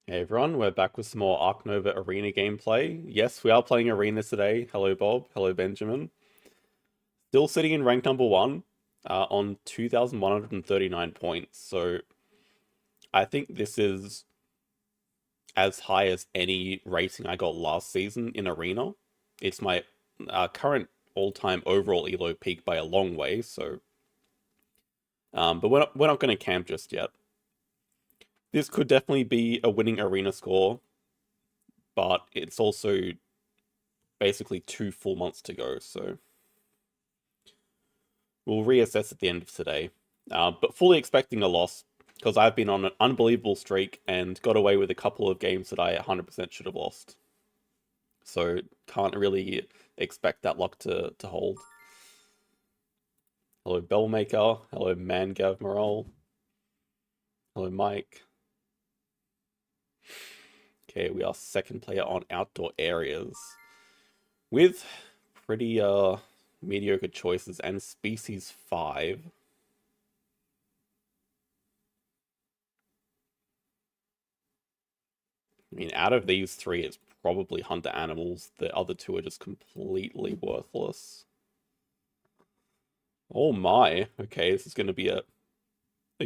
Hey everyone, we're back with some more Ark Nova Arena gameplay. Yes, we are playing Arenas today. Hello Bob, hello Benjamin. Still sitting in rank number one on 2,139 points. So I think this is as high as any rating I got last season in Arena. It's my current all-time overall elo peak by a long way. But we're not going to camp just yet. This could definitely be a winning Arena score, but it's also basically 2 full months to go, so we'll reassess at the end of today. But fully expecting a loss, because I've been on an unbelievable streak and got away with a couple of games that I 100% should have lost. So can't really expect that luck to hold. Hello Bellmaker, hello Mangav Morale, hello Mike. Okay, we are second player on outdoor areas with pretty mediocre choices and species 5. I mean, out of these three, it's probably hunter animals. The other two are just completely worthless. Oh my. Okay, this is going to be a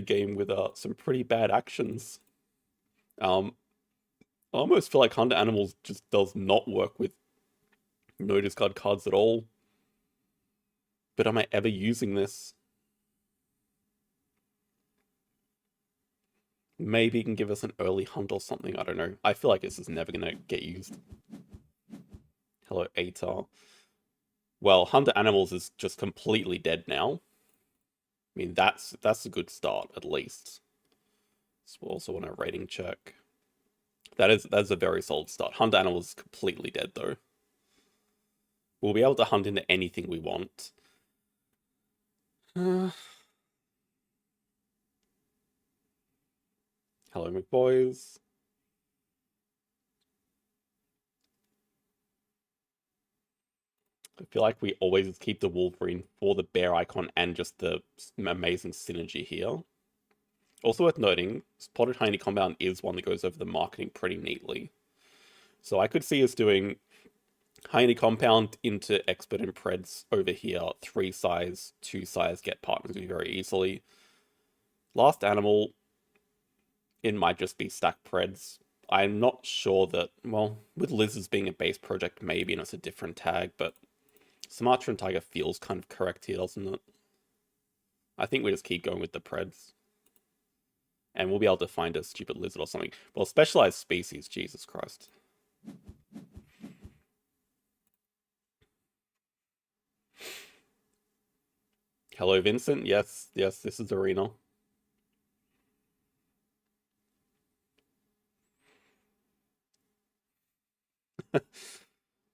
game with some pretty bad actions. Um, I almost feel like hunter animals just does not work with no discard cards at all. But am I ever using this? Maybe it can give us an early hunt or something. I don't know. I feel like this is never going to get used. Hello, Atar. Well, hunter animals is just completely dead now. I mean, that's a good start, at least. So we also want a rating check. That's a very solid start. Hunt animal is completely dead, though. We'll be able to hunt into anything we want. Hello, McBoys. I feel like we always keep the Wolverine for the bear icon and just the amazing synergy here. Also worth noting, Spotted Tiny Compound is one that goes over the marketing pretty neatly. So I could see us doing Tiny Compound into Expert and Preds over here, 3 size, 2 size, get partners very easily. Last Animal, it might just be stack Preds. I'm not sure that, well, with Lizards being a base project, maybe, and it's a different tag, but Sumatra and Tiger feels kind of correct here, doesn't it? I think we just keep going with the Preds. And we'll be able to find a stupid lizard or something. Well, specialized species, Jesus Christ. Hello, Vincent. Yes, yes, this is Arena.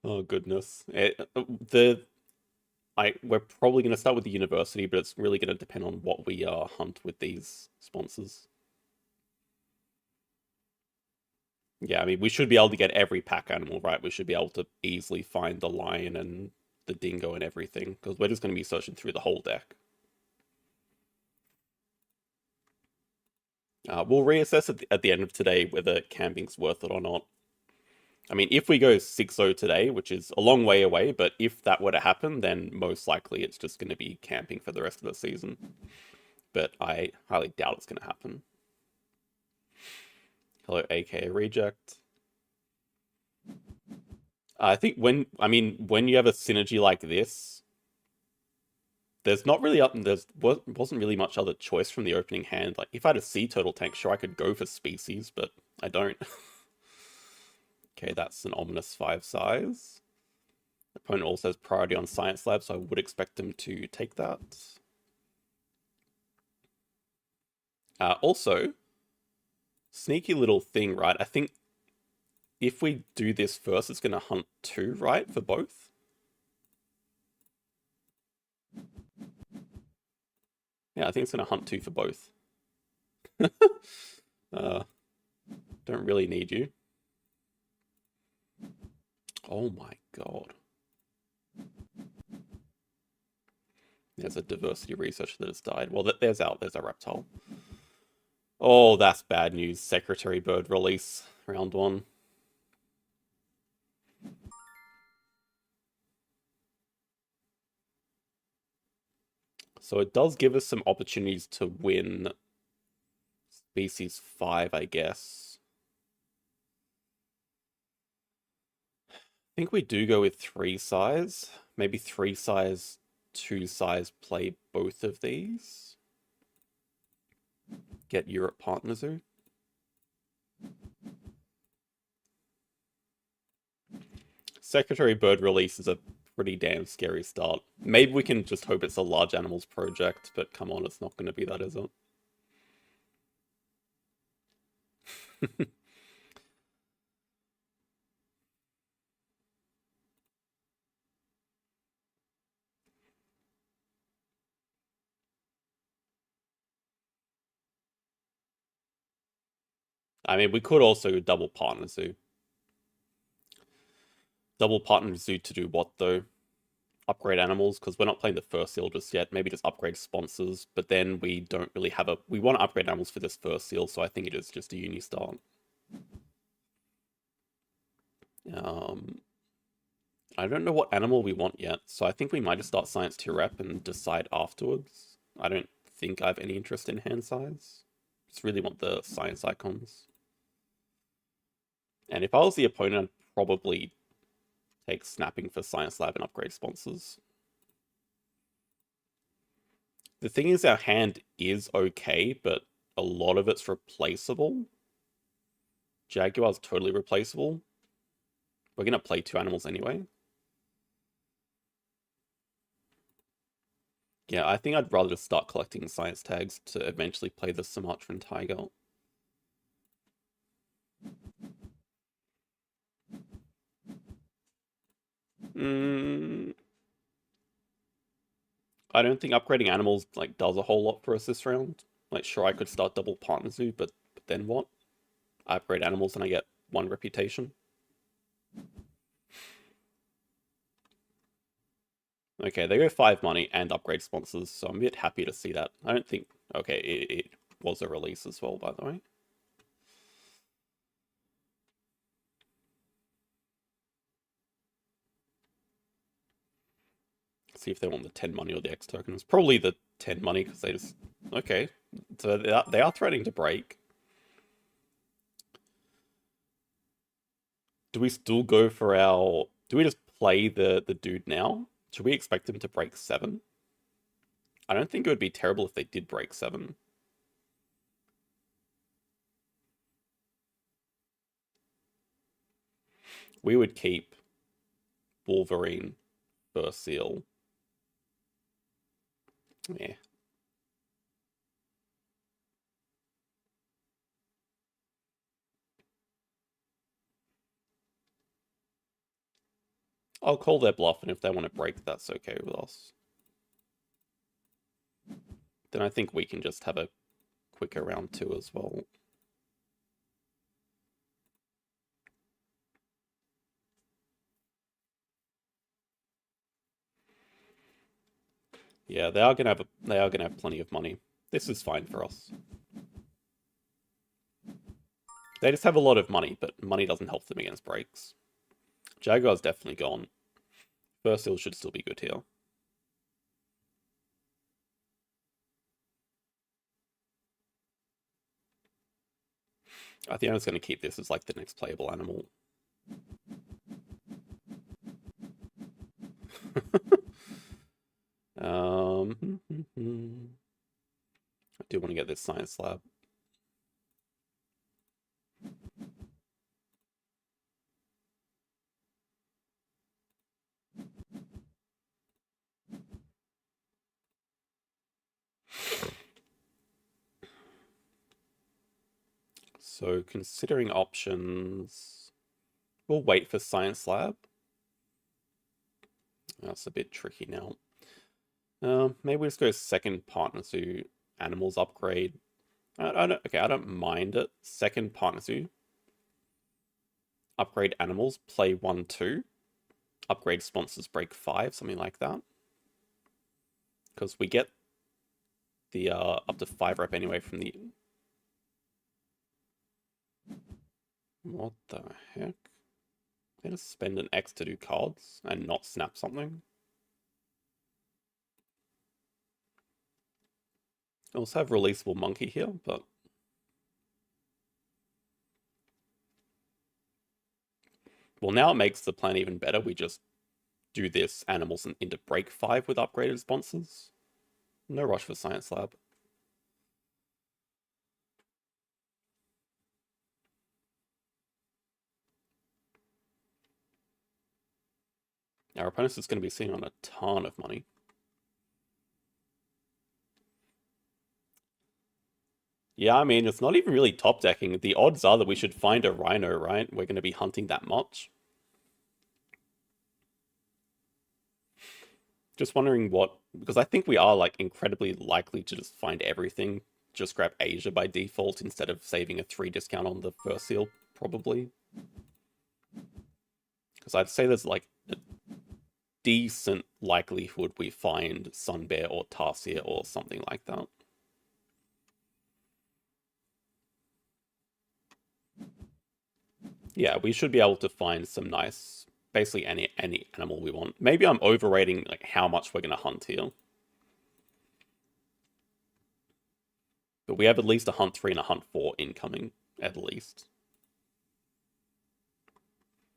Oh goodness. We're probably going to start with the university, but it's really going to depend on what we hunt with these sponsors. Yeah, I mean, we should be able to get every pack animal, right? We should be able to easily find the lion and the dingo and everything, because we're just going to be searching through the whole deck. We'll reassess at the end of today whether camping's worth it or not. I mean, if we go 6-0 today, which is a long way away, but if that were to happen, then most likely it's just going to be camping for the rest of the season. But I highly doubt it's going to happen. Hello, AKA Reject. I think when you have a synergy like this, there's not really wasn't really much other choice from the opening hand. Like if I had a sea turtle tank, sure I could go for species, but I don't. Okay, that's an ominous 5 size. Opponent also has priority on Science Lab, so I would expect him to take that. Also, sneaky little thing, right? I think if we do this first, it's going to hunt 2, right, for both? Yeah, I think it's going to hunt 2 for both. Don't really need you. Oh my god. There's a diversity researcher that has died. Well, there's a reptile. Oh, that's bad news. Secretary Bird release. round one. So it does give us some opportunities to win species 5, I guess. I think we do go with 3 size. Maybe 3 size, 2 size play both of these. Get Europe Partner Zoo. Secretary Bird release is a pretty damn scary start. Maybe we can just hope it's a large animals project, but come on, it's not going to be that, is it? I mean, we could also double Partner Zoo. Double Partner Zoo to do what, though? Upgrade animals, because we're not playing the first seal just yet. Maybe just upgrade sponsors, but then we don't really have a... We want to upgrade animals for this first seal, so I think it is just a uni start. I don't know what animal we want yet, so I think we might just start Science Tier Rep and decide afterwards. I don't think I have any interest in hand size. Just really want the science icons. And if I was the opponent, I'd probably take Snapping for Science Lab and upgrade sponsors. The thing is, our hand is okay, but a lot of it's replaceable. Jaguar's totally replaceable. We're going to play 2 animals anyway. Yeah, I think I'd rather just start collecting science tags to eventually play the Sumatran tiger. I don't think upgrading animals like does a whole lot for us this round. Like, sure, I could start double Partner Zoo, but then what? I upgrade animals and I get 1 reputation. Okay, they go 5 money and upgrade sponsors, so I'm a bit happy to see that. I don't think... Okay, it was a release as well, by the way. See if they want the 10 money or the X tokens. Probably the 10 money, because they just... Okay, so they are threatening to break. Do we still go for our... Do we just play the dude now? Should we expect him to break 7? I don't think it would be terrible if they did break 7. We would keep Wolverine first seal. Yeah. I'll call their bluff, and if they want to break, that's okay with us. Then I think we can just have a quicker round 2 as well. Yeah, they are gonna have plenty of money. This is fine for us. They just have a lot of money, but money doesn't help them against breaks. Jaguar's definitely gone. First seal should still be good here. I think I was going to keep this as like the next playable animal. I do want to get this science lab. So considering options, we'll wait for science lab. That's a bit tricky now. Maybe we just go second Partner Zoo animals upgrade. I don't mind it. Second Partner Zoo. Upgrade animals, play 1-2. Upgrade sponsors, break 5, something like that. Because we get the up to 5 rep anyway from the... What the heck? They just spend an X to do cards and not snap something? I also have releasable monkey here, but well, now it makes the plan even better. We just do this animals into break 5 with upgraded sponsors. No rush for Science Lab. Our opponent's just going to be sitting on a ton of money. Yeah, I mean, it's not even really top decking. The odds are that we should find a rhino, right? We're going to be hunting that much. Just wondering what, because I think we are like incredibly likely to just find everything. Just grab Asia by default instead of saving a 3 discount on the first seal, probably. Because I'd say there's like a decent likelihood we find Sun Bear or Tarsier or something like that. Yeah, we should be able to find some nice, basically any animal we want. Maybe I'm overrating like how much we're gonna hunt here. But we have at least a hunt 3 and a hunt 4 incoming, at least.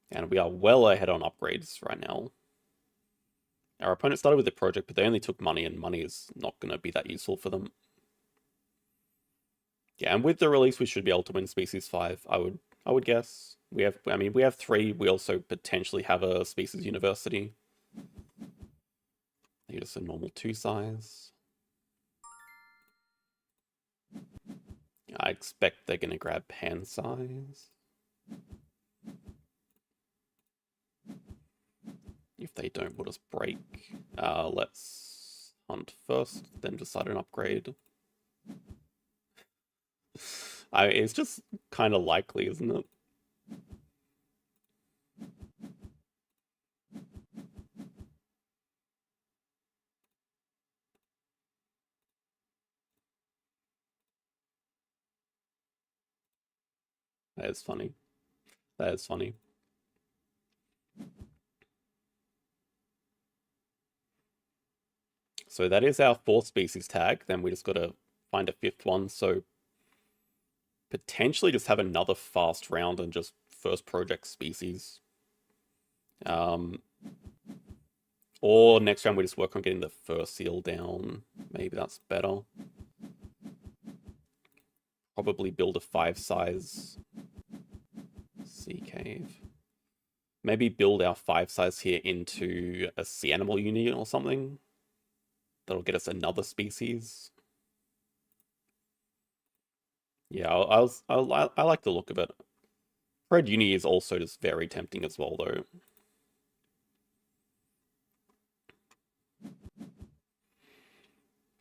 And we are well ahead on upgrades right now. Our opponent started with the project, but they only took money, and money is not going to be that useful for them. Yeah, and with the release, we should be able to win Species 5, I would guess. We have 3. We also potentially have a Species University. Need us a normal 2 size. I expect they're going to grab pan size. If they don't, we'll just break. Let's hunt first, then decide an upgrade. It's just kind of likely, isn't it? That is funny. That is funny. So that is our 4th species tag. Then we just got to find a 5th one. So potentially just have another fast round and just first project species. Or next round we just work on getting the first seal down. Maybe that's better. Probably build a 5 size sea cave. Maybe build our 5 size here into a sea animal unit or something. That'll get us another species. Yeah, I like the look of it. Red Uni is also just very tempting as well, though.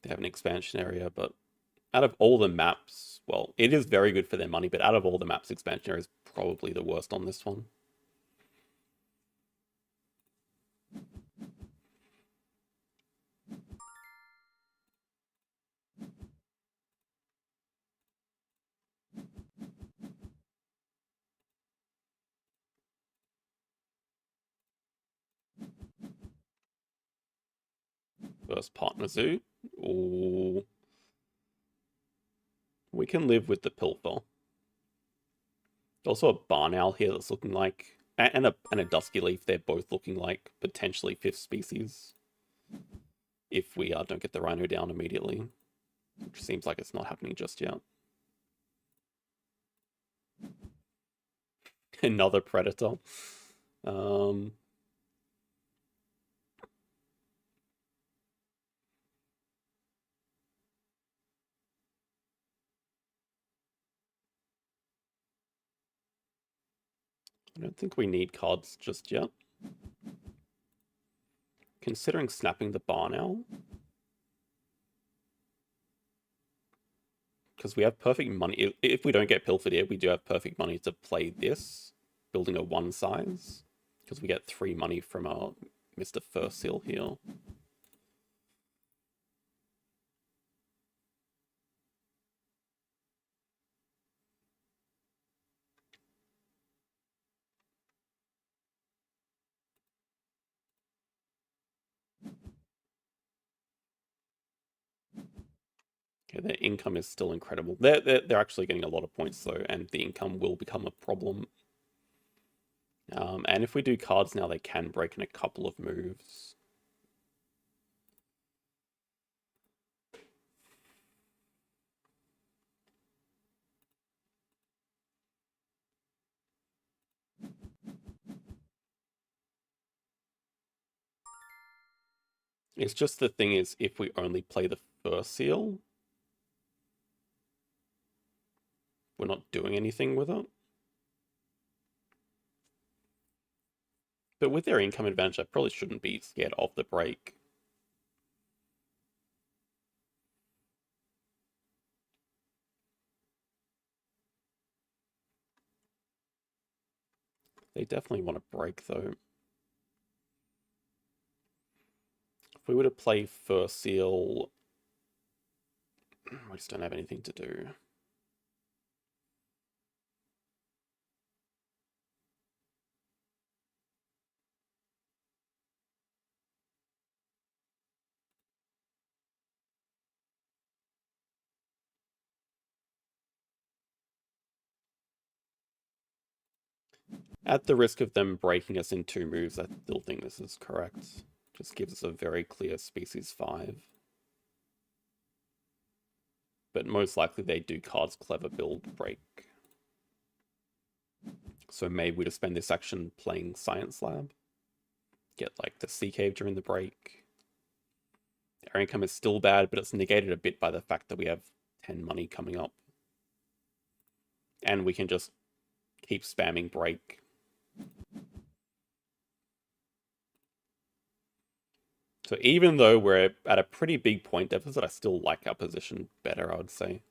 They have an expansion area, but out of all the maps, well, it is very good for their money, but out of all the maps, expansion area is probably the worst on this one. First partner zoo. Ooh. We can live with the pilfer. Also a barn owl here that's looking like, and a dusky leaf. They're both looking like potentially 5th species. If we don't get the rhino down immediately, which seems like it's not happening just yet. Another predator. I don't think we need cards just yet. Considering snapping the barn owl. Because we have perfect money. If we don't get pilfered here, we do have perfect money to play this. Building a 1 size. Because we get 3 money from our Mr. First Seal here. Okay, their income is still incredible. They're actually getting a lot of points though, and the income will become a problem. And if we do cards now, they can break in a couple of moves. It's just the thing is, if we only play the first seal, we're not doing anything with it. But with their income advantage, I probably shouldn't be scared of the break. They definitely want to break, though. If we were to play first seal, we just don't have anything to do. At the risk of them breaking us in 2 moves, I still think this is correct. Just gives us a very clear species 5. But most likely they do cards clever build break. So maybe we just spend this action playing Science Lab. Get like the Sea Cave during the break. Our income is still bad, but it's negated a bit by the fact that we have 10 money coming up. And we can just keep spamming break. So even though we're at a pretty big point deficit, I still like our position better, I would say.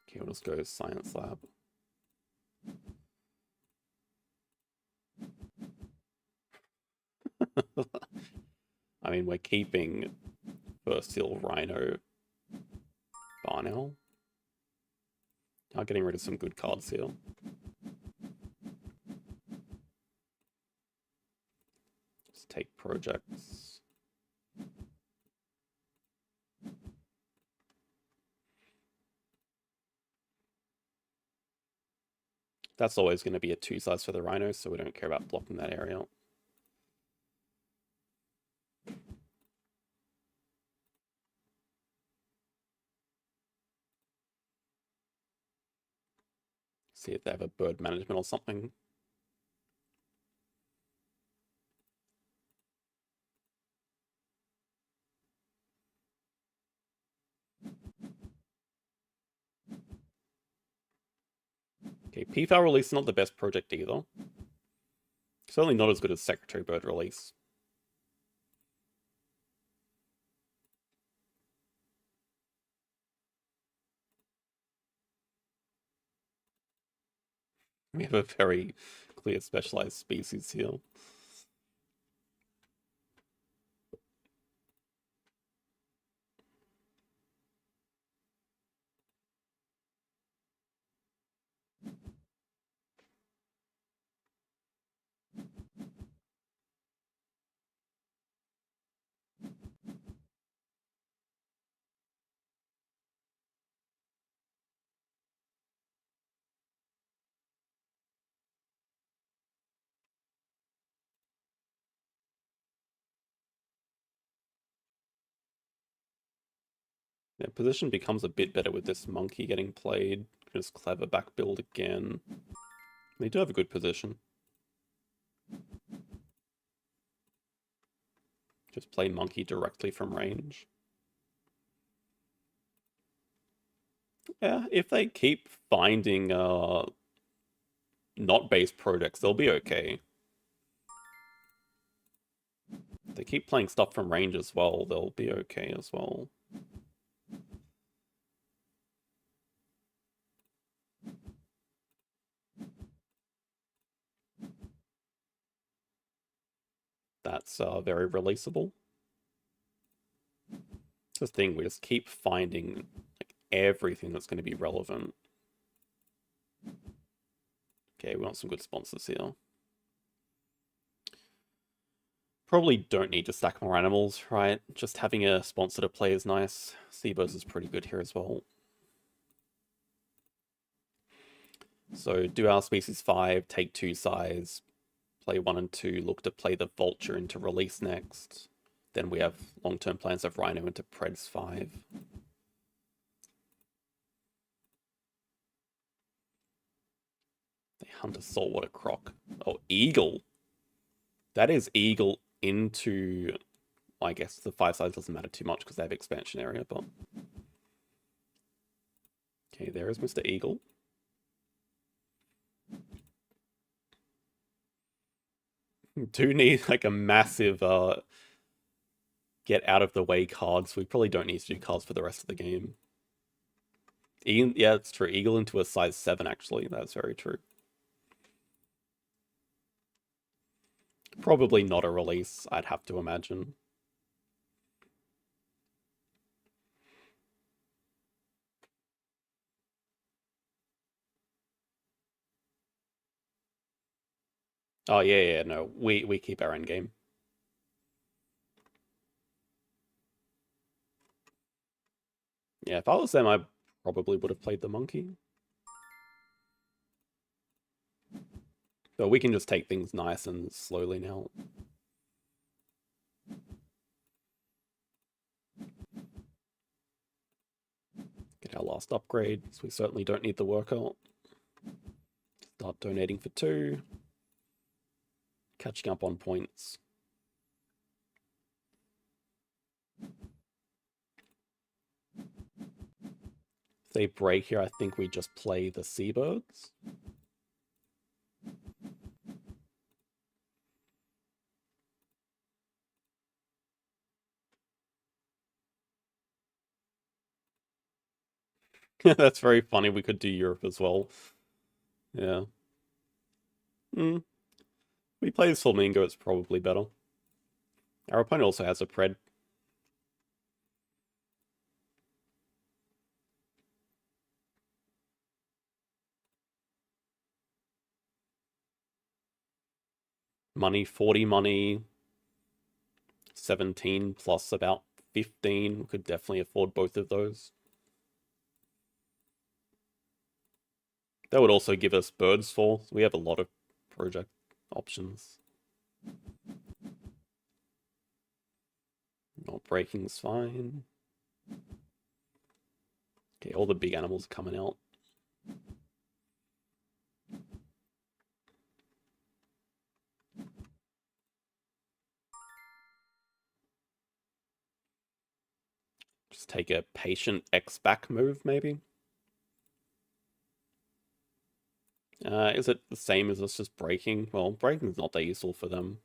Okay, we'll just go Science Lab. I mean, we're keeping First Seal, Rhino, Barn Owl. Are getting rid of some good cards here. Just take projects. That's always going to be a 2 size for the Rhino, so we don't care about blocking that area. See if they have a bird management or something. Okay, P-Fowl release is not the best project either. Certainly not as good as Secretary Bird release. We have a very clear specialized species here. Their position becomes a bit better with this monkey getting played. Just clever back build again. They do have a good position. Just play monkey directly from range. Yeah, if they keep finding not base projects, they'll be okay. If they keep playing stuff from range as well, they'll be okay as well. That's very releasable. It's the thing, we just keep finding like everything that's going to be relevant. Okay, we want some good sponsors here. Probably don't need to stack more animals, right? Just having a sponsor to play is nice. Seabirds is pretty good here as well. So do our species 5, take 2 size, play 1 and 2, look to play the vulture into release next. Then we have long-term plans of rhino into preds 5. They hunt a saltwater croc. Oh, eagle. That is eagle into, I guess the 5 size doesn't matter too much because they have expansion area, but okay, there is Mr. Eagle. Do need like a massive get out of the way cards. We probably don't need to do cards for the rest of the game. Yeah, it's true. Eagle into a size 7 actually. That's very true. Probably not a release, I'd have to imagine. Oh yeah, no. We keep our end game. Yeah, if I was them, I probably would have played the monkey. But we can just take things nice and slowly now. Get our last upgrade, so we certainly don't need the workout. Start donating for 2. Catching up on points. If they break here, I think we just play the seabirds. That's very funny. We could do Europe as well. Yeah. We play this Flamingo, it's probably better. Our opponent also has a pred. Money, 40 money. 17 plus about 15. We could definitely afford both of those. That would also give us birds for. We have a lot of project options. Not breaking's fine. Okay, all the big animals are coming out. Just take a patient X back move, maybe. Is it the same as us just breaking? Well, breaking's not that useful for them.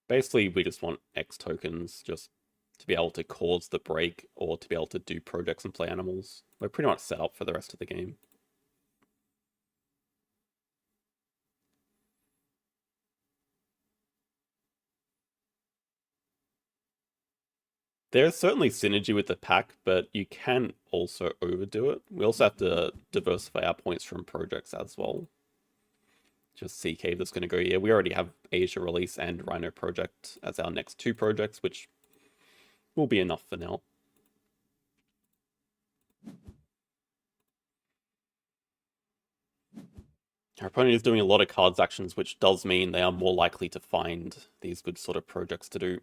Basically, we just want X tokens just to be able to cause the break or to be able to do projects and play animals. We're pretty much set up for the rest of the game. There's certainly synergy with the pack, but you can also overdo it. We also have to diversify our points from projects as well. Just Sea Cave that's going to go here. We already have Asia Release and Rhino Project as our next 2 projects, which will be enough for now. Our opponent is doing a lot of cards actions, which does mean they are more likely to find these good sort of projects to do.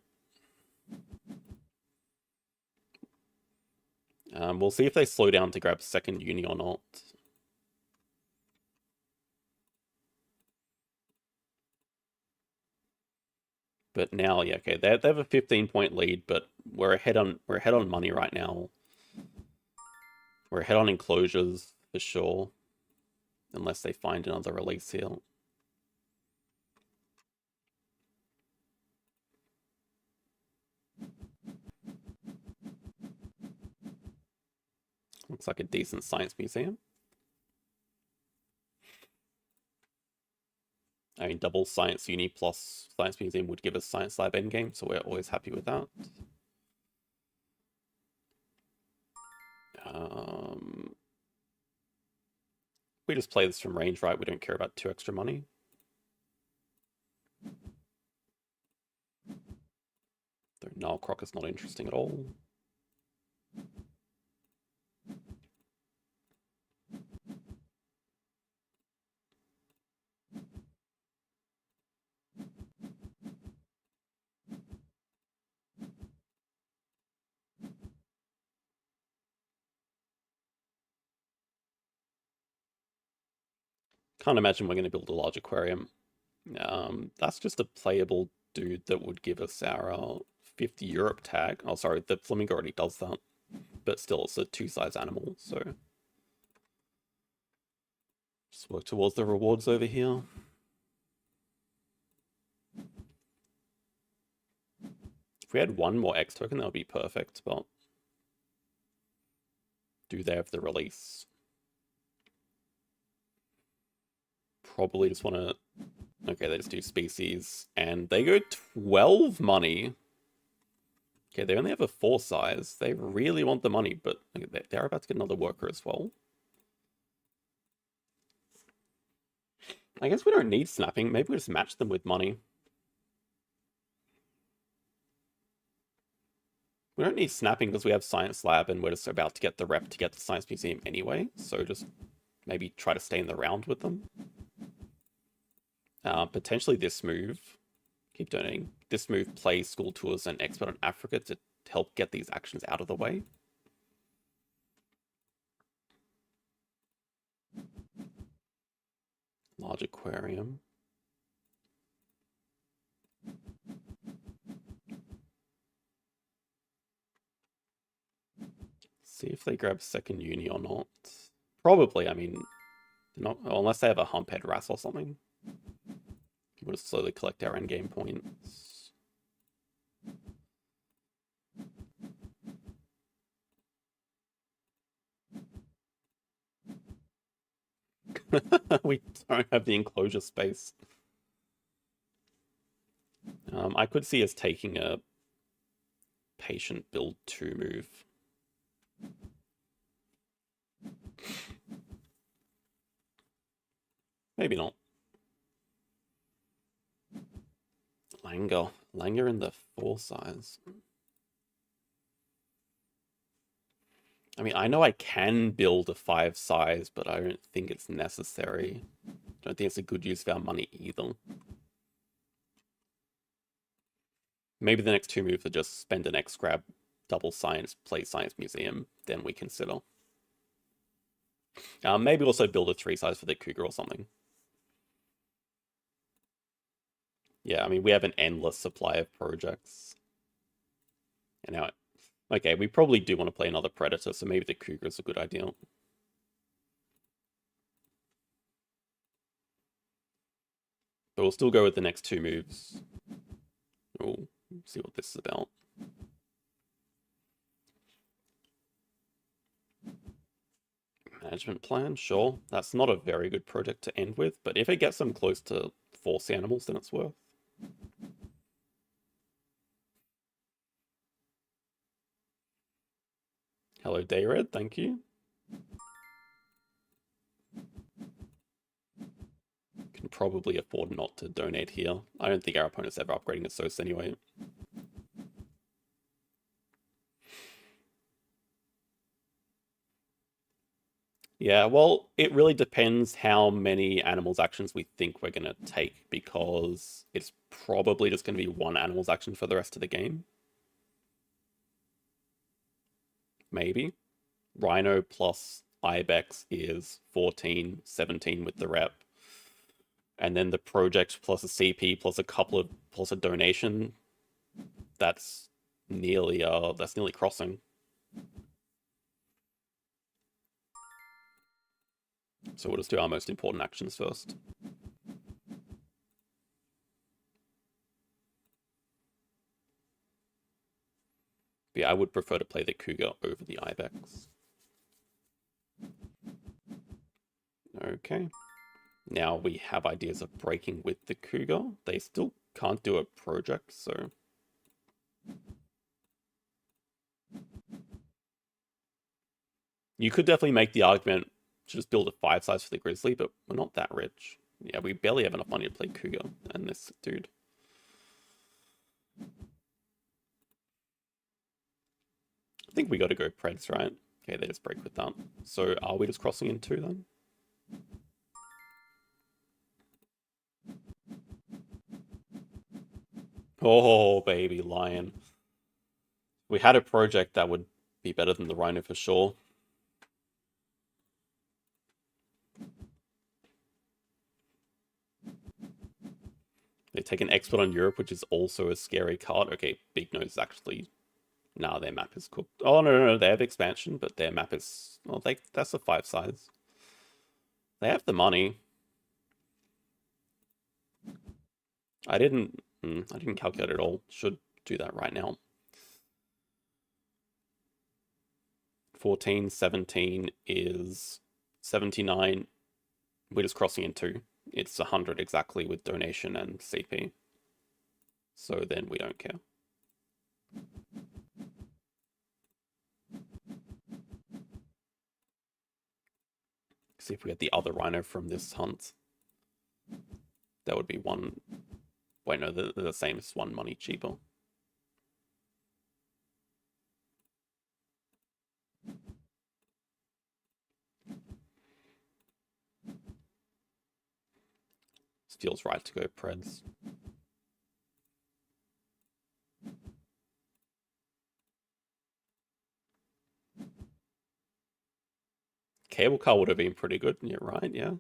We'll see if they slow down to grab second uni or not. But now, yeah, okay, they have a 15-point lead, but we're ahead on money right now. We're ahead on enclosures for sure, unless they find another release here. Looks like a decent science museum. I mean, double science uni plus science museum would give us science lab endgame, so we're always happy with that. We just play this from range, right? We don't care about 2 extra money. No, Croc is not interesting at all. Can't imagine we're going to build a large aquarium. That's just a playable dude that would give us our 50 Europe tag. Oh, sorry, the flamingo already does that. But still, it's a 2-size animal, so... Just work towards the rewards over here. If we had one more X token, that would be perfect, but... Do they have the release? Probably just want to... Okay, they just do species, and they go 12 money. Okay, they only have a 4 size. They really want the money, but they're about to get another worker as well. I guess we don't need snapping. Maybe we just match them with money. We don't need snapping because we have Science Lab and we're just about to get the rep to get to Science Museum anyway. So just maybe try to stay in the round with them. Potentially this move. Keep donating. This move, play school tours and expert on Africa to help get these actions out of the way. Large aquarium. See if they grab second uni or not. Probably, I mean, not unless they have a humphead wrasse or something. We'll just slowly collect our endgame points. We don't have the enclosure space. I could see us taking a patient build 2 move. Maybe not. Langer in the 4 size. I mean, I know I can build a 5 size, but I don't think it's necessary. I don't think it's a good use of our money either. Maybe the next 2 moves are just spend an X, grab double science, play Science Museum, then we consider. Maybe also build a 3 size for the cougar or something. Yeah, I mean, we have an endless supply of projects. And now, okay, we probably do want to play another predator, so maybe the cougar is a good idea. But we'll still go with the next 2 moves. Oh, see what this is about. Management plan, sure. That's not a very good project to end with, but if it gets them close to force animals, then it's worth. Hello, Dayred, thank you. Can probably afford not to donate here. I don't think our opponent's ever upgrading his Sos anyway. Yeah, well, it really depends how many animals actions we think we're going to take, because it's probably just going to be 1 animals action for the rest of the game. Maybe. Rhino plus Ibex is 14, 17 with the rep. And then the project plus a CP plus plus a donation. That's nearly crossing. So we'll just do our most important actions first. But yeah, I would prefer to play the cougar over the Ibex. Okay. Now we have ideas of breaking with the cougar. They still can't do a project, so... You could definitely make the argument to just build a 5 size for the grizzly, but we're not that rich. Yeah, we barely have enough money to play cougar and this dude. I think we got to go Preds, right? Okay, they just break with that. So are we just crossing in 2 then? Oh, baby, lion. We had a project that would be better than the rhino for sure. They take an expert on Europe, which is also a scary card. Okay, Big Nose is actually... Nah, their map is cooked. Oh, no, they have expansion, but their map is... Well, that's a 5 size. They have the money. I didn't calculate it all. Should do that right now. 14, 17 is 79. We're just crossing in 2. It's 100 exactly with donation and CP. So then we don't care. See if we get the other rhino from this hunt. That would be 1... Wait, no, they're the same. It's 1 money cheaper. Feels right to go Preds. Cable car would have been pretty good. You're right, yeah.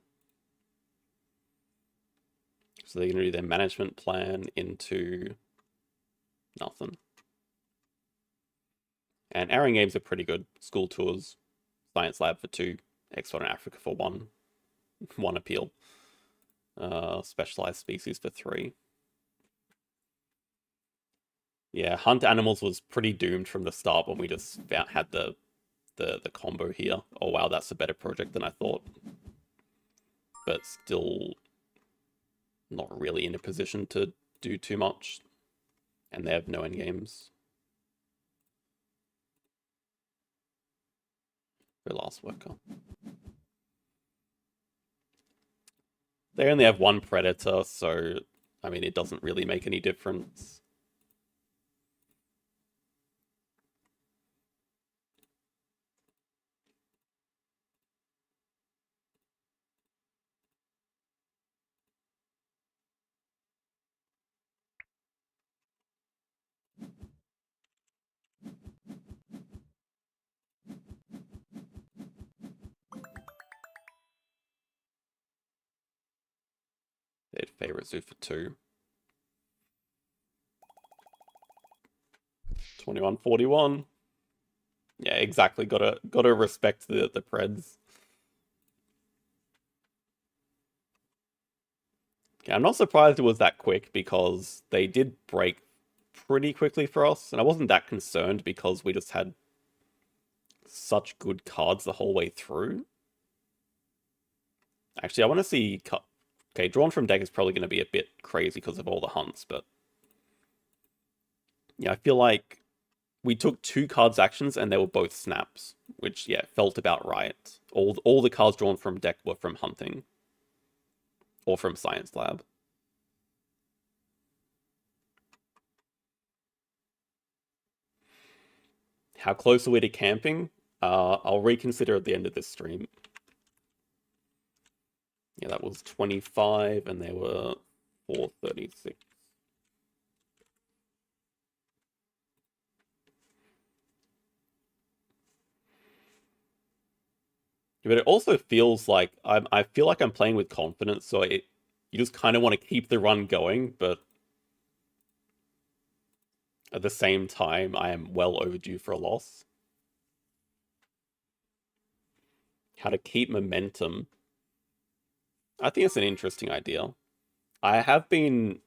So they're going to do their management plan into nothing. And Aaron games are pretty good. School tours, science lab for 2, export in Africa for 1, 1 appeal. Specialized species for 3. Yeah, hunt animals was pretty doomed from the start when we just had the combo here. Oh wow, that's a better project than I thought. But still not really in a position to do too much. And they have no end games. Their last worker. They only have 1 predator, so I mean it doesn't really make any difference. They'd favorite zoo for 2. 2141. Yeah, exactly. Gotta respect the Preds. Okay, I'm not surprised it was that quick because they did break pretty quickly for us, and I wasn't that concerned because we just had such good cards the whole way through. Actually, I want to see... Okay, drawn from deck is probably going to be a bit crazy because of all the hunts, but... Yeah, I feel like we took 2 cards actions and they were both snaps, which, yeah, felt about right. All the cards drawn from deck were from hunting. Or from science lab. How close are we to camping? I'll reconsider at the end of this stream. Yeah, that was 25 and there were 436. But it also feels like I feel like I'm playing with confidence, so you just kind of want to keep the run going, but at the same time, I am well overdue for a loss. How to keep momentum. I think it's an interesting idea. I have been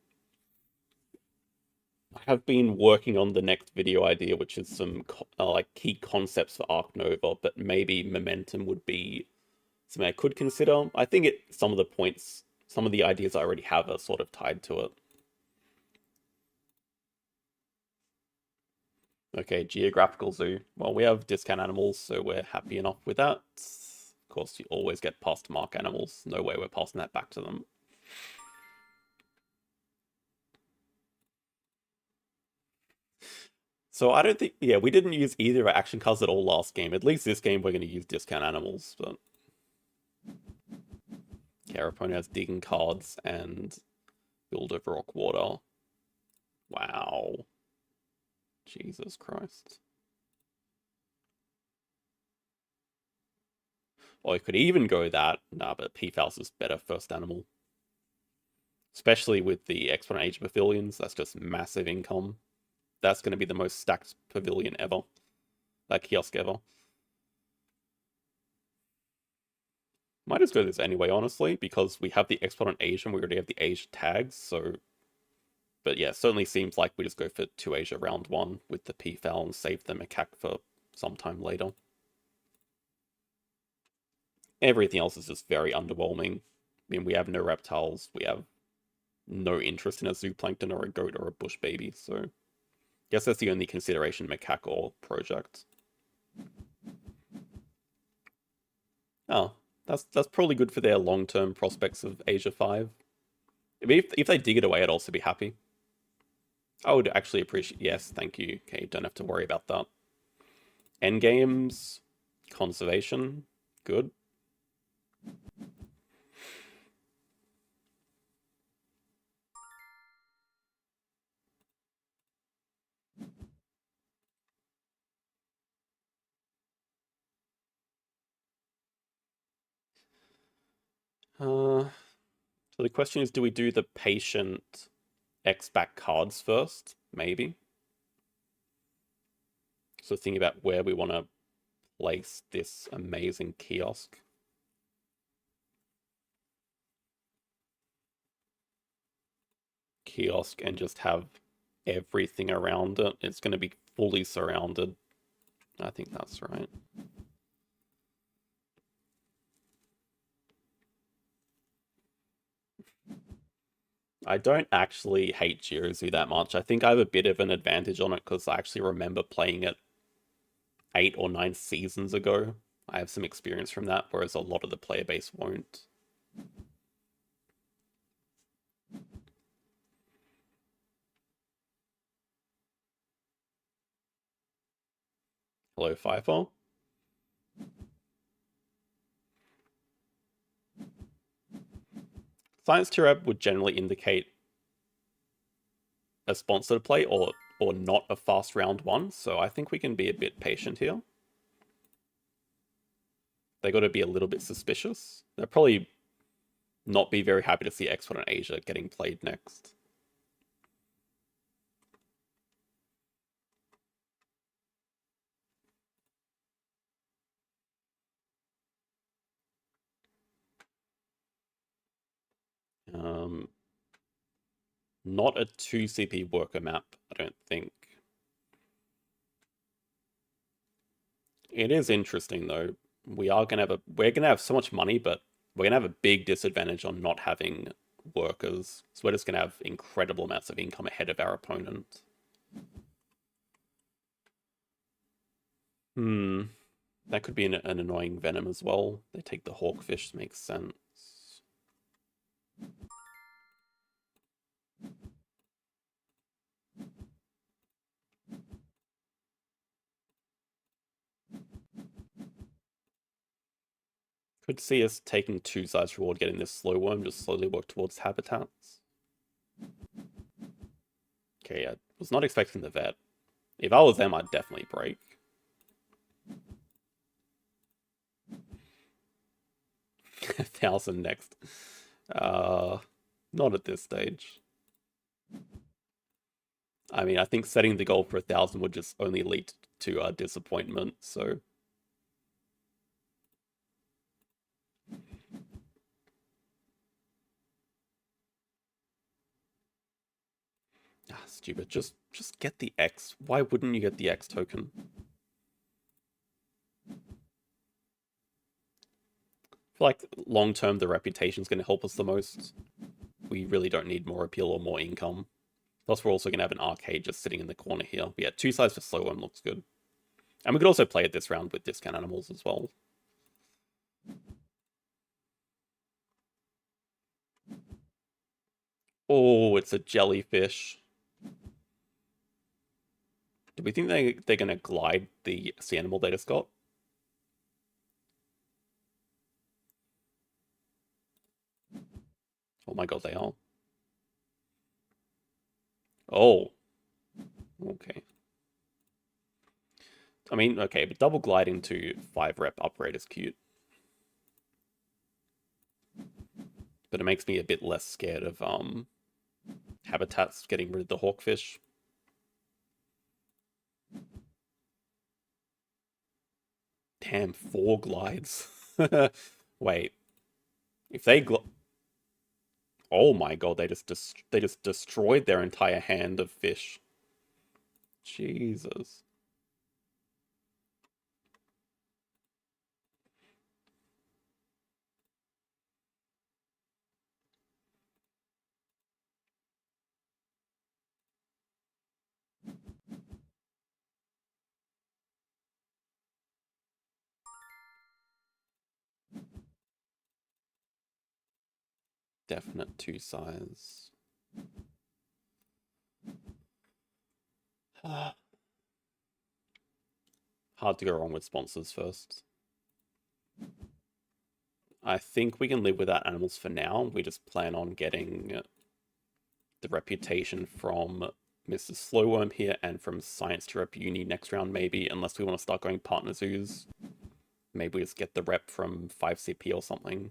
working on the next video idea, which is some like key concepts for Ark Nova, but maybe momentum would be something I could consider. I think some of the points, some of the ideas I already have are sort of tied to it. Okay, geographical zoo. Well, we have discount animals, so we're happy enough with that. Of course, you always get past mark animals. No way we're passing that back to them. So I don't think, yeah, we didn't use either of our action cards at all last game. At least this game we're going to use discount animals, but yeah, our opponent has digging cards and build of rock water. Wow. Jesus Christ. Or you could even go that. Nah, but P-Faust is better first animal. Especially with the Exponent Age Pavilions. That's just massive income. That's going to be the most stacked pavilion ever. Like kiosk ever. Might just go this anyway, honestly, because we have the Exponent Asia and we already have the Asia tags, so... But yeah, certainly seems like we just go for 2 Asia round 1 with the P-Foul and save the macaque for sometime later. Everything else is just very underwhelming. I mean, we have no reptiles, we have no interest in a zooplankton or a goat or a bush baby, so... I guess that's the only consideration, macaque or project. Oh, that's probably good for their long-term prospects of Asia 5. I mean, if they dig it away, I'd also be happy. I would actually appreciate... Yes, thank you. Okay, don't have to worry about that. Endgames, conservation, good. So the question is, do we do the patient X-back cards first? Maybe. So thinking about where we want to place this amazing kiosk. Kiosk and just have everything around it. It's going to be fully surrounded. I think that's right. I don't actually hate Jirozu that much. I think I have a bit of an advantage on it because I actually remember playing it 8 or 9 seasons ago. I have some experience from that, whereas a lot of the player base won't. Hello, Firefall. Science Tirab would generally indicate a sponsored play or not a fast round 1, so I think we can be a bit patient here. They got to be a little bit suspicious. They'll probably not be very happy to see Exponent Asia getting played next. Not a 2 CP worker map, I don't think. It is interesting though. We're gonna have so much money, but we're gonna have a big disadvantage on not having workers. So we're just gonna have incredible amounts of income ahead of our opponent. That could be an annoying Venom as well. They take the Hawkfish, makes sense. Could see us taking 2 sides reward, getting this slow worm, just slowly work towards habitats. Okay, I was not expecting the vet. If I was them, I'd definitely break. 1,000 next. Not at this stage. I mean, I think setting the goal for 1,000 would just only lead to disappointment, so... Stupid. Just get the X. Why wouldn't you get the X token? I feel like long-term the reputation is going to help us the most. We really don't need more appeal or more income. Plus, we're also going to have an arcade just sitting in the corner here. But yeah, 2 sides for slow worm looks good. And we could also play it this round with discount animals as well. Oh, it's a jellyfish. Do we think they're going to glide the sea animal they just got? Oh my god, they are. Oh, okay. I mean, okay, but double gliding to 5 rep upgrade is cute. But it makes me a bit less scared of habitats getting rid of the hawkfish. Damn, 4 glides. Wait, if they oh my god, they just destroyed their entire hand of fish. Jesus. Definite 2 size. Hard to go wrong with sponsors first. I think we can live without animals for now. We just plan on getting the reputation from Mrs. Slowworm here and from Science to Rep Uni next round, maybe, unless we want to start going partner zoos. Maybe we just get the rep from 5CP or something.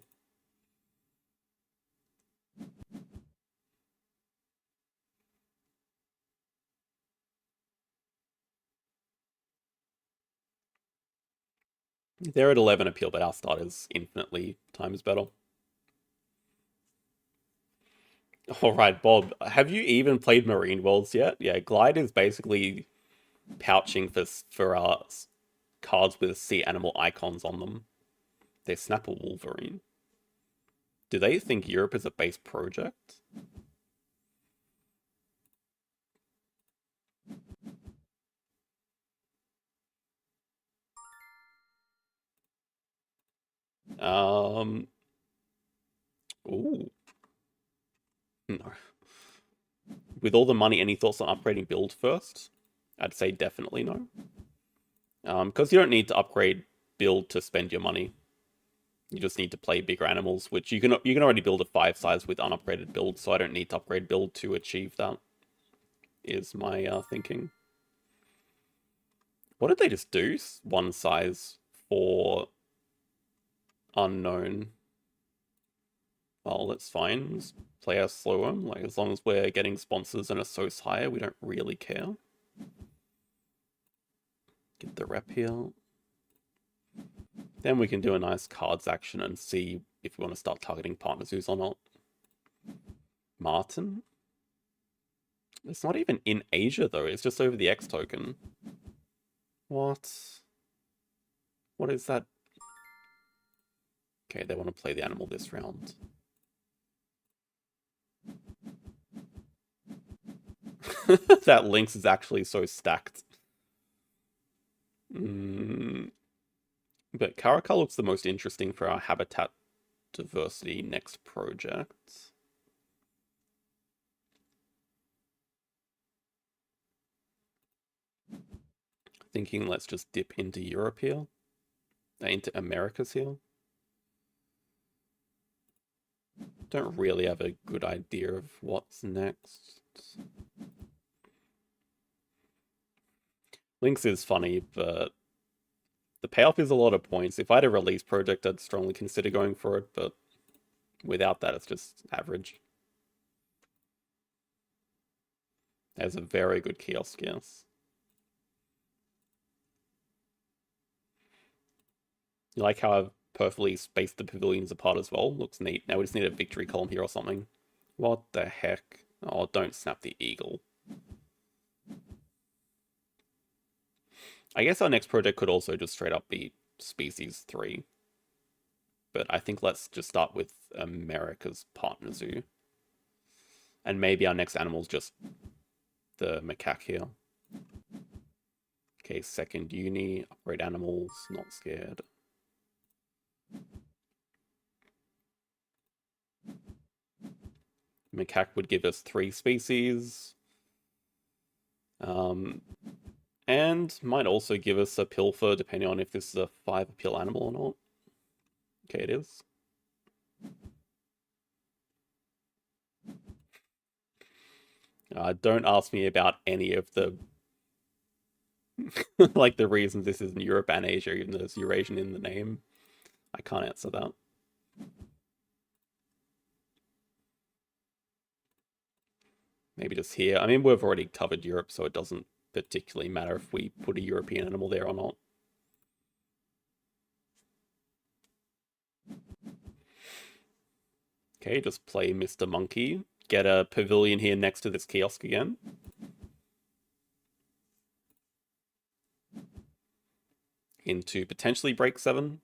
They're at 11 appeal, but our start is infinitely times better. Alright, Bob, have you even played Marine Worlds yet? Yeah, Glide is basically pouching for cards with sea animal icons on them. They snap a Wolverine. Do they think Europe is a base project? Um. Ooh. No. With all the money, any thoughts on upgrading build first? I'd say definitely no. Because you don't need to upgrade build to spend your money. You just need to play bigger animals, which you can already build a 5 size with unupgraded build, so I don't need to upgrade build to achieve that. Is my thinking. What did they just do? 1 size for unknown. Well, that's fine. Just play our slower. Like, as long as we're getting sponsors and a SOS higher, we don't really care. Get the rep here. Then we can do a nice cards action and see if we want to start targeting partner zoos or not. Martin? It's not even in Asia, though. It's just over the X token. What? What is that? Okay, they want to play the animal this round. That Lynx is actually so stacked. But Caracal looks the most interesting for our habitat diversity next project. Thinking let's just dip into Europe here. Into Americas here. Don't really have a good idea of what's next. Lynx is funny, but the payoff is a lot of points. If I had a release project, I'd strongly consider going for it, but without that, it's just average. There's a very good kiosk, yes. You like how I've perfectly spaced the pavilions apart as well? Looks neat. Now we just need a victory column here or something. What the heck? Oh, don't snap the eagle. I guess our next project could also just straight up be Species 3. But I think let's just start with America's partner zoo. And maybe our next animal's just the macaque here. Okay, second uni, upgrade animals, not scared. Macaque would give us 3 species. And might also give us a pilfer depending on if this is a 5 appeal animal or not. Okay, it is. Don't ask me about any of the like the reasons this is in Europe and Asia, even though there's Eurasian in the name. I can't answer that. Maybe just here. I mean, we've already covered Europe, so it doesn't particularly matter if we put a European animal there or not. Okay, just play Mr. Monkey. Get a pavilion here next to this kiosk again. Into potentially break 7.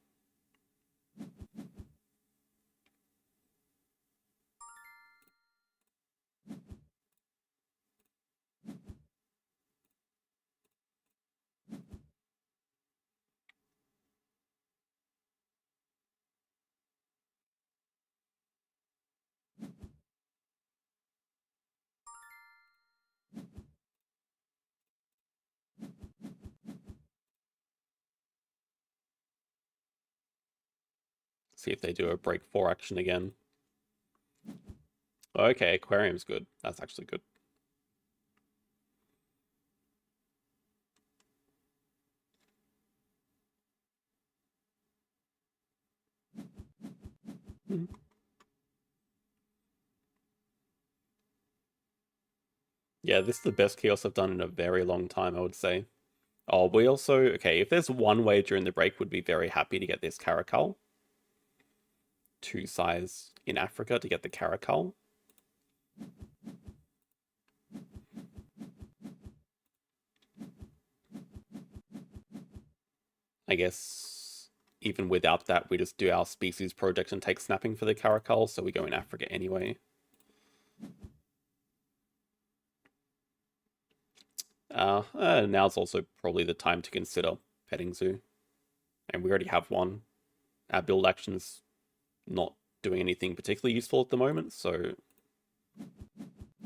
See if they do a break 4 action again. Okay, aquarium's good. That's actually good. Yeah, this is the best chaos I've done in a very long time, I would say. Oh, we also... Okay, if there's one way during the break, would be very happy to get this caracal. 2 size in Africa to get the caracal. I guess even without that, we just do our species project and take snapping for the caracal, so we go in Africa anyway. Now's also probably the time to consider petting zoo. And we already have one. Our build action's not doing anything particularly useful at the moment, so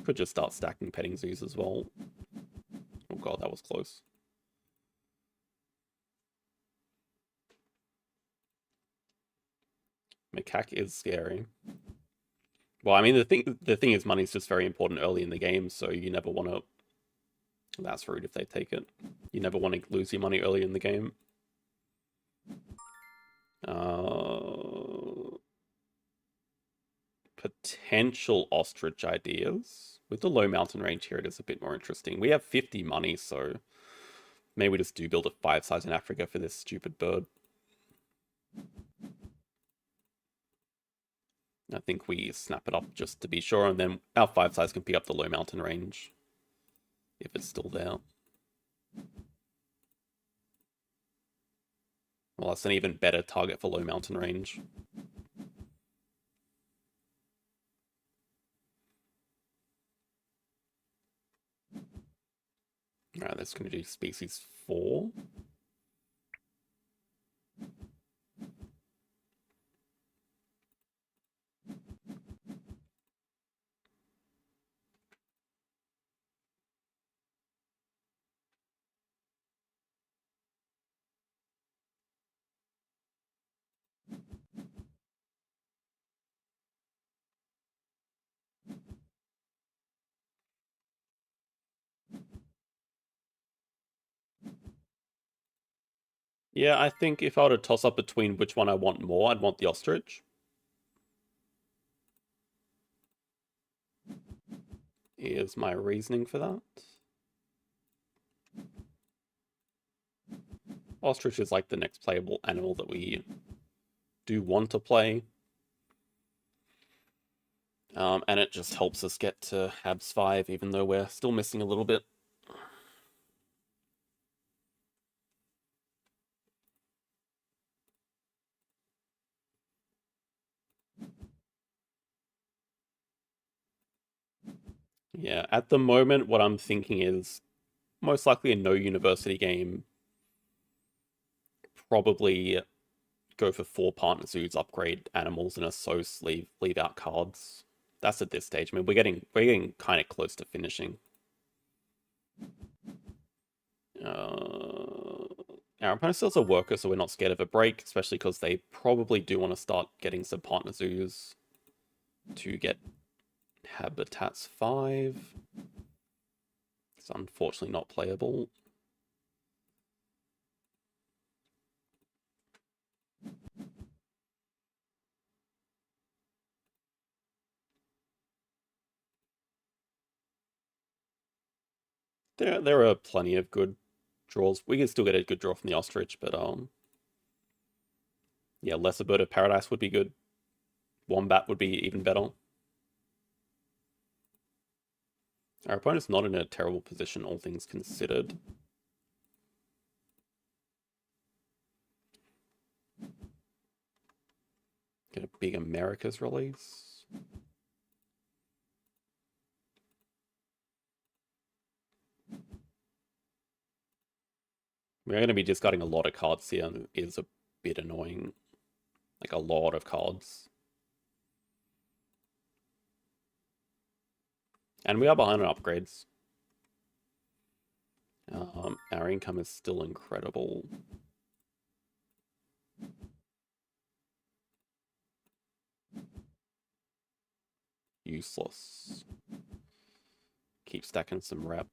could just start stacking petting zoos as well. Oh god, that was close. Macaque is scary. Well, I mean, the thing is money's just very important early in the game, so you never want to... That's rude if they take it. You never want to lose your money early in the game. Potential ostrich ideas. With the low mountain range here, it is a bit more interesting. We have 50 money, so maybe we just do build a 5 size in Africa for this stupid bird. I think we snap it up just to be sure, and then our 5 size can pick up the low mountain range if it's still there. Well, that's an even better target for low mountain range. Alright, that's going to do species 4. Yeah, I think if I were to toss up between which one I want more, I'd want the ostrich. Here's my reasoning for that. Ostrich is like the next playable animal that we do want to play. And it just helps us get to Habs 5, even though we're still missing a little bit. Yeah, at the moment, what I'm thinking is most likely a no university game. Probably go for 4 partner zoos, upgrade animals, and a SOS leave out cards. That's at this stage. I mean, we're getting kind of close to finishing. Our opponent still has a worker, so we're not scared of a break, especially because they probably do want to start getting some partner zoos to get Habitats 5. It's unfortunately not playable. There are plenty of good draws. We can still get a good draw from the Ostrich, but yeah, Lesser Bird of Paradise would be good. Wombat would be even better. Our opponent's not in a terrible position, all things considered. Get a big Americas release. We're going to be discarding a lot of cards here, and it is a bit annoying. Like a lot of cards. And we are behind on upgrades. Our income is still incredible. Useless. Keep stacking some rep.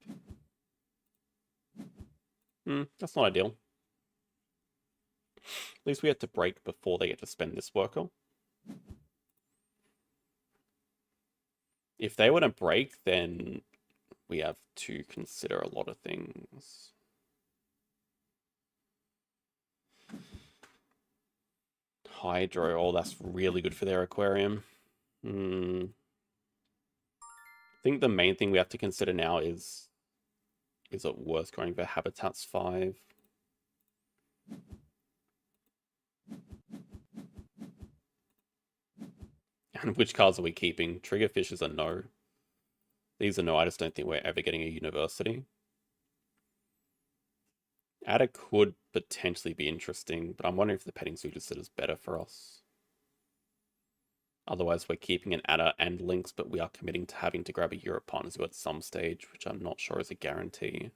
That's not ideal. At least we had to break before they get to spend this worker. If they want to break, then we have to consider a lot of things. Hydro, oh, that's really good for their aquarium. I think the main thing we have to consider now is it worth going for Habitats 5? And which cards are we keeping? Triggerfish is a no. These are no, I just don't think we're ever getting a university. Adder could potentially be interesting, but I'm wondering if the Petting Zoo just is better for us. Otherwise, we're keeping an Adder and Lynx, but we are committing to having to grab a Europe Partner Zoo at some stage, which I'm not sure is a guarantee.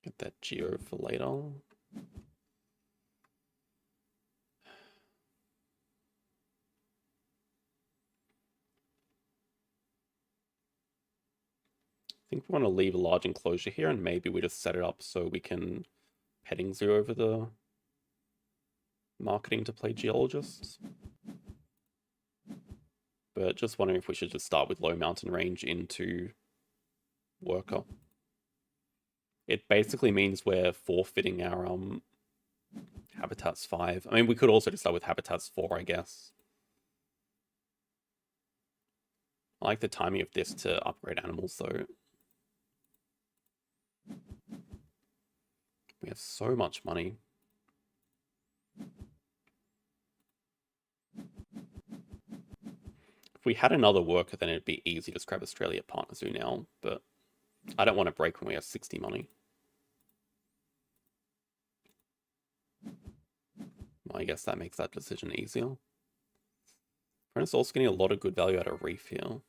Get that Geo for later. I think we want to leave a large enclosure here, and maybe we just set it up so we can Petting Zoo over the marketing to play Geologists. But just wondering if we should just start with low mountain range into Worker. It basically means we're forfeiting our Habitats 5. I mean, we could also just start with Habitats 4, I guess. I like the timing of this to upgrade animals, though. We have so much money. If we had another worker, then it'd be easy to just grab Australia Partner Zoo now, but I don't want to break when we have 60 money. Well, I guess that makes that decision easier. Opponent's also getting a lot of good value out of Reef here.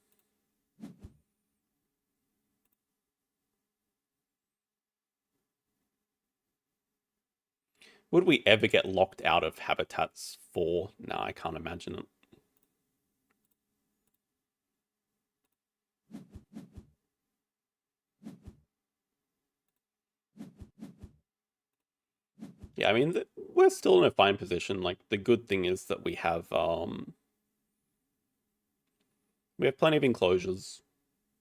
Would we ever get locked out of Habitats 4? No, I can't imagine it. Yeah, I mean, we're still in a fine position. Like, the good thing is that we have plenty of enclosures.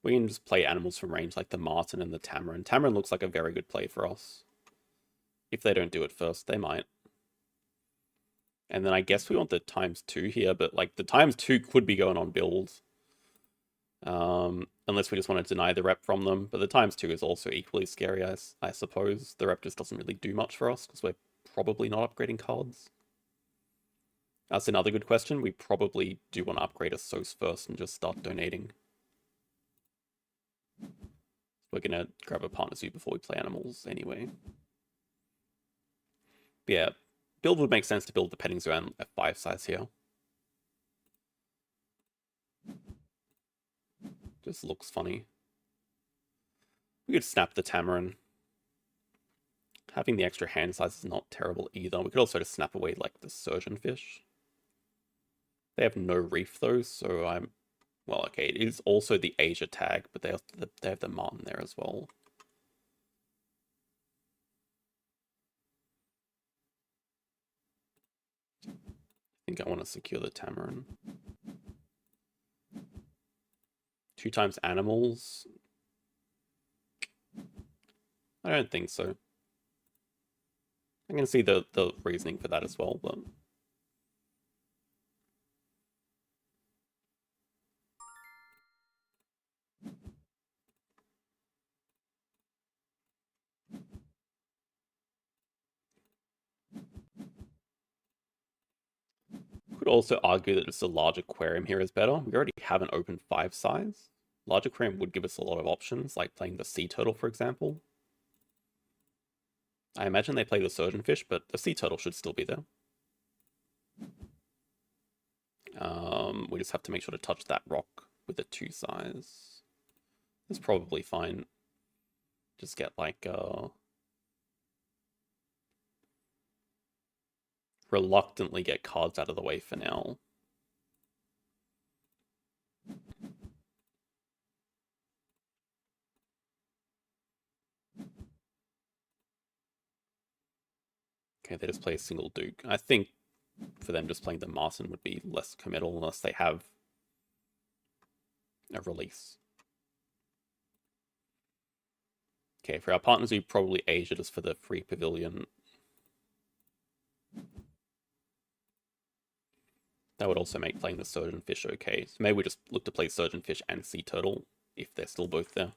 We can just play animals from range like the Marten and the Tamarin. Tamarin looks like a very good play for us. If they don't do it first, they might. And then I guess we want the ×2 here, but like the ×2 could be going on builds. Unless we just want to deny the rep from them. But the ×2 is also equally scary, I suppose. The rep just doesn't really do much for us because we're probably not upgrading cards. That's another good question. We probably do want to upgrade a SOS first and just start donating. We're going to grab a Partner Zoo before we play animals anyway. But yeah, build would make sense to build the Petting Zoo and F5 size here. Just looks funny. We could snap the Tamarin. Having the extra hand size is not terrible either. We could also just snap away like the Surgeonfish. They have no reef though, so I'm... Well, okay, it is also the Asia tag, but they have the Martin there as well. I think I want to secure the Tamarin. 2 times animals? I don't think so. I can see the reasoning for that as well, but... Could also argue that just a large aquarium here is better. We already have an open 5 size. Large aquarium would give us a lot of options, like playing the sea turtle, for example. I imagine they play the surgeonfish, but the sea turtle should still be there. We just have to make sure to touch that rock with a 2 size. It's probably fine. Just get like reluctantly get cards out of the way for now. Okay, they just play a single Duke. I think for them just playing the Martin would be less committal unless they have a release. Okay, for our partners, we probably Asia just for the free pavilion. That would also make playing the Surgeonfish okay. So maybe we just look to play Surgeonfish and Sea Turtle if they're still both there.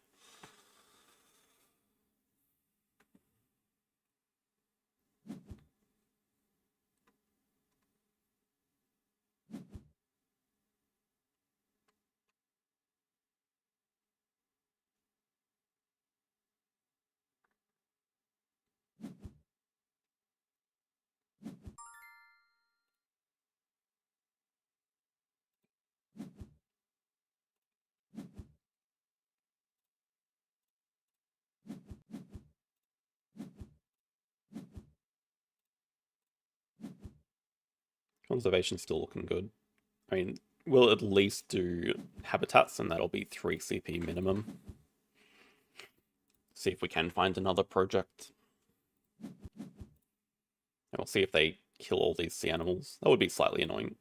Conservation's still looking good. I mean, we'll at least do habitats, and that'll be 3 CP minimum. See if we can find another project. And we'll see if they kill all these sea animals. That would be slightly annoying.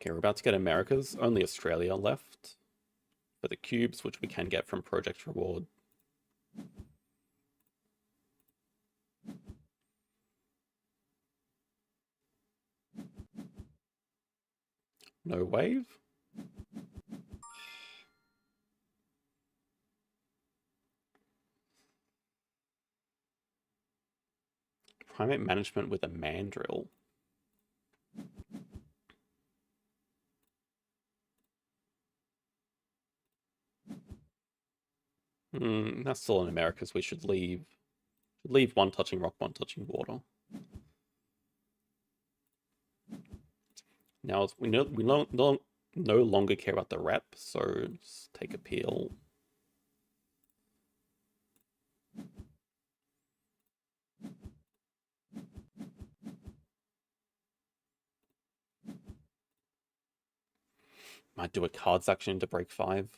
Okay, we're about to get Americas. Only Australia left for the cubes, which we can get from Project Reward. No wave? Primate management with a mandrill. That's still in Americas. We should leave. Leave 1 touching rock, 1 touching water. Now we no longer care about the rep, so just take a peel. Might do a cards action to break 5.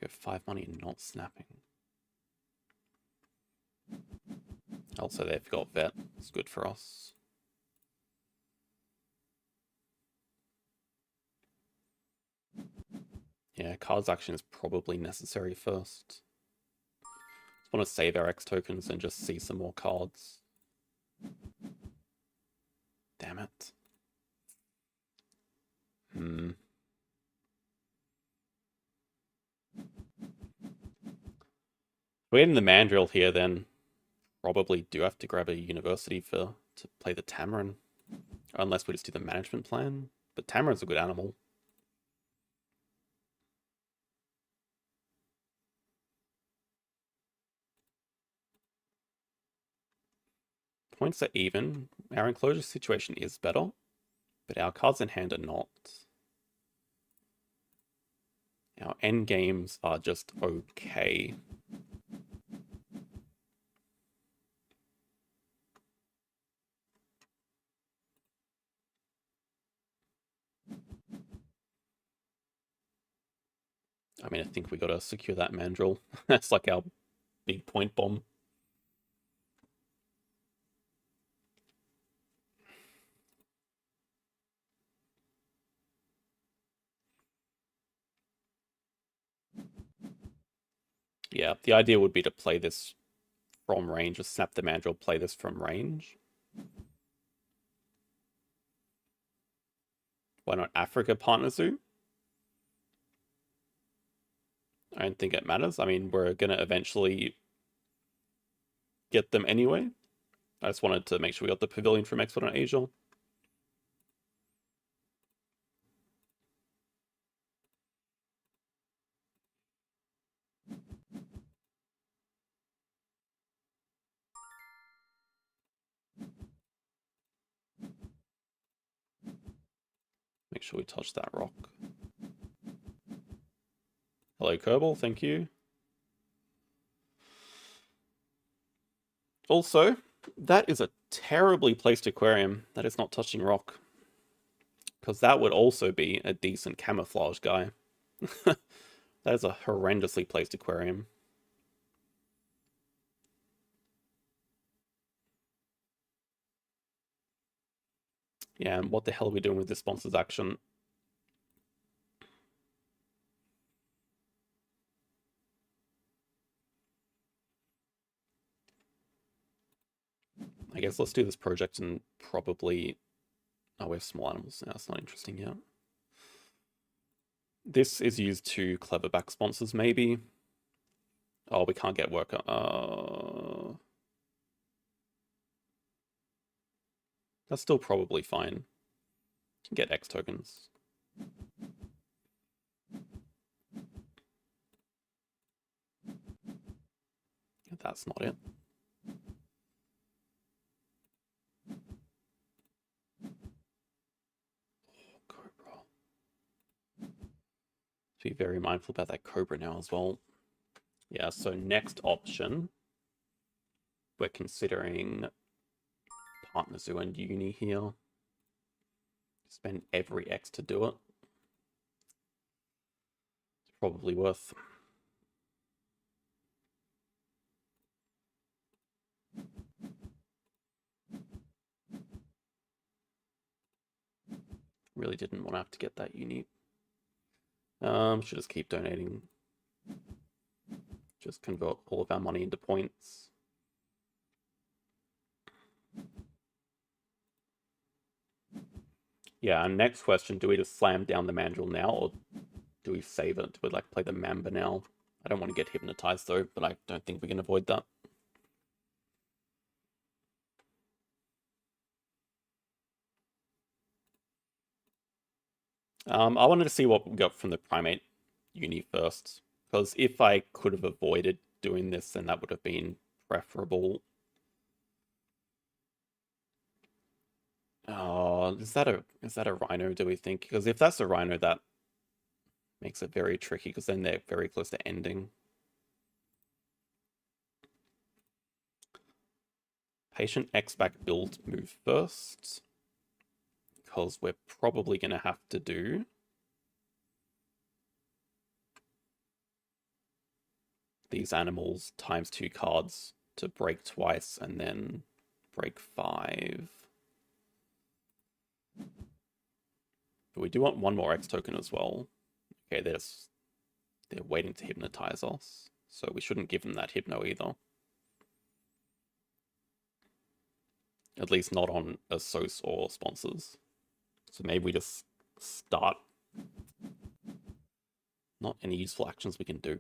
Go 5 money and not snapping. Also, they've got vet. It's good for us. Yeah, cards action is probably necessary first. Just want to save our X tokens and just see some more cards. Damn it. we're getting the Mandrill here, then probably do have to grab a university to play the Tamarin. Unless we just do the management plan. But Tamarin's a good animal. Points are even. Our enclosure situation is better, but our cards in hand are not. Our end games are just okay. I mean, I think we gotta secure that Mandrill. That's like our big point bomb. Yeah, the idea would be to play this from range, just snap the Mandrill, play this from range. Why not Africa Partner Zoo? I don't think it matters. I mean, we're gonna eventually get them anyway. I just wanted to make sure we got the pavilion from Export on Asia. Make sure we touch that rock. Hello, Kerbal. Thank you. Also, that is a terribly placed aquarium that is not touching rock. Because that would also be a decent camouflage guy. That is a horrendously placed aquarium. Yeah, and what the hell are we doing with this sponsor's action? I guess let's do this project and probably... Oh, we have small animals now. It's not interesting yet. This is used to clever back sponsors, maybe. Oh, we can't get worker. That's still probably fine. Can get X tokens. That's not it. Cobra. Be very mindful about that Cobra now as well. Yeah, so next option, we're considering Partner Zoo and Uni here. Spend every X to do it. It's probably worth. Really didn't want to have to get that uni. Should just keep donating. Just convert all of our money into points. Yeah, our next question, do we just slam down the Mandrill now, or do we save it? Do we like play the Mamba now? I don't want to get hypnotized though, but I don't think we can avoid that. I wanted to see what we got from the Primate uni first, because if I could have avoided doing this, then that would have been preferable. Oh, is that a rhino, do we think? Because if that's a rhino, that makes it very tricky, because then they're very close to ending. Patient X back build move first, because we're probably going to have to do these animals times 2 cards to break twice and then break 5. But we do want one more X token as well. Okay, they're waiting to hypnotize us, so we shouldn't give them that hypno either. At least not on Asos or sponsors. So maybe we just start. Not any useful actions we can do.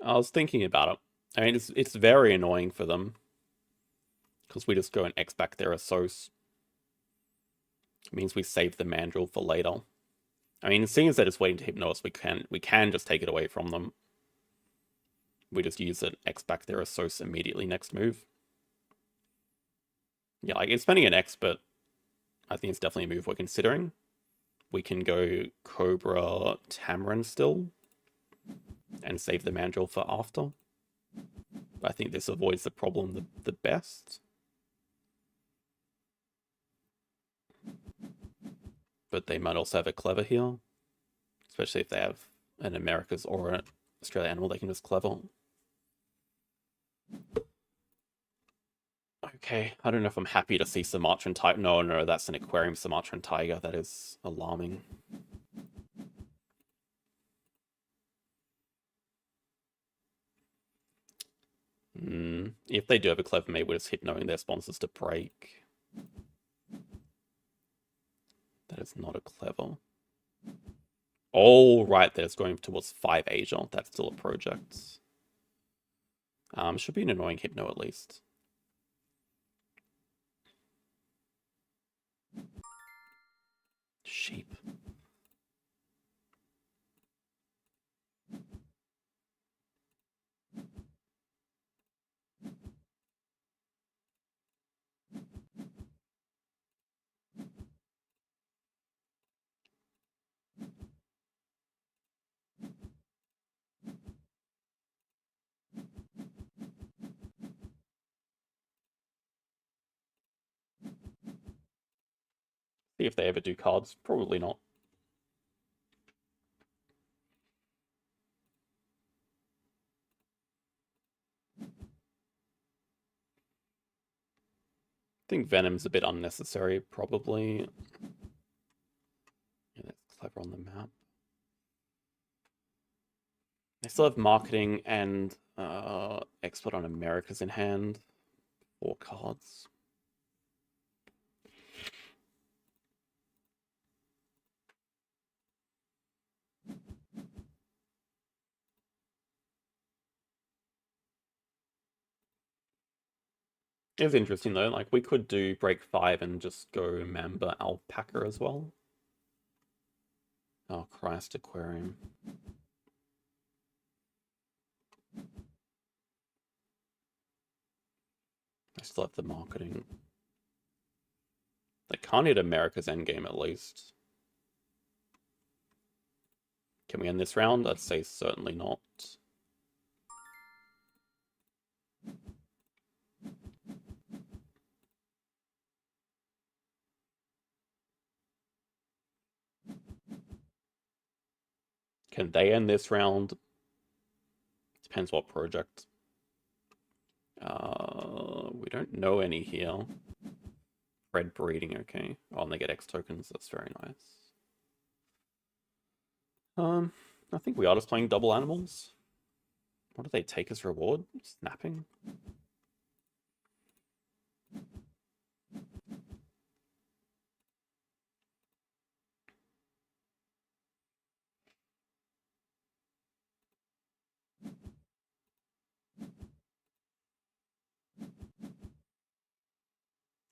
I was thinking about it. I mean, it's very annoying for them because we just go and X back their Asos. It means we save the Mandrill for later. I mean, seeing as they're just waiting to Hypno us, we can just take it away from them. We just use an X back their Asos immediately next move. Yeah, like it's spending an X, but I think it's definitely a move we're considering. We can go Cobra Tamarin still and save the Mandrill for after. I think this avoids the problem the best. But they might also have a Clever here, especially if they have an Americas or an Australia animal they can just Clever. Okay, I don't know if I'm happy to see Sumatran Tiger. No, that's an Aquarium Sumatran Tiger. That is alarming. If they do have a Clever, maybe we'll just hit knowing their sponsors to break. That is not a Clever. Oh, right, that is going towards 5 Asia. That's still a project. Should be an annoying Hypno at least. Sheep. See if they ever do cards. Probably not. I think Venom's a bit unnecessary, probably. Yeah, that's Clever on the map. They still have marketing and export on Americas in hand. 4 cards. It's interesting though, like we could do break 5 and just go Mamba Alpaca as well. Oh Christ, Aquarium. I still have the marketing. They can't hit America's endgame at least. Can we end this round? I'd say certainly not. Can they end this round? Depends what project. We don't know any here. Red breeding, okay. Oh, and they get X tokens, that's very nice. I think we are just playing double animals. What do they take as reward? Snapping?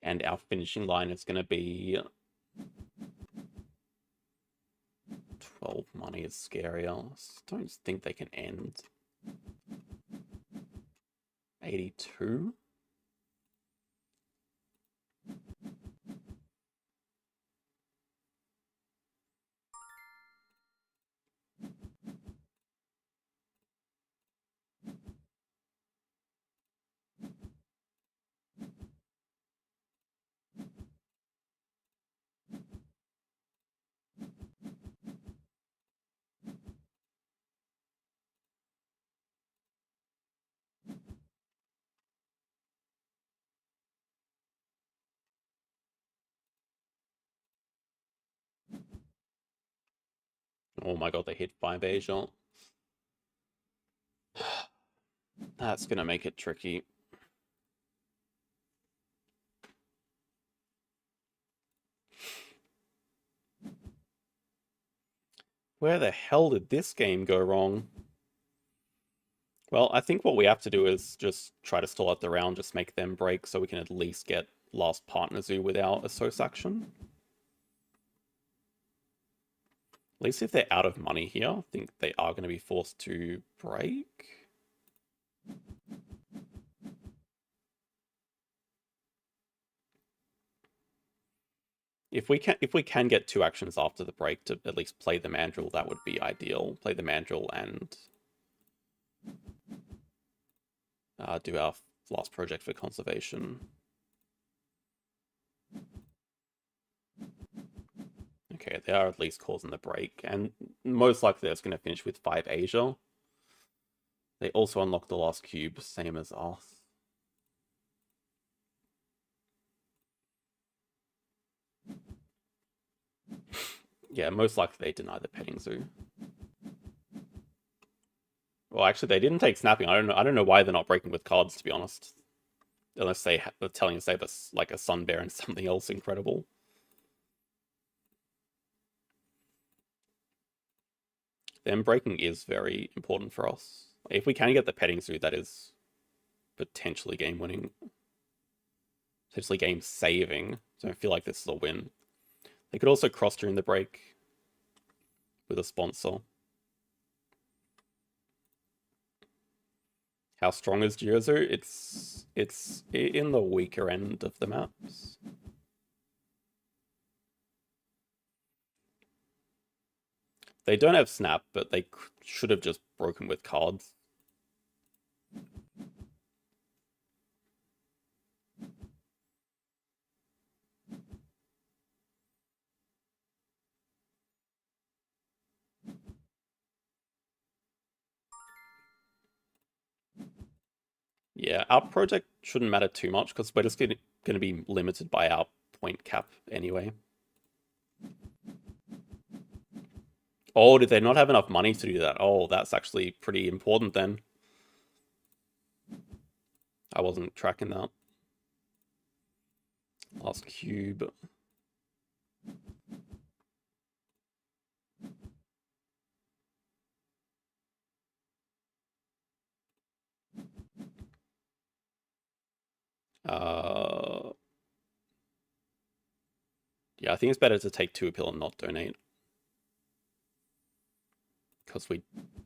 And our finishing line is going to be 12 money is scarier. I don't think they can end. 82? Oh my god, they hit 5 Asia. That's going to make it tricky. Where the hell did this game go wrong? Well, I think what we have to do is just try to stall out the round, just make them break so we can at least get last partner zoo without a source action. At least if they're out of money here, I think they are going to be forced to break. If we can get 2 actions after the break to at least play the Mandrill, that would be ideal. Play the Mandrill and do our last project for conservation. Okay, they are at least causing the break, and most likely it's going to finish with 5 Asia. They also unlock the last cube, same as us. Yeah, most likely they deny the petting zoo. Well, actually, they didn't take snapping. I don't know why they're not breaking with cards, to be honest. Unless they're telling us they have like a sun bear and something else incredible. Them breaking is very important for us. If we can get the petting zoo, that is potentially game winning. Potentially game saving. So I feel like this is a win. They could also cross during the break with a sponsor. How strong is Geozo? It's in the weaker end of the maps. They don't have snap, but they should have just broken with cards. Yeah, our project shouldn't matter too much because we're just going to be limited by our point cap anyway. Oh, did they not have enough money to do that? Oh, that's actually pretty important then. I wasn't tracking that. Last cube. Yeah, I think it's better to take 2 appeal and not donate. Because we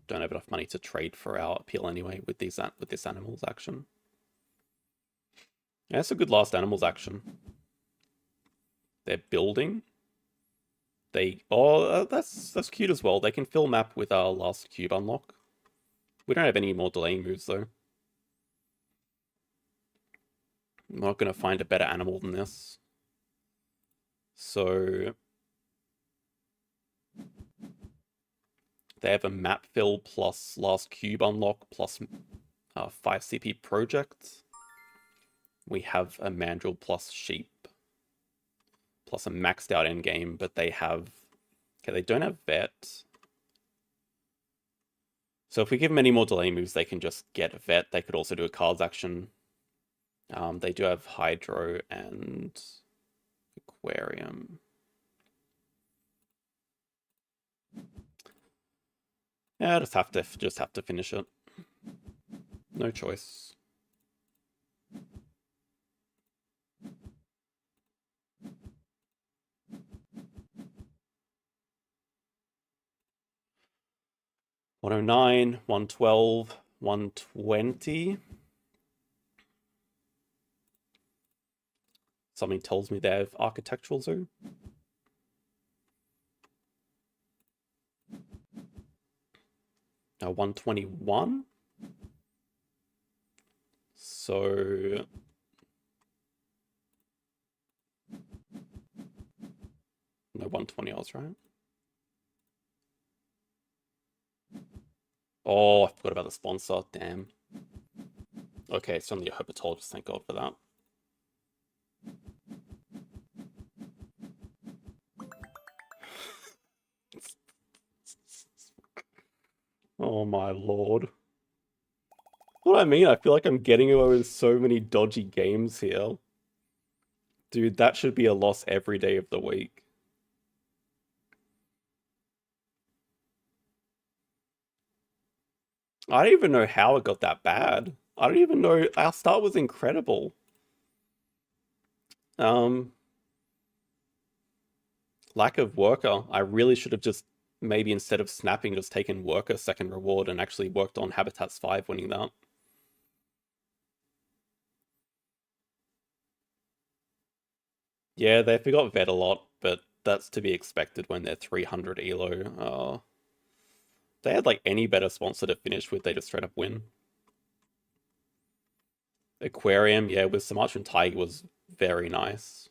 don't have enough money to trade for our appeal anyway with this animals action. Yeah, it's a good last animals action. They're building. That's cute as well. They can fill map with our last cube unlock. We don't have any more delaying moves though. I'm not going to find a better animal than this. So they have a map fill plus last cube unlock plus 5 CP project. We have a mandrill plus sheep plus a maxed out endgame, but they have... Okay, they don't have vet. So if we give them any more delay moves, they can just get a vet. They could also do a cards action. They do have hydro and aquarium. Yeah, just have to finish it. No choice. $109, $112, $120. Something tells me they have architectural zoo. Now 121. So no 120, I was right. Oh, I forgot about the sponsor. Damn. Okay, it's only a herpetologist. Thank God for that. Oh my lord. What I mean, I feel like I'm getting away with so many dodgy games here. Dude, that should be a loss every day of the week. I don't even know how it got that bad. I don't even know. Our start was incredible. Um, Lack of worker. I really should have just maybe instead of snapping, just taken worker second reward and actually worked on Habitats 5 winning that. Yeah, they forgot vet a lot, but that's to be expected when they're 300 elo. They had like any better sponsor to finish with, they just straight up win. Aquarium, yeah, with Sumatran Tiger was very nice.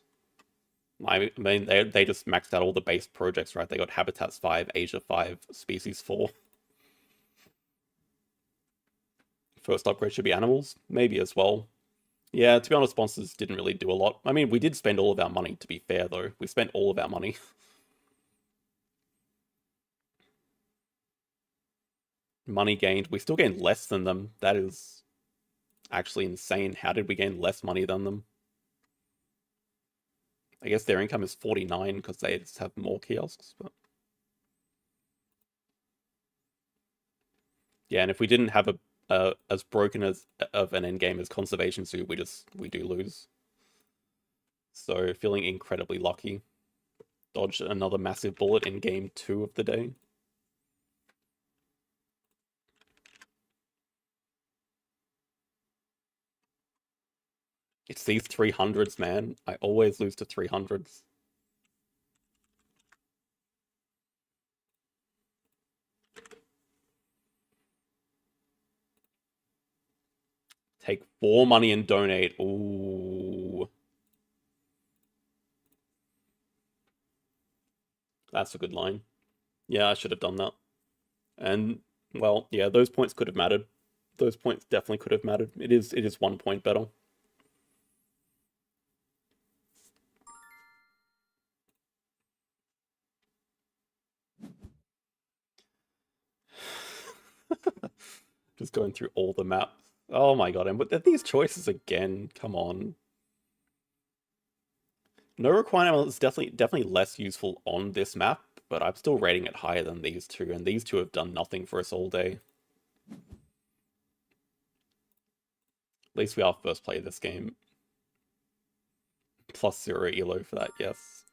I mean, they just maxed out all the base projects, right? They got Habitats 5, Asia 5, Species 4. First upgrade should be animals, maybe as well. Yeah, to be honest, sponsors didn't really do a lot. I mean, we did spend all of our money, to be fair, though. We spent all of our money. Money gained. We still gained less than them. That is actually insane. How did we gain less money than them? I guess their income is 49 because they just have more kiosks, but yeah, and if we didn't have a as broken as of an end game as Conservation Zoo, we do lose. So feeling incredibly lucky. Dodged another massive bullet in game 2 of the day. It's these 300s, man. I always lose to 300s. Take 4 money and donate. Ooh. That's a good line. Yeah, I should have done that. And, well, yeah, those points could have mattered. Those points definitely could have mattered. It is 1 point better. Just going through all the maps. Oh my god, and but these choices again, come on. No requirement is definitely less useful on this map, but I'm still rating it higher than these two, and these two have done nothing for us all day. At least we are first play this game. Plus 0 elo for that, yes.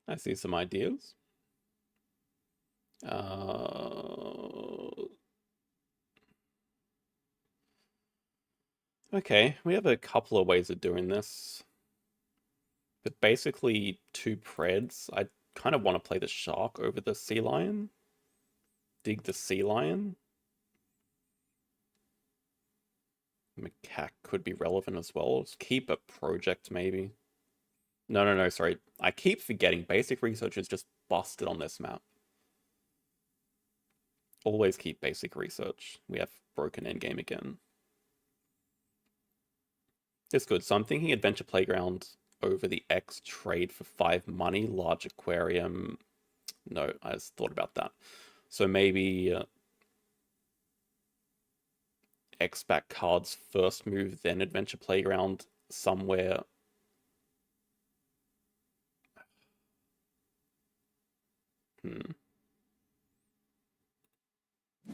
I see some ideas. Okay, we have a couple of ways of doing this. But basically, 2 Preds. I kind of want to play the Shark over the Sea Lion. Dig the Sea Lion. Macaque could be relevant as well. Just keep a project, maybe. No, sorry. I keep forgetting. Basic research is just busted on this map. Always keep basic research. We have broken endgame again. It's good. So I'm thinking Adventure Playground over the X trade for 5 money. Large aquarium. No, I just thought about that. So maybe X back cards first move, then Adventure Playground somewhere.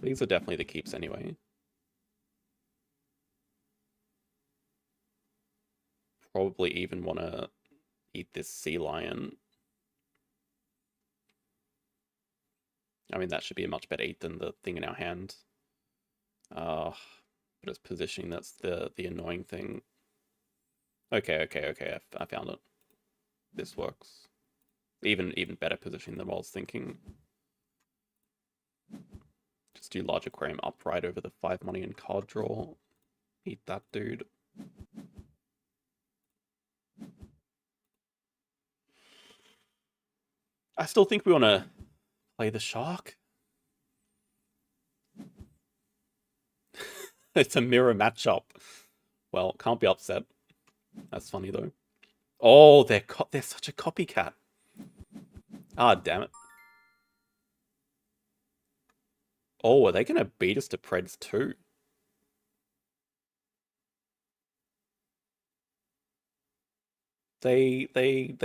These are definitely the keeps anyway. Probably even want to eat this sea lion. I mean, that should be a much better eat than the thing in our hand. But it's positioning that's the annoying thing. Okay, I found it. This works. Even better positioning than what I was thinking. Just do large aquarium upright over the 5 money and card draw. Eat that dude. I still think we want to play the shark. It's a mirror matchup. Well, can't be upset. That's funny though. Oh, they're such a copycat. Ah, damn it. Oh, are they gonna beat us to Preds too? They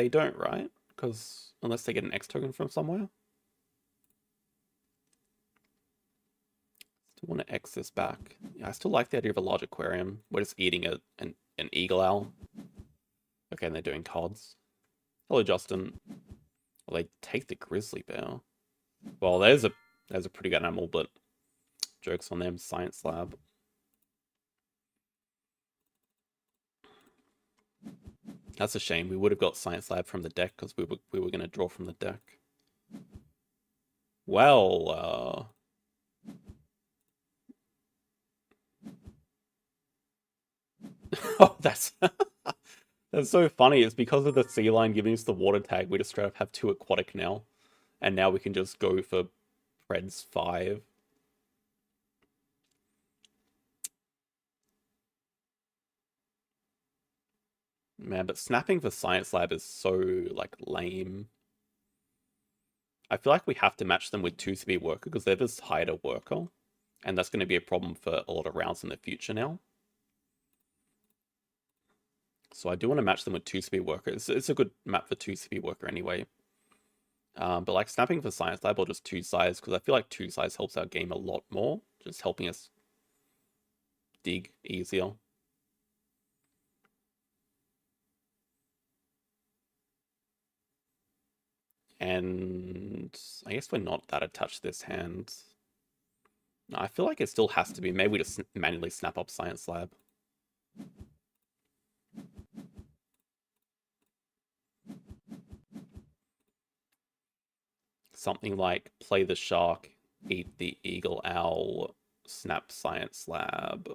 don't, right? Because unless they get an X token from somewhere. Still want to X this back. Yeah, I still like the idea of a large aquarium. We're just eating an eagle owl. Okay, and they're doing cods. Hello, Justin. Well, they take the grizzly bear. Well, there's a pretty good animal, but jokes on them. Science lab. That's a shame. We would have got science lab from the deck because we were going to draw from the deck. Well, oh, that's so funny. It's because of the sea line giving us the water tag. We just straight up have two aquatic now, and now we can just go for Preds 5. Man, but snapping for science lab is so like lame. I feel like we have to match them with 2-speed worker because they're this higher worker, and that's going to be a problem for a lot of rounds in the future now. So I do want to match them with 2-speed worker. It's a good map for 2-speed worker anyway. But like snapping for science lab or just 2 size, because I feel like 2 size helps our game a lot more, just helping us dig easier. And I guess we're not that attached to this hand. No, I feel like it still has to be. Maybe we just manually snap up science lab. Something like play the shark, eat the eagle owl, snap science lab.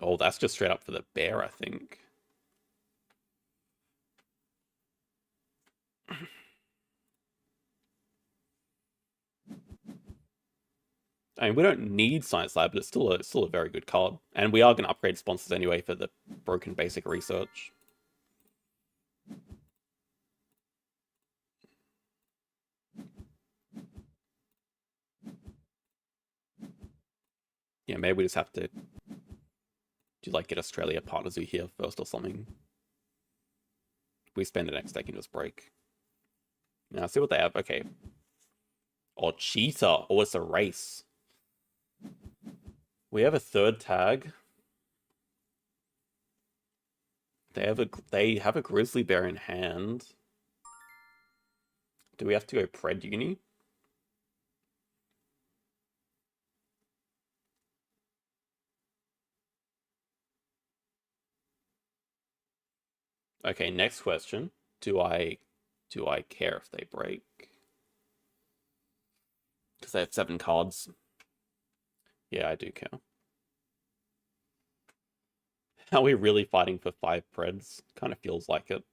Oh, that's just straight up for the bear, I think. I mean, we don't need Science Lab, but it's still a very good card. And we are going to upgrade sponsors anyway for the broken basic research. Yeah, maybe we just have to do like get Australia Partner Zoo here first or something. We spend the next day can just break. Now, see what they have. Okay. Oh, cheetah. Oh, it's a race. We have a third tag. They have a grizzly bear in hand. Do we have to go Pred Uni? Okay, next question. Do I care if they break? Because they have 7 cards. Yeah, I do care. Are we really fighting for 5 Preds? Kind of feels like it.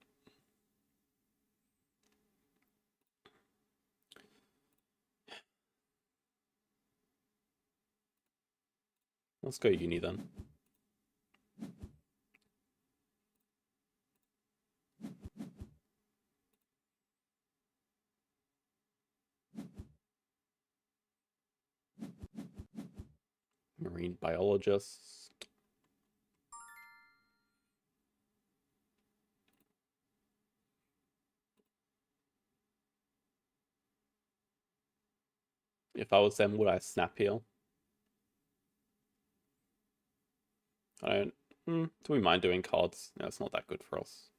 Let's go Uni then. Marine biologist. If I was them, would I snap here? I don't. Do we mind doing cards? No, it's not that good for us.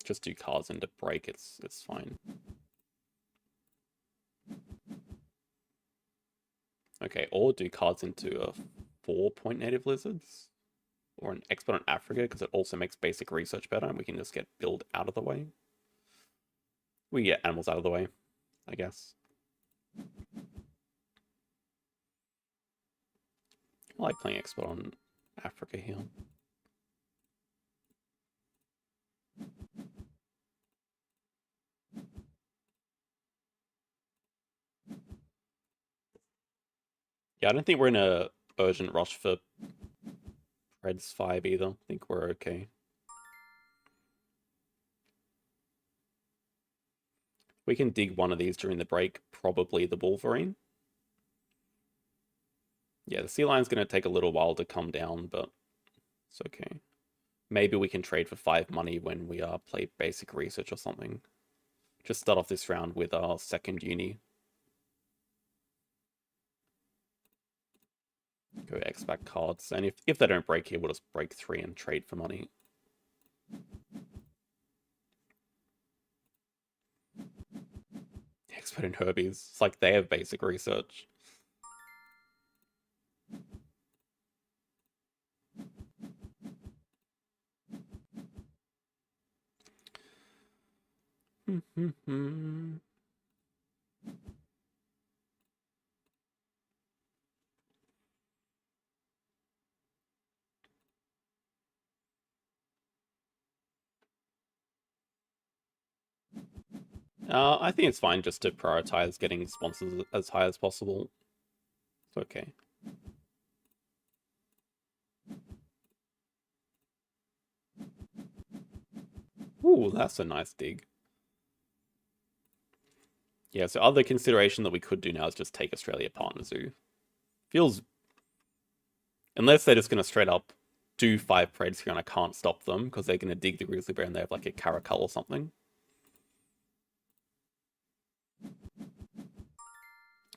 Just do cards into break. It's fine. Okay, or do cards into a 4-point native lizards or an expert on Africa because it also makes basic research better, and we can just get build out of the way. We get animals out of the way, I guess. I like playing expert on Africa here. Yeah, I don't think we're in a urgent rush for Preds 5 either. I think we're okay. We can dig one of these during the break, probably the Wolverine. Yeah, the Sea Lion's going to take a little while to come down, but it's okay. Maybe we can trade for 5 money when we play basic research or something. Just start off this round with our second uni. Go X-Back cards. And if they don't break here, we'll just break 3 and trade for money. Expert in Herbies. It's like they have basic research. I think it's fine just to prioritize getting sponsors as high as possible. It's okay. Ooh, that's a nice dig. Yeah, so other consideration that we could do now is just take Australia Partner Zoo. Feels... Unless they're just going to straight up do 5 Preds here and I can't stop them because they're going to dig the Grizzly Bear and they have like a Caracal or something.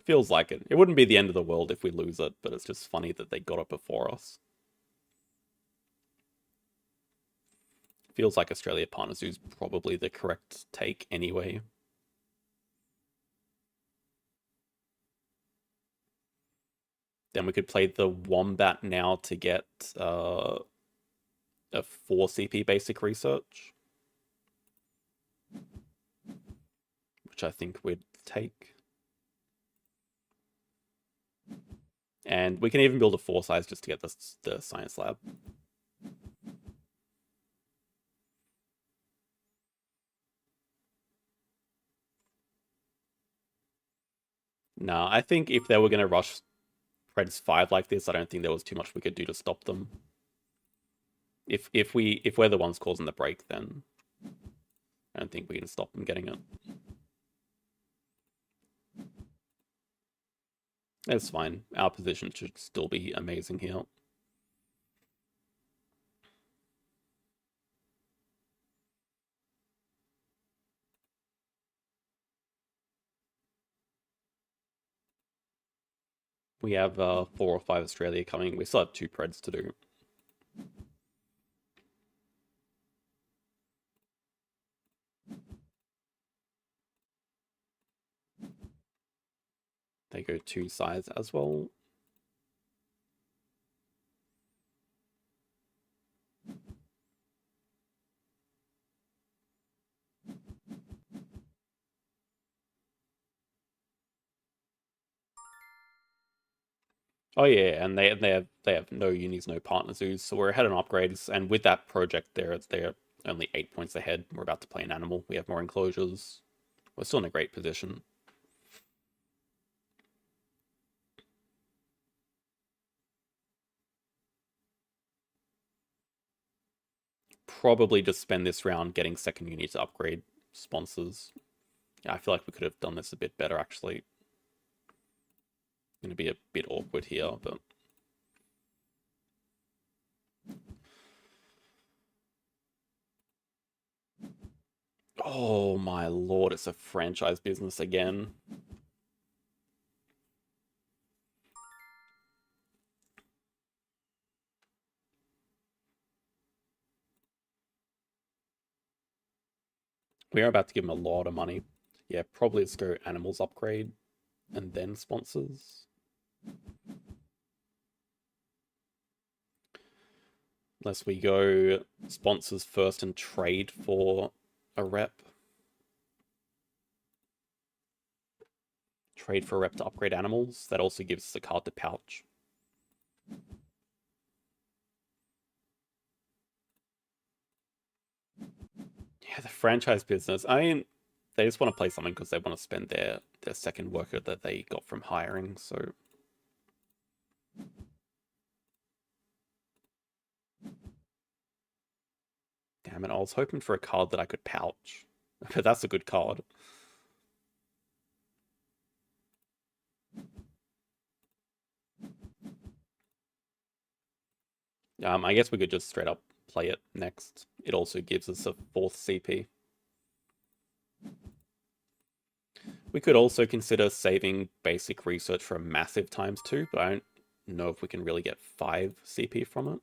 Feels like it. It wouldn't be the end of the world if we lose it, but it's just funny that they got it before us. Feels like Australia Partner Zoo is probably the correct take anyway. Then we could play the Wombat now to get a 4 CP basic research. Which I think we'd take. And we can even build a 4 size just to get the science lab. No, I think if they were going to rush Preds 5 like this, I don't think there was too much we could do to stop them. If we're the ones causing the break, then I don't think we can stop them getting it. It's fine. Our position should still be amazing here. We have 4 or 5 Australia coming. We still have 2 Preds to do. They go 2 sides as well. Oh yeah, and they have no unis, no partner zoos, so we're ahead on upgrades. And with that project, they're only 8 points ahead. We're about to play an animal. We have more enclosures. We're still in a great position. Probably just spend this round getting second uni to upgrade sponsors. Yeah, I feel like we could have done this a bit better actually. Going to be a bit awkward here, but oh my lord, it's a franchise business again. We are about to give him a lot of money. Yeah, probably let's go animals upgrade and then sponsors. Unless we go sponsors first and trade for a rep. Trade for a rep to upgrade animals. That also gives us a card to pouch. Yeah, the franchise business. I mean, they just want to play something because they want to spend their second worker that they got from hiring, so... Damn it, I was hoping for a card that I could pouch. But that's a good card. I guess we could just straight up play it next. It also gives us a 4th CP. We could also consider saving basic research for a massive ×2, but I don't know if we can really get 5 CP from it.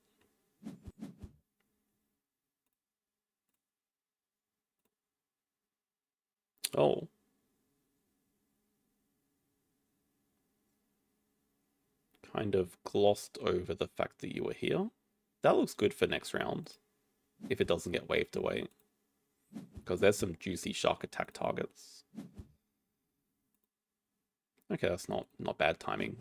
Oh. Kind of glossed over the fact that you were here. That looks good for next round, if it doesn't get waved away. Because there's some juicy shark attack targets. Okay, that's not bad timing.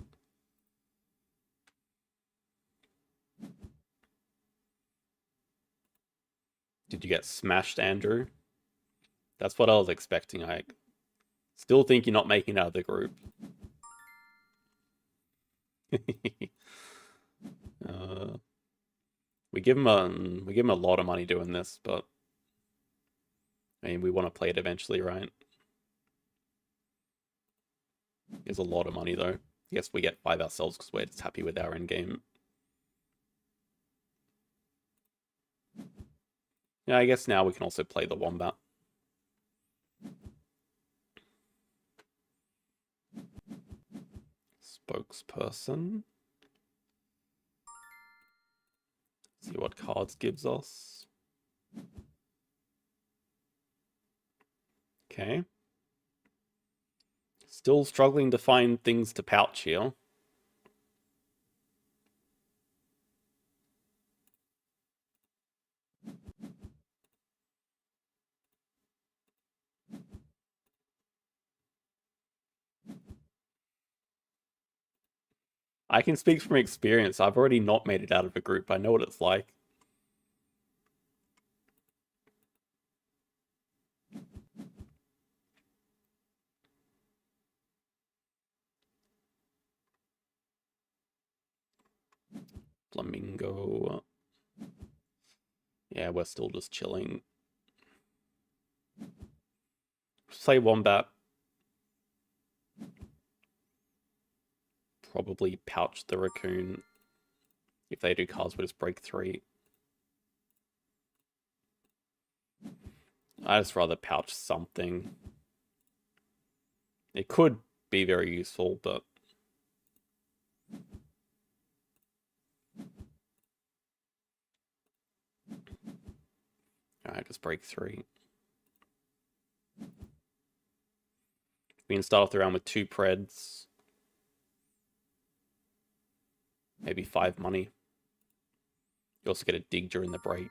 Did you get smashed, Andrew? That's what I was expecting. I still think you're not making it out of the group. We give him a lot of money doing this, but I mean, we want to play it eventually, right? It's a lot of money though. I guess we get 5 ourselves because we're just happy with our end game. Yeah, I guess now we can also play the Wombat. Spokesperson. See what cards gives us. Okay. Still struggling to find things to pouch here. I can speak from experience. I've already not made it out of a group. I know what it's like. Flamingo. Yeah, we're still just chilling. Play Wombat. Probably pouch the Raccoon. If they do cards, we'll just break 3. I just rather pouch something. It could be very useful, but alright, just break 3. We can start off the round with 2 Preds. Maybe 5 money. You also get a dig during the break.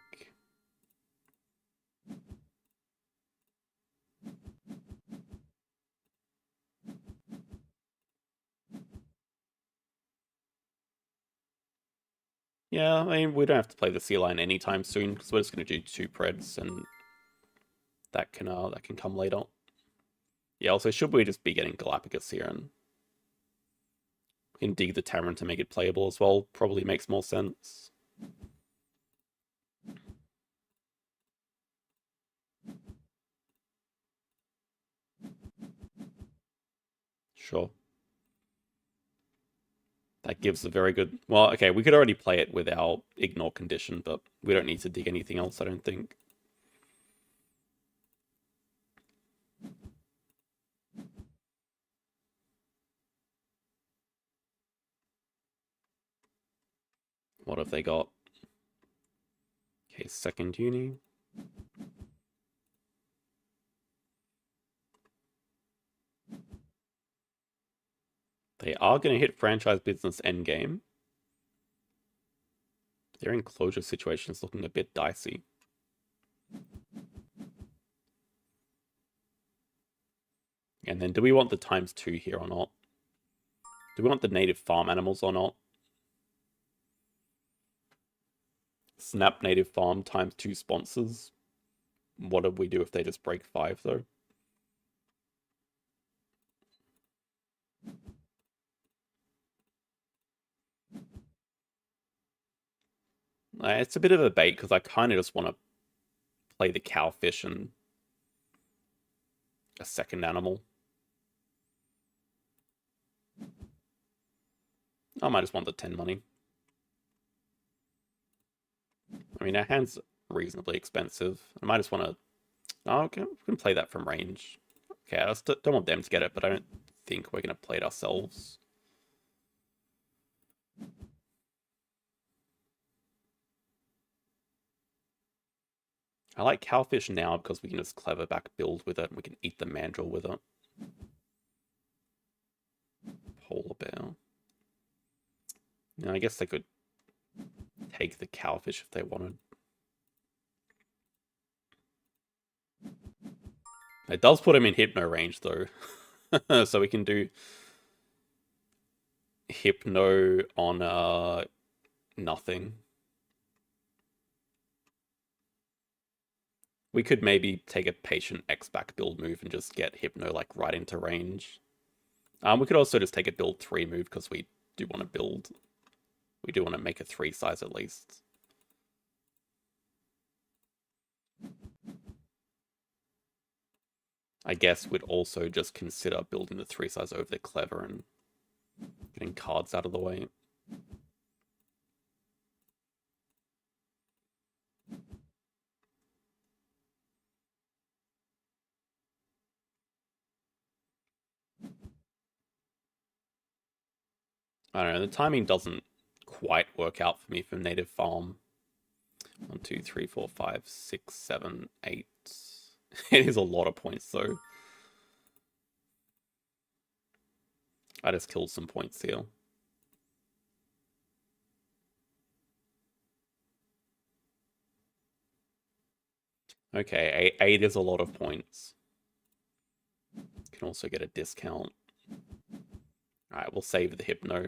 Yeah, I mean, we don't have to play the Sea Lion anytime soon, because we're just going to do 2 Preds, and that can come later. Yeah, also, should we just be getting Galapagos here, and we can dig the Tamarin to make it playable as well? Probably makes more sense. Sure. That gives a very good... Well, okay, we could already play it with our ignore condition, but we don't need to dig anything else, I don't think. What have they got? Okay, second uni. They are going to hit franchise business endgame. Their enclosure situation is looking a bit dicey. And then do we want the ×2 here or not? Do we want the native farm animals or not? Snap native farm ×2 sponsors. What do we do if they just break 5 though? It's a bit of a bait because I kind of just want to play the cowfish and a second animal. I might just want the 10 money. I mean, our hand's reasonably expensive. I might just want to... Oh, okay, we can play that from range. Okay, I just don't want them to get it, but I don't think we're going to play it ourselves. I like cowfish now because we can just clever back build with it and we can eat the mandrill with it. Polar bear. Now, I guess they could take the cowfish if they wanted. It does put him in hypno range though. So we can do hypno on nothing. We could maybe take a patient X-back build move and just get hypno like right into range. We could also just take a build 3 move because we do want to build. We do want to make a 3 size at least. I guess we'd also just consider building the 3 size over the clever and getting cards out of the way. I don't know, the timing doesn't quite work out for me for native farm. 1, 2, 3, 4, 5, 6, 7, 8. It is a lot of points though. I just killed some points here. Okay, 8 is a lot of points. Can also get a discount. Alright, we'll save the hypno.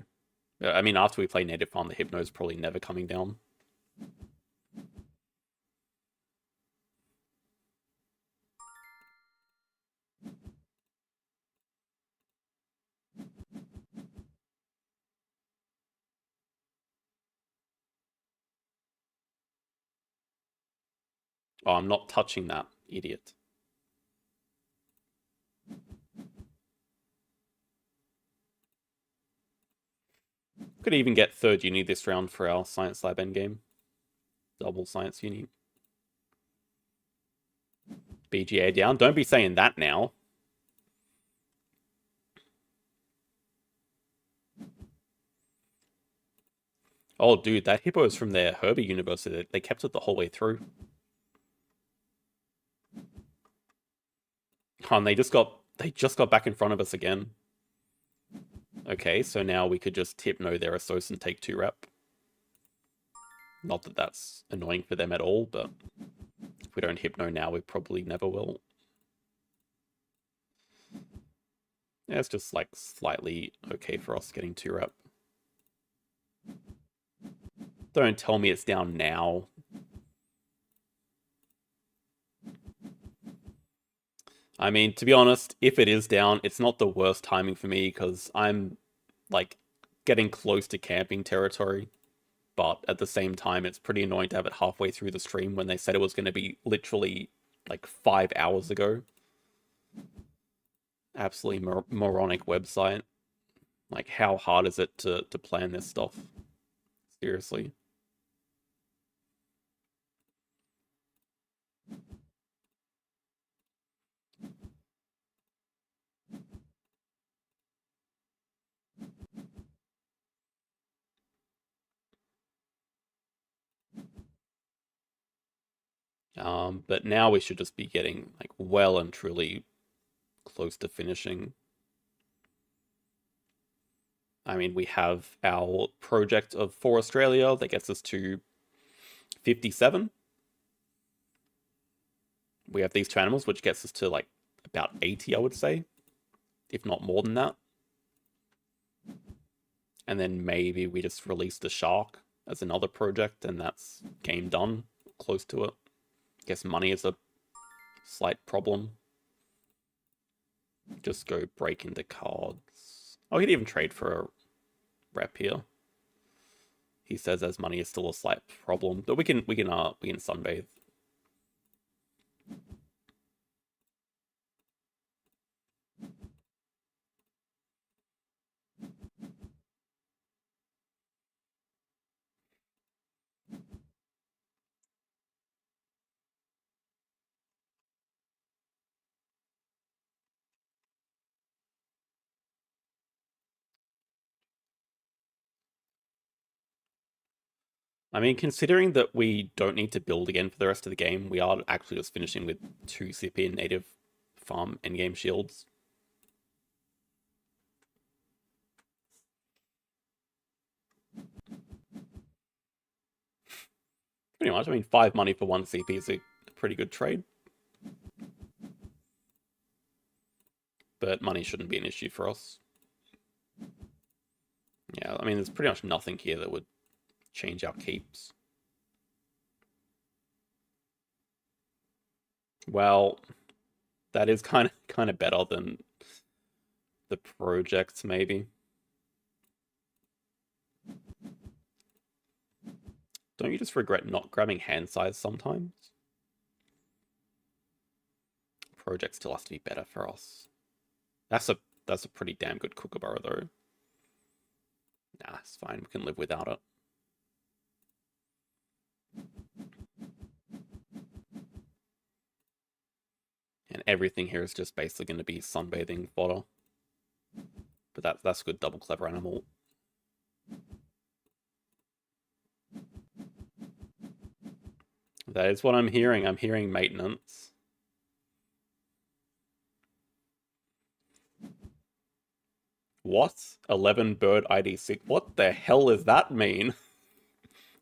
I mean, after we play native farm, the hypno is probably never coming down. Oh, I'm not touching that, idiot. Could even get 3rd uni this round for our science lab endgame. Double science uni. BGA down. Don't be saying that now. Oh, dude, that hippo is from their Herbie University. They kept it the whole way through. Oh, and they just got back in front of us again. Okay, so now we could just hypno their Asos and take 2 rep. Not that that's annoying for them at all, but if we don't hypno now, we probably never will. Yeah, it's just like slightly okay for us getting 2 rep. Don't tell me it's down now. I mean, to be honest, if it is down, it's not the worst timing for me because I'm like getting close to camping territory. But at the same time, it's pretty annoying to have it halfway through the stream when they said it was going to be literally like 5 hours ago. Absolutely moronic website. Like, how hard is it to plan this stuff? Seriously. But now we should just be getting like well and truly close to finishing. I mean, we have our project for Australia that gets us to 57. We have these 2 animals, which gets us to like about 80, I would say, if not more than that. And then maybe we just release the shark as another project, and that's game done, close to it. I guess money is a slight problem. Just go break into cards. Oh, he'd even trade for a rep here. He says as money is still a slight problem, but we can sunbathe. I mean, considering that we don't need to build again for the rest of the game, we are actually just finishing with 2 CP and native farm endgame shields. Pretty much. I mean, 5 money for 1 CP is a pretty good trade. But money shouldn't be an issue for us. Yeah, I mean, there's pretty much nothing here that would change our keeps. Well, that is kind of better than the projects, maybe. Don't you just regret not grabbing hand size sometimes? Project still has to be better for us. That's a pretty damn good kookaburra though. Nah, it's fine. We can live without it. And everything here is just basically going to be sunbathing fodder. But that's a good double clever animal. That is what I'm hearing. I'm hearing maintenance. What? 11 bird ID 6? What the hell does that mean?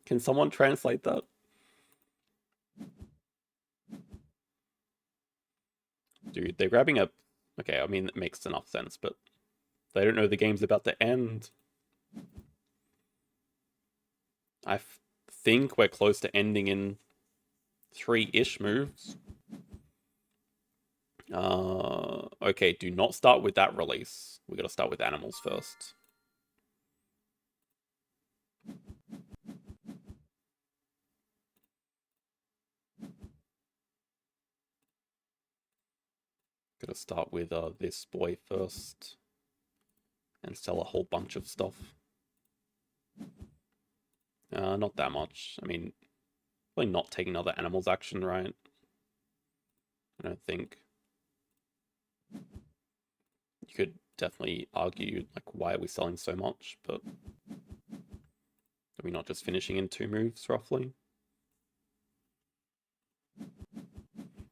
Can someone translate that? Dude, they're grabbing a... Okay, I mean, it makes enough sense, but they don't know the game's about to end. I think we're close to ending in 3-ish moves. Okay, do not start with that release. We gotta start with animals first. Gotta start with this boy first. And sell a whole bunch of stuff. Not that much. I mean, probably not taking another animals action, right? I don't think. You could definitely argue, like, why are we selling so much, but are we not just finishing in 2 moves, roughly?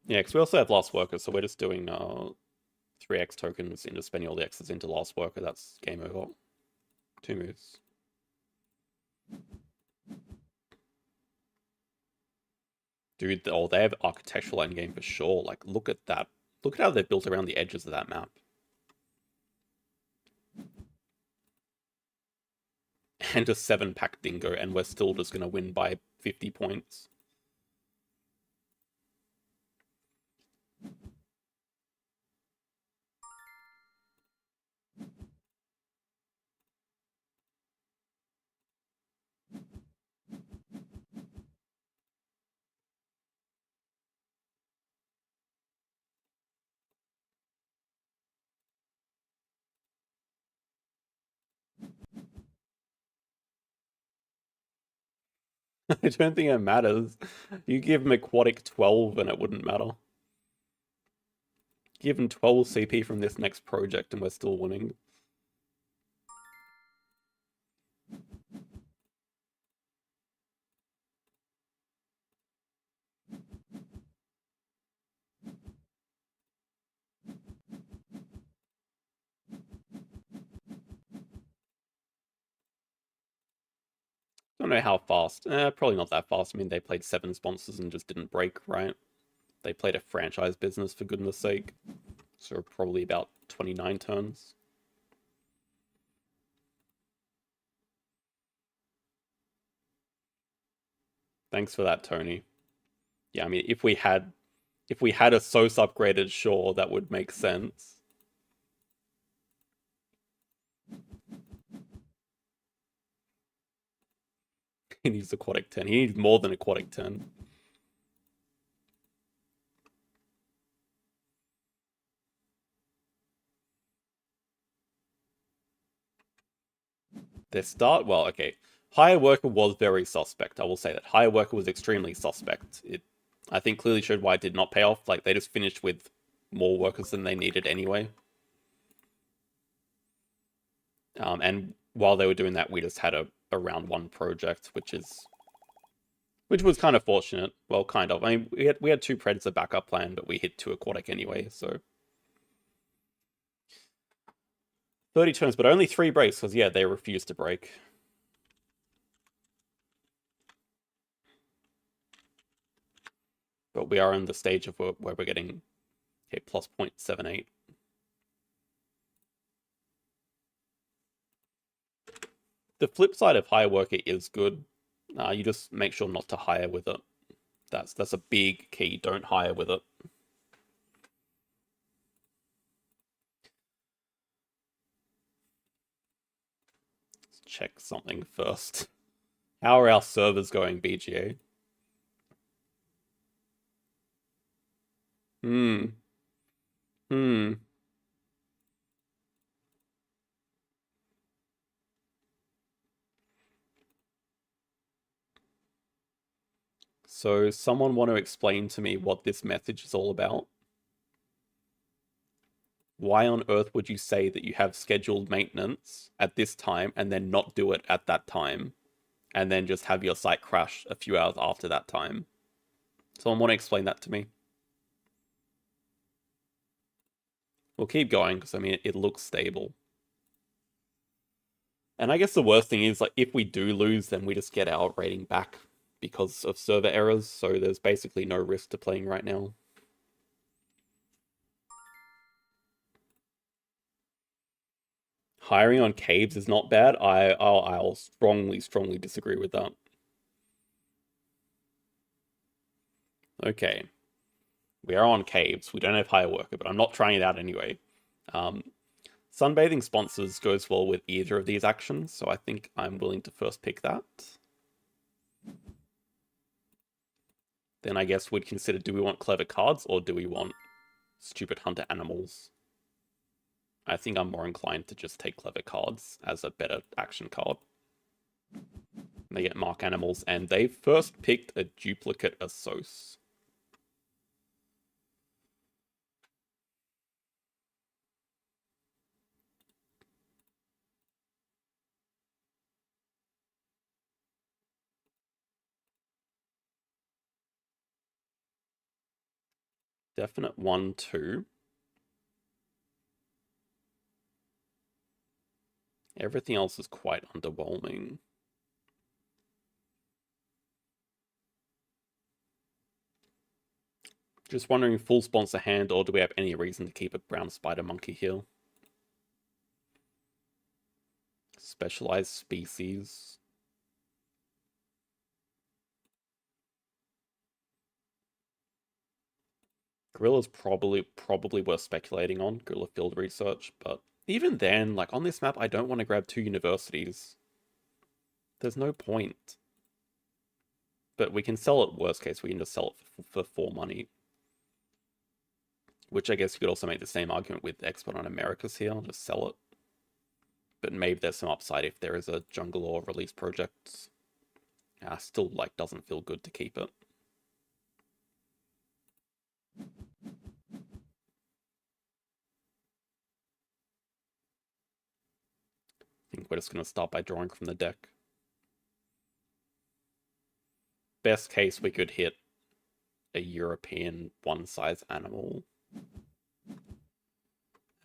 Yeah, because we also have Last Worker, so we're just doing 3x tokens into spending all the X's into Last Worker. That's game over. 2 moves. Dude, oh, they have architectural endgame for sure. Like, look at that. Look at how they're built around the edges of that map. And a 7-pack dingo, and we're still just going to win by 50 points. I don't think it matters. You give him Aquatic 12 and it wouldn't matter. Give him 12 CP from this next project and we're still winning. Don't know how fast. Probably not that fast. I mean, they played 7 sponsors and just didn't break, right? They played a franchise business, for goodness sake. So probably about 29 turns. Thanks for that, Tony. Yeah, I mean, if we had a SOS upgraded, sure, that would make sense. He needs Aquatic 10. He needs more than Aquatic 10. Their start, well, okay. Hire Worker was very suspect. I will say that. Hire Worker was extremely suspect. It, I think, clearly showed why it did not pay off. Like, they just finished with more workers than they needed anyway. And while they were doing that, we just had a round 1 project, which is Which was kind of fortunate. Well, kind of. I mean, we had two Predator backup plan, but we hit two Aquatic anyway, so 30 turns, but only 3 breaks, because yeah, they refused to break. But we are in the stage of where we're getting plus 0.78. The flip side of hire worker is good. You just make sure not to hire with it. That's a big key. Don't hire with it. Let's check something first. How are our servers going, BGA? Hmm. So someone want to explain to me what this message is all about? Why on earth would you say that you have scheduled maintenance at this time and then not do it at that time? And then just have your site crash a few hours after that time? Someone want to explain that to me? We'll keep going, because I mean, it looks stable. And I guess the worst thing is, like, if we do lose, then we just get our rating back because of server errors, so there's basically no risk to playing right now. Hiring on caves is not bad. I'll strongly disagree with that. Okay. We are on caves. We don't have hire worker, but I'm not trying it out anyway. Sunbathing sponsors goes well with either of these actions, so I think I'm willing to first pick that. Then I guess we'd consider, do we want clever cards or do we want stupid hunter animals? I think I'm more inclined to just take clever cards as a better action card. They get mark animals, and they first picked a duplicate Assos. Definite 1-2. Everything else is quite underwhelming. Just wondering, full sponsor hand, or do we have any reason to keep a brown spider monkey here? Specialized species. Gorilla's probably worth speculating on, Gorilla Field Research, but even then, like, on this map, I don't want to grab 2 universities. There's no point. But we can sell it, worst case, we can just sell it for 4 money. Which I guess you could also make the same argument with Export on Americas here, just sell it. But maybe there's some upside if there is a jungle or release project. Still, like, doesn't feel good to keep it. I think we're just going to start by drawing from the deck. Best case, we could hit a European one-size animal,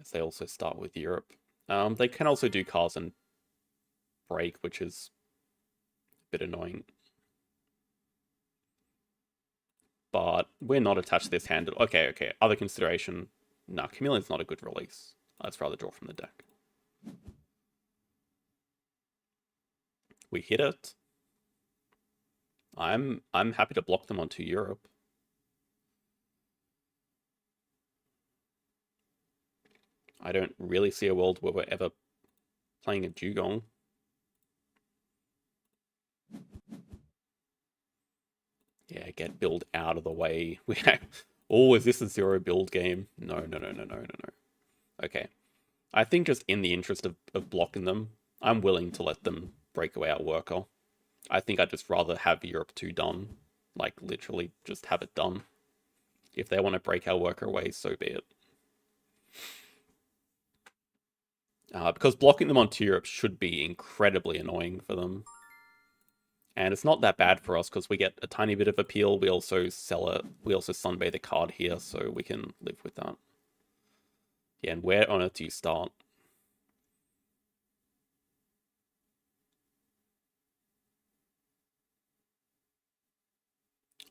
as they also start with Europe. They can also do cars and break, which is a bit annoying. But we're not attached to this hand. Okay. Other consideration. No, Chameleon's not a good release. Let's rather draw from the deck. We hit it. I'm happy to block them onto Europe. I don't really see a world where we're ever playing a dugong. Yeah, get build out of the way. Oh, is this a 0 build game? No. Okay. I think just in the interest of blocking them, I'm willing to let them break away our worker. I think I'd just rather have Europe 2 done. Like, literally, just have it done. If they want to break our worker away, so be it. Because blocking them onto Europe should be incredibly annoying for them. And it's not that bad for us because we get a tiny bit of appeal. We also sell it. We also sunbathe a card here, so we can live with that. Yeah, and where on earth do you start?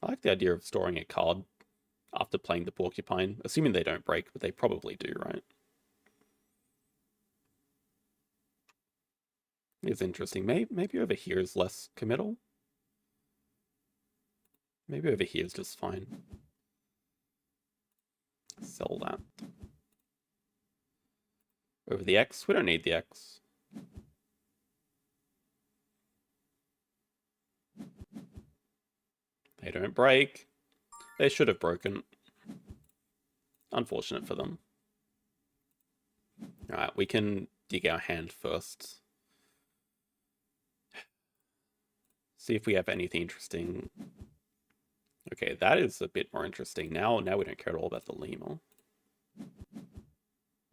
I like the idea of storing a card after playing the porcupine, assuming they don't break, but they probably do, right? It's interesting. Maybe over here is less committal. Maybe over here is just fine. Sell that. Over the X? We don't need the X. They don't break. They should have broken. Unfortunate for them. Alright, we can dig our hand first. See if we have anything interesting. Okay, that is a bit more interesting. Now we don't care at all about the lemur.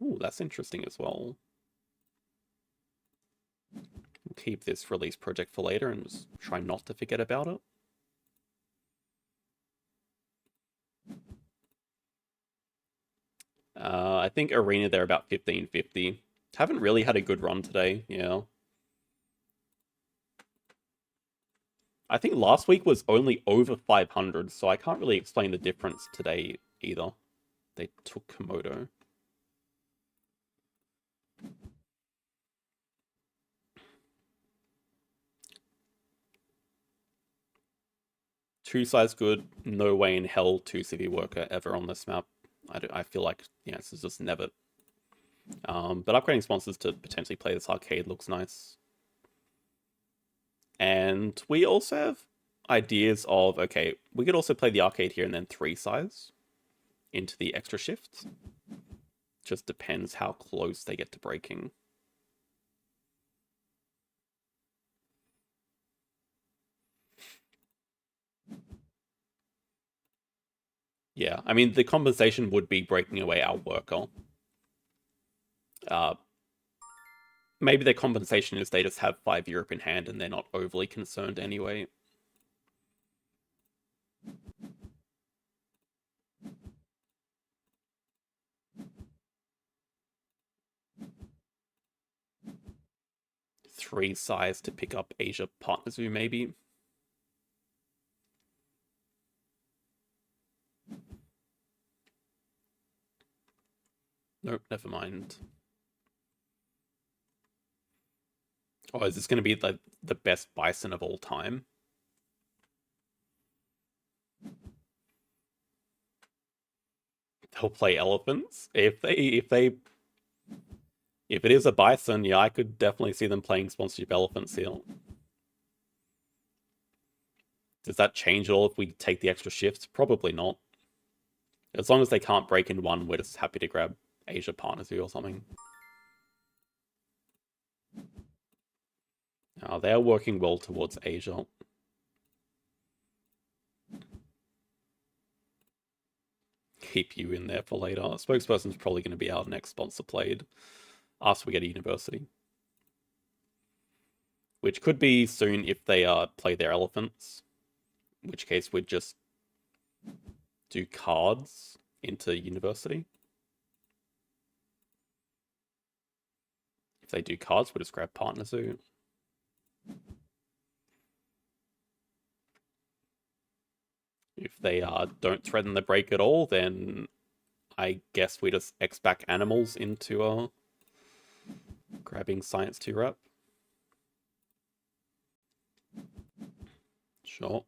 Ooh, that's interesting as well. We'll keep this release project for later and just try not to forget about it. I think Arena, they're about 1550. Haven't really had a good run today, yeah. I think last week was only over 500, so I can't really explain the difference today either. They took Komodo. Two size good, no way in hell 2 city worker ever on this map. I feel like, yeah, this is just never. But upgrading sponsors to potentially play this arcade looks nice. And we also have ideas of, okay, we could also play the arcade here and then 3 size into the extra shift. Just depends how close they get to breaking. Yeah, I mean, the compensation would be breaking away our worker. Maybe their compensation is they just have 5 Europe in hand and they're not overly concerned anyway. Three size to pick up Asia Partner Zoo, maybe. Nope, never mind. Oh, is this going to be the best bison of all time? They'll play elephants? If it is a bison, yeah, I could definitely see them playing sponsorship elephants here. Does that change at all if we take the extra shifts? Probably not. As long as they can't break in one, we're just happy to grab Asia Partner Zoo or something. They're working well towards Asia. Keep you in there for later. Spokesperson's probably going to be our next sponsor played after we get a university. Which could be soon if they play their elephants. In which case we'd just do cards into university. If they do cards, we'll just grab Partner Zoo. If they don't threaten the break at all, then I guess we just X-back animals into grabbing Science 2 rep. Sure.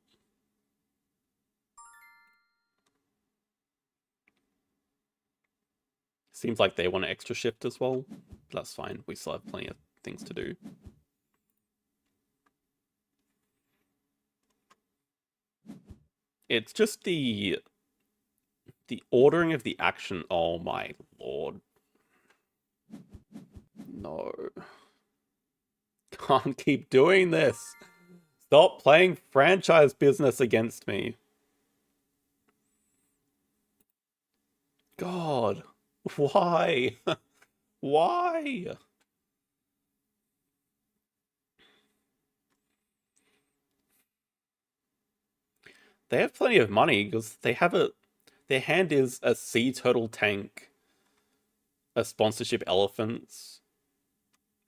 Seems like they want an extra shift as well. That's fine. We still have plenty of things to do. It's just the ordering of the action. Oh my lord. No. Can't keep doing this. Stop playing franchise business against me. God. Why? Why? They have plenty of money because they have a. Their hand is a sea turtle tank, a sponsorship elephants.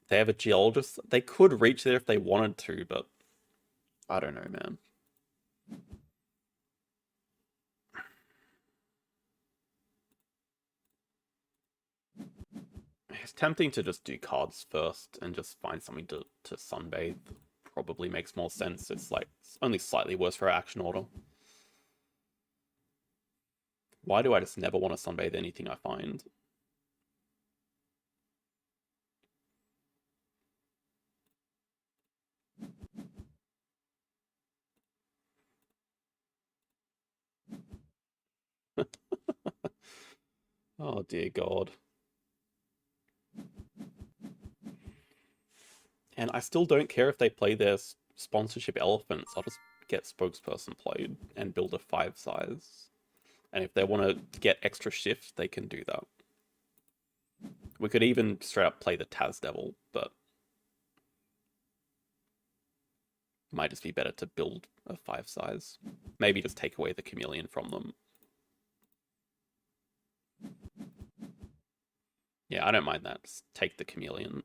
They have a geologist. They could reach there if they wanted to, but I don't know, man. It's tempting to just do cards first and just find something to sunbathe. Probably makes more sense. It's like it's only slightly worse for our action order. Why do I just never want to sunbathe anything I find? Oh dear God. And I still don't care if they play their sponsorship elephants. I'll just get spokesperson played and build a 5 size. And if they want to get extra shifts, they can do that. We could even straight up play the Taz Devil, but might just be better to build a 5 size. Maybe just take away the chameleon from them. Yeah, I don't mind that. Just take the chameleon.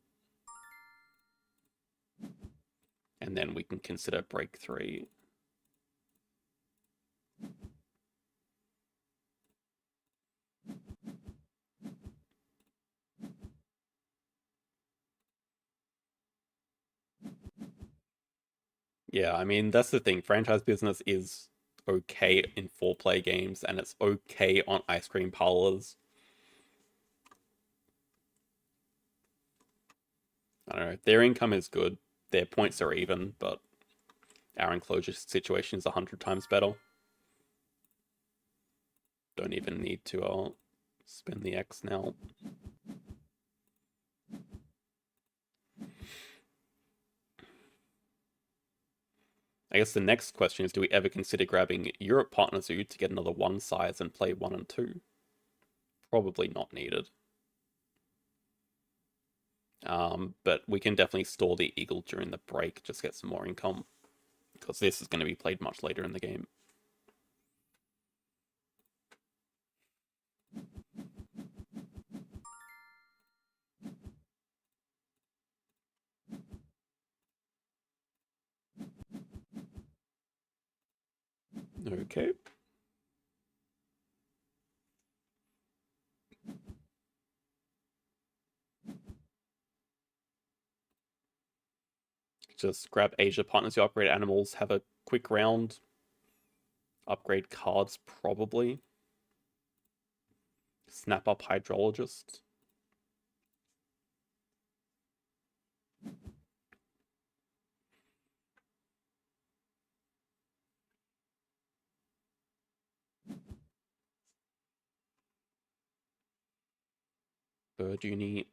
And then we can consider break 3. Yeah, I mean, that's the thing. Franchise business is okay in 4-player games, and it's okay on ice cream parlors. I don't know. Their income is good. Their points are even, but our enclosure situation is 100 times better. Don't even need to spend the X now. I guess the next question is, do we ever consider grabbing Europe Partner Zoo to get another 1 size and play 1 and 2? Probably not needed. But we can definitely store the Eagle during the break, just get some more income. Because this is going to be played much later in the game. Okay. Just grab Asia Partners who upgrade animals, have a quick round. Upgrade cards, probably. Snap up Hydrologist. Bird Uni.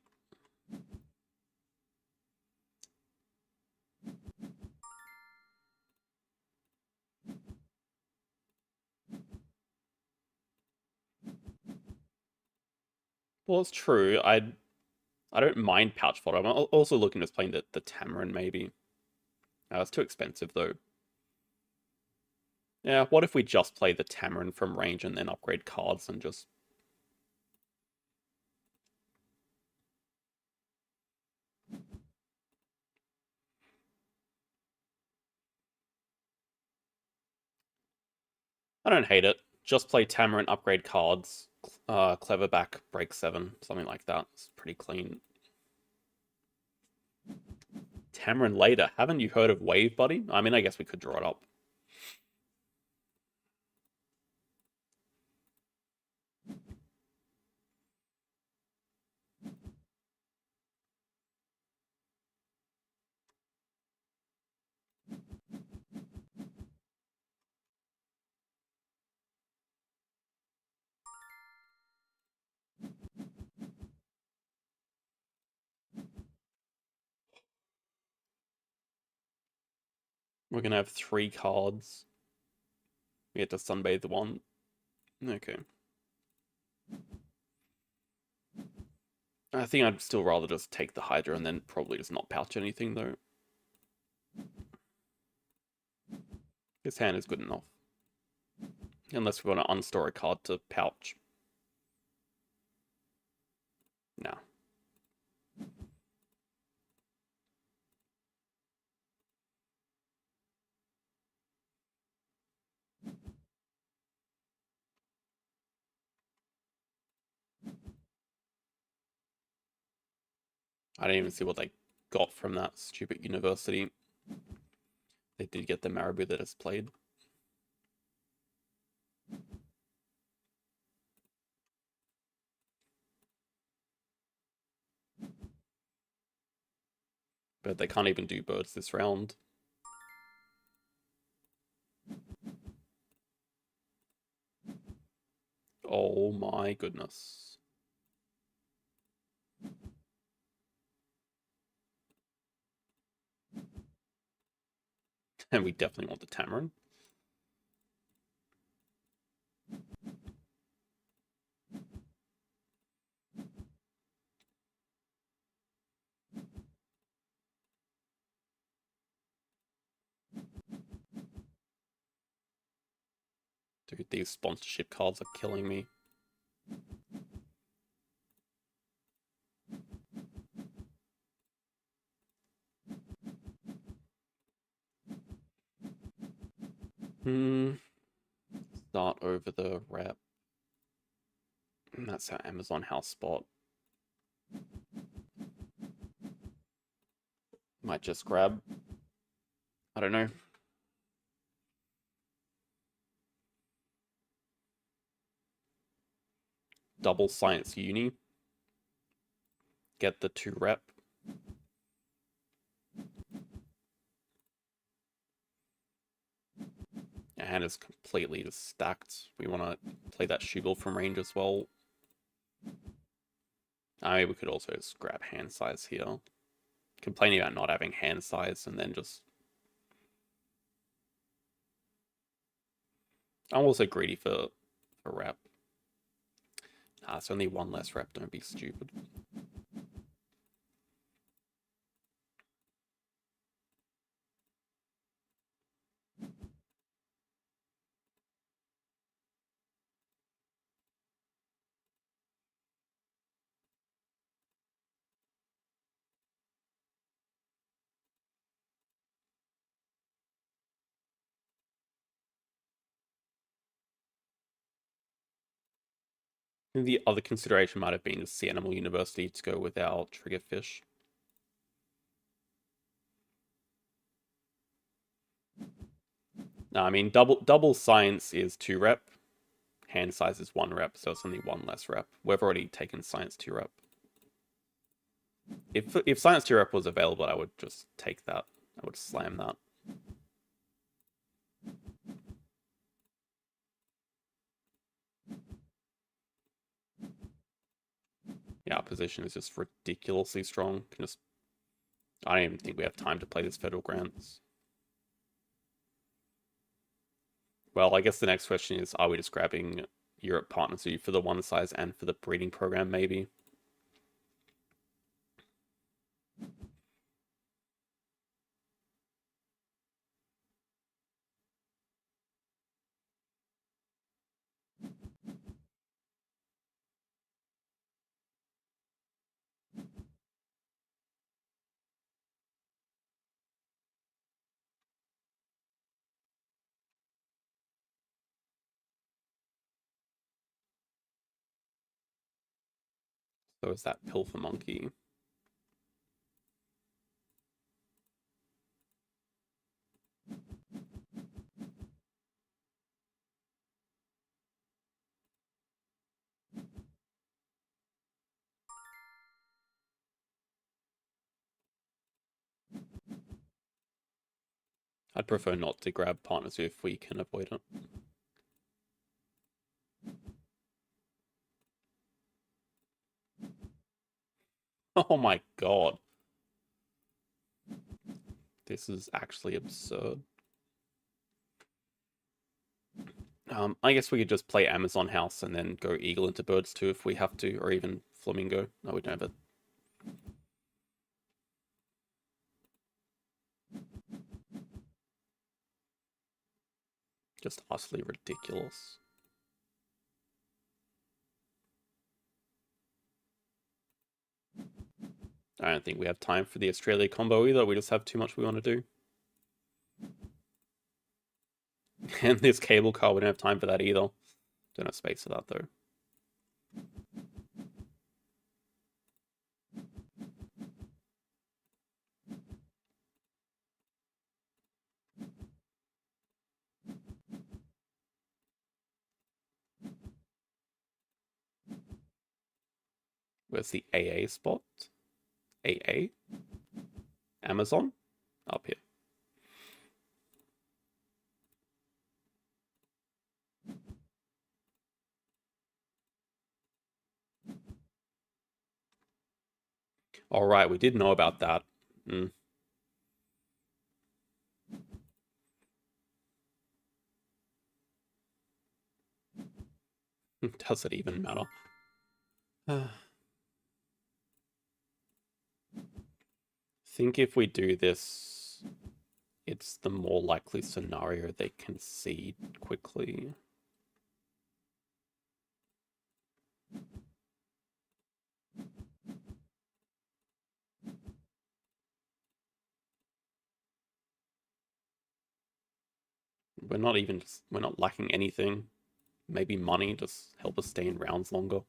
Well, it's true. I don't mind pouch fodder. I'm also looking at playing the Tamarin, maybe. It's too expensive, though. Yeah, what if we just play the Tamarin from range and then upgrade cards and just... I don't hate it. Just play Tamarin, upgrade cards, Cleverback, break 7, something like that. It's pretty clean. Tamarin later. Haven't you heard of Wave, buddy? I mean, I guess we could draw it up. We're gonna have 3 cards. We get to Sunbathe the 1. Okay. I think I'd still rather just take the Hydra and then probably just not pouch anything, though. His hand is good enough. Unless we want to unstore a card to pouch. No. I didn't even see what they got from that stupid university. They did get the Marabou that is played. But they can't even do birds this round. Oh my goodness. And we definitely want the Tamarin. Dude, these sponsorship cards are killing me. Start over the rep. That's our Amazon house spot. Might just grab, I don't know. Double Science Uni. Get the 2 rep. Our hand is completely just stacked. We want to play that Shugle from range as well. I mean, we could also just grab hand size here. Complaining about not having hand size and then just... I'm also greedy for rep. It's only 1 less rep, don't be stupid. The other consideration might have been to Sea Animal University to go with our Triggerfish. No, I mean, double science is 2 rep. Hand size is 1 rep, so it's only 1 less rep. We've already taken science 2 rep. If science 2 rep was available, I would just take that. I would slam that. Yeah, our position is just ridiculously strong. I don't even think we have time to play this federal grants. Well, I guess the next question is, are we just grabbing Europe Partner Zoo for the 1 size and for the breeding program, maybe? So is that Pilfer Monkey? I'd prefer not to grab Partner Zoo if we can avoid it. Oh my god. This is actually absurd. I guess we could just play Amazon House and then go Eagle into Birds too if we have to, or even Flamingo. No, we don't have it. Just utterly ridiculous. I don't think we have time for the Australia combo either. We just have too much we want to do. And this cable car, we don't have time for that either. Don't have space for that though. Where's the AA spot? AA? Amazon? Up here. Alright, we did know about that. Does it even matter? Think if we do this, it's the more likely scenario they concede quickly. We're not lacking anything. Maybe money, just help us stay in rounds longer.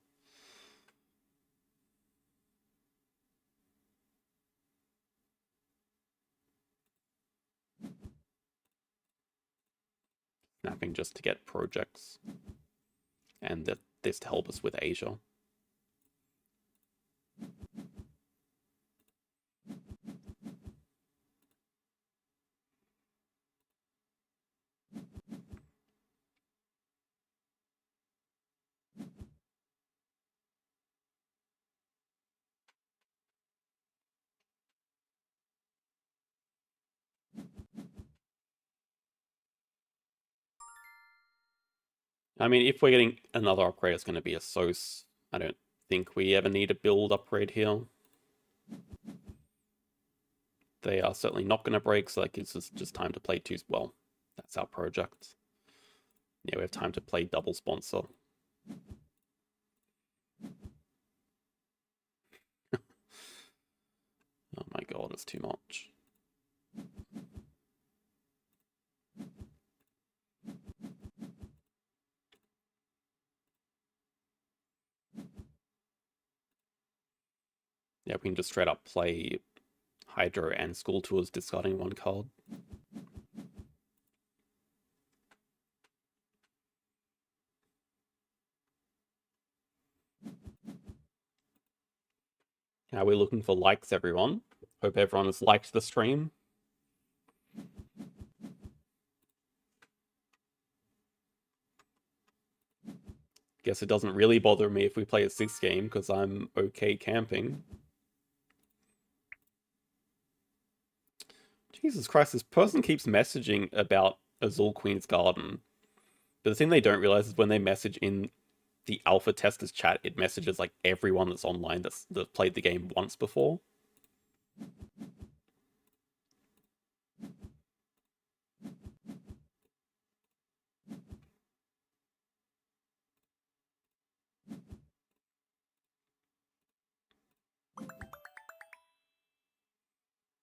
Snapping just to get projects. And this to help us with Asia. I mean, if we're getting another upgrade, it's going to be a SOS. I don't think we ever need a build upgrade here. They are certainly not going to break, so that gives us just time to play two. Well, that's our project. Yeah, we have time to play double sponsor. Oh my god, it's too much. Yeah, we can just straight up play Hydro and School Tours, discarding one card. Now we're looking for likes, everyone. Hope everyone has liked the stream. Guess it doesn't really bother me if we play a 6 game, because I'm okay camping. Jesus Christ, this person keeps messaging about Azul Queen's Garden. But the thing they don't realize is when they message in the alpha testers chat, it messages like everyone that's online that's played the game once before.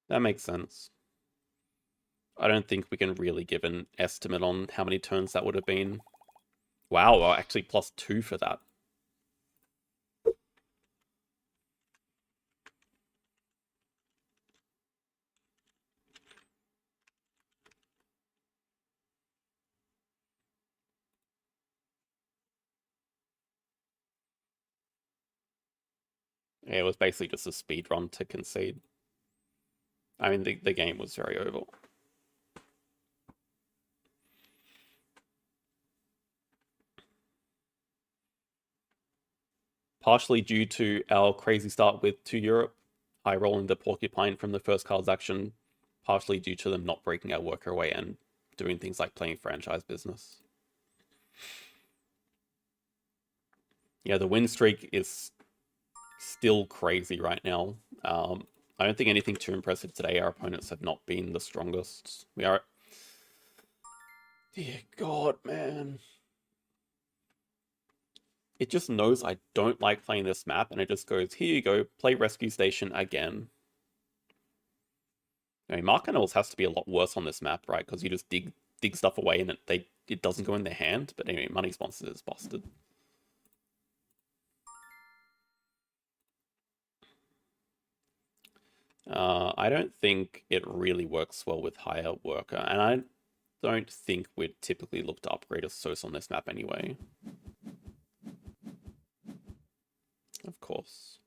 That makes sense. I don't think we can really give an estimate on how many turns that would have been. Wow, actually +2 for that. Yeah, it was basically just a speed run to concede. I mean, the game was very over. Partially due to our crazy start with 2 Europe, high rolling the Porcupine from the first cards action, partially due to them not breaking our worker away and doing things like playing franchise business. Yeah, the win streak is still crazy right now. I don't think anything too impressive today. Our opponents have not been the strongest. We are Dear God, man. It just knows I don't like playing this map, and it just goes, here you go, play Rescue Station again. I mean, Mark Animals has to be a lot worse on this map, right? Because you just dig stuff away and it doesn't go in their hand. But anyway, Money Sponsor is busted. I don't think it really works well with Higher Worker, and I don't think we'd typically look to upgrade a Source on this map anyway. Of course.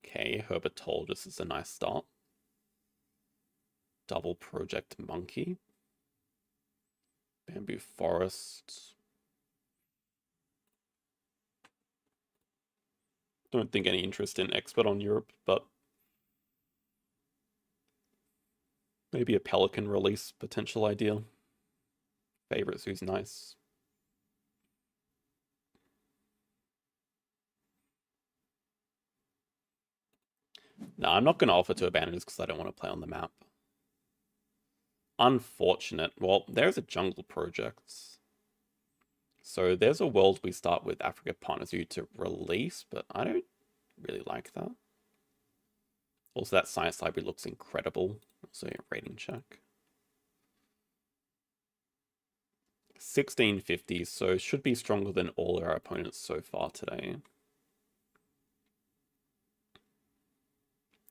Okay, Herpetologist is a nice start. Double Project Monkey. Bamboo Forest. Don't think any interest in Expert on Europe, but maybe a Pelican release potential idea. Favorites who's nice. No, I'm not going to offer to abandon this because I don't want to play on the map. Unfortunate. Well, there's a jungle project. So there's a world we start with Africa Partners U to release, but I don't really like that. Also, that science library looks incredible. Also, a rating check. 1650, so should be stronger than all our opponents so far today.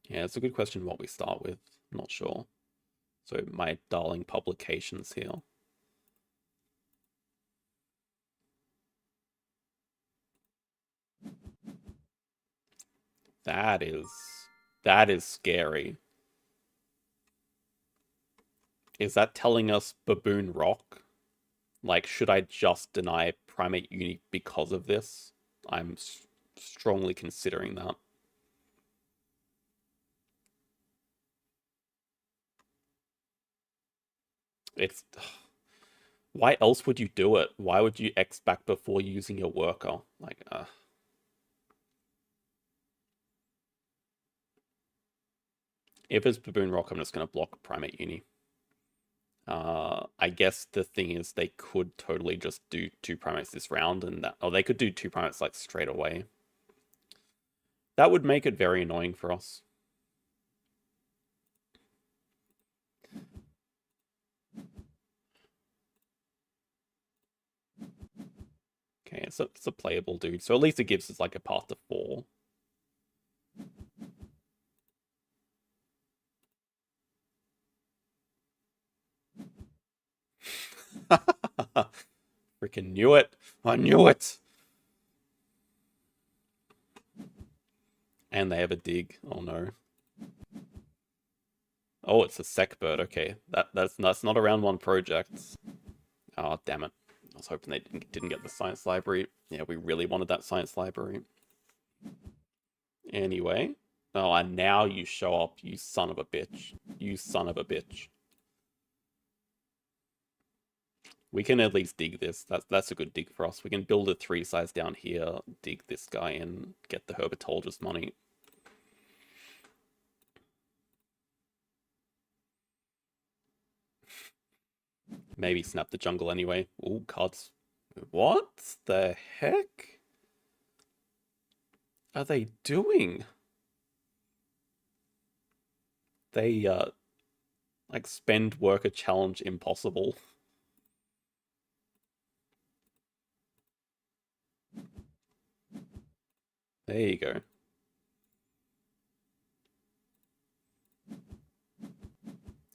Yeah, it's a good question what we start with. Not sure. So my darling publications here. That is scary. Is that telling us Baboon Rock? Like, should I just deny Primate Uni because of this? I'm strongly considering that. It's... Why else would you do it? Why would you X back before using your worker? Like, If it's Baboon Rock, I'm just going to block Primate Uni. I guess the thing is they could totally just do 2 primates this round, and that, or they could do 2 primates like straight away. That would make it very annoying for us. Okay, it's a playable dude, so at least it gives us like a path to 4. Freaking knew it. I knew it. And they have a dig. Oh no. Oh, it's a sec bird. Okay, that's not a round 1 project. Oh, damn it. I was hoping they didn't get the science library. Yeah, we really wanted that science library. Anyway. Oh, and now you show up, you son of a bitch. You son of a bitch. We can at least dig this. That's a good dig for us. We can build a 3 size down here, dig this guy in, get the herpetologist money. Maybe snap the jungle anyway. Ooh, cards. What the heck are they doing? They, like, spend worker challenge impossible. There you go.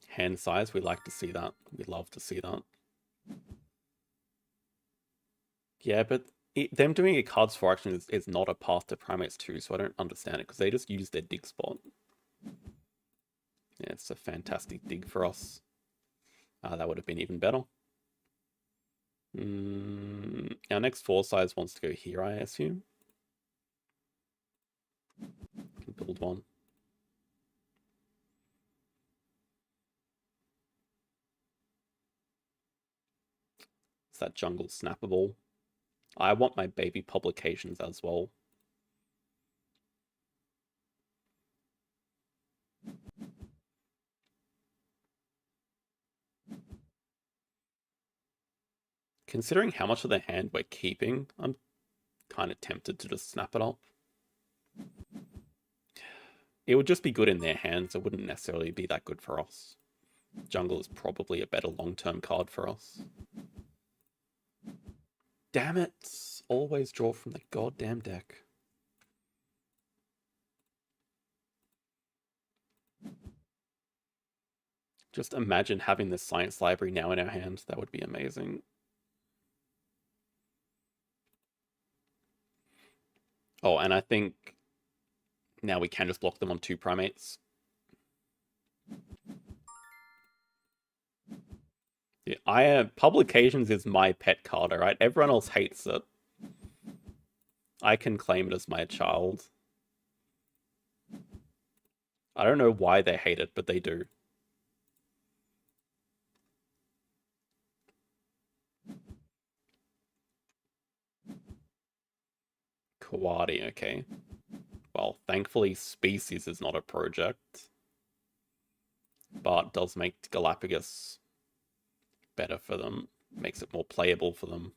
Hand size, we like to see that. We love to see that. Yeah, but them doing a cards for action is not a path to primates 2, so I don't understand it, because they just use their dig spot. Yeah, it's a fantastic dig for us. That would have been even better. Our next 4 size wants to go here, I assume. Can build one. Is that jungle snappable? I want my baby publications as well. Considering how much of the hand we're keeping, I'm kind of tempted to just snap it up. It would just be good in their hands. It wouldn't necessarily be that good for us. Jungle is probably a better long-term card for us. Damn it! Always draw from the goddamn deck. Just imagine having this science library now in our hands. That would be amazing. Oh, and I think now we can just block them on 2 primates. Yeah, Publications is my pet card, alright? Everyone else hates it. I can claim it as my child. I don't know why they hate it, but they do. Kawadi, okay. Well, thankfully Species is not a project. But does make Galapagos better for them. Makes it more playable for them.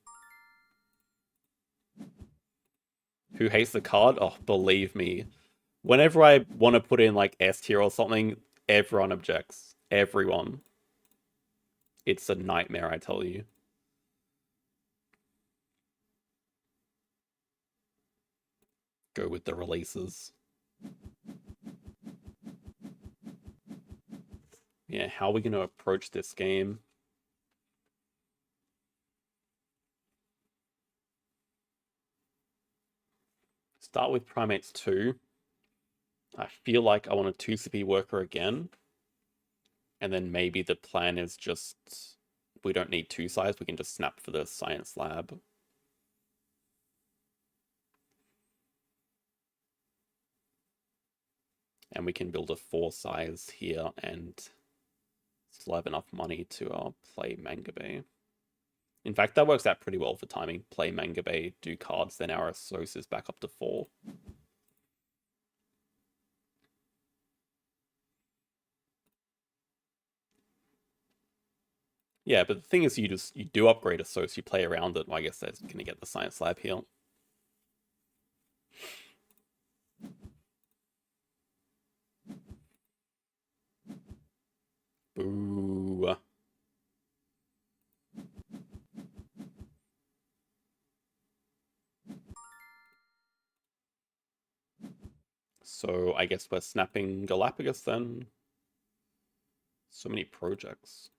Who hates the card? Oh, believe me. Whenever I want to put in like S tier or something, everyone objects. Everyone. It's a nightmare, I tell you. Go with the releases. Yeah, how are we going to approach this game? Start with Primates 2. I feel like I want a 2CP worker again. And then maybe the plan is just, we don't need 2 size, we can just snap for the science lab. And we can build a 4 size here and still have enough money to play Mangabe. In fact, that works out pretty well for timing. Play Mangabe, do cards, then our Asos is back up to 4. Yeah, but the thing is, you do upgrade Asos, you play around it. Well, I guess that's gonna get the science lab here. Boo. So I guess we're snapping Galapagos then. So many projects.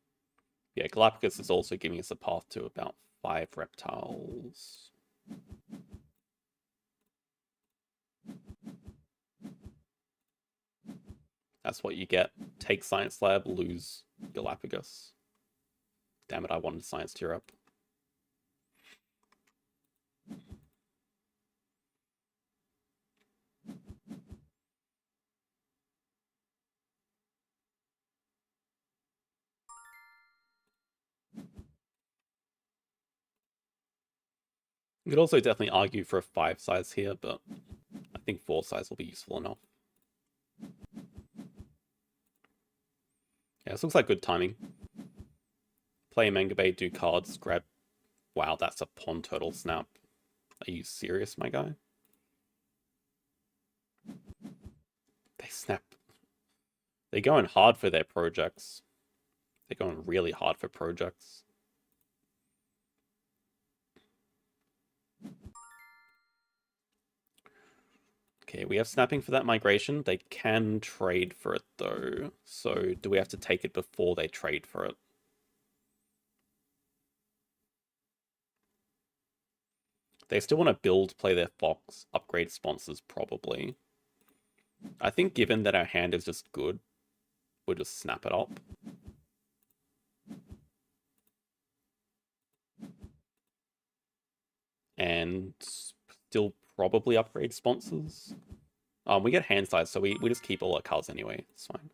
Yeah, Galapagos is also giving us a path to about 5 reptiles. That's what you get. Take Science Lab, lose Galapagos. Damn it, I wanted Science tier up. You could also definitely argue for a 5 size here, but I think 4 size will be useful enough. Yeah, this looks like good timing. Play Mangabe, do cards, grab... Wow, that's a Pond Turtle snap. Are you serious, my guy? They snap. They're going hard for their projects. They're going really hard for projects. Okay, we have snapping for that migration. They can trade for it though. So do we have to take it before they trade for it? They still want to build, play their Fox, upgrade sponsors probably. I think given that our hand is just good, we'll just snap it up. And still probably upgrade sponsors. We get hand size, so we just keep all our cards anyway. It's fine.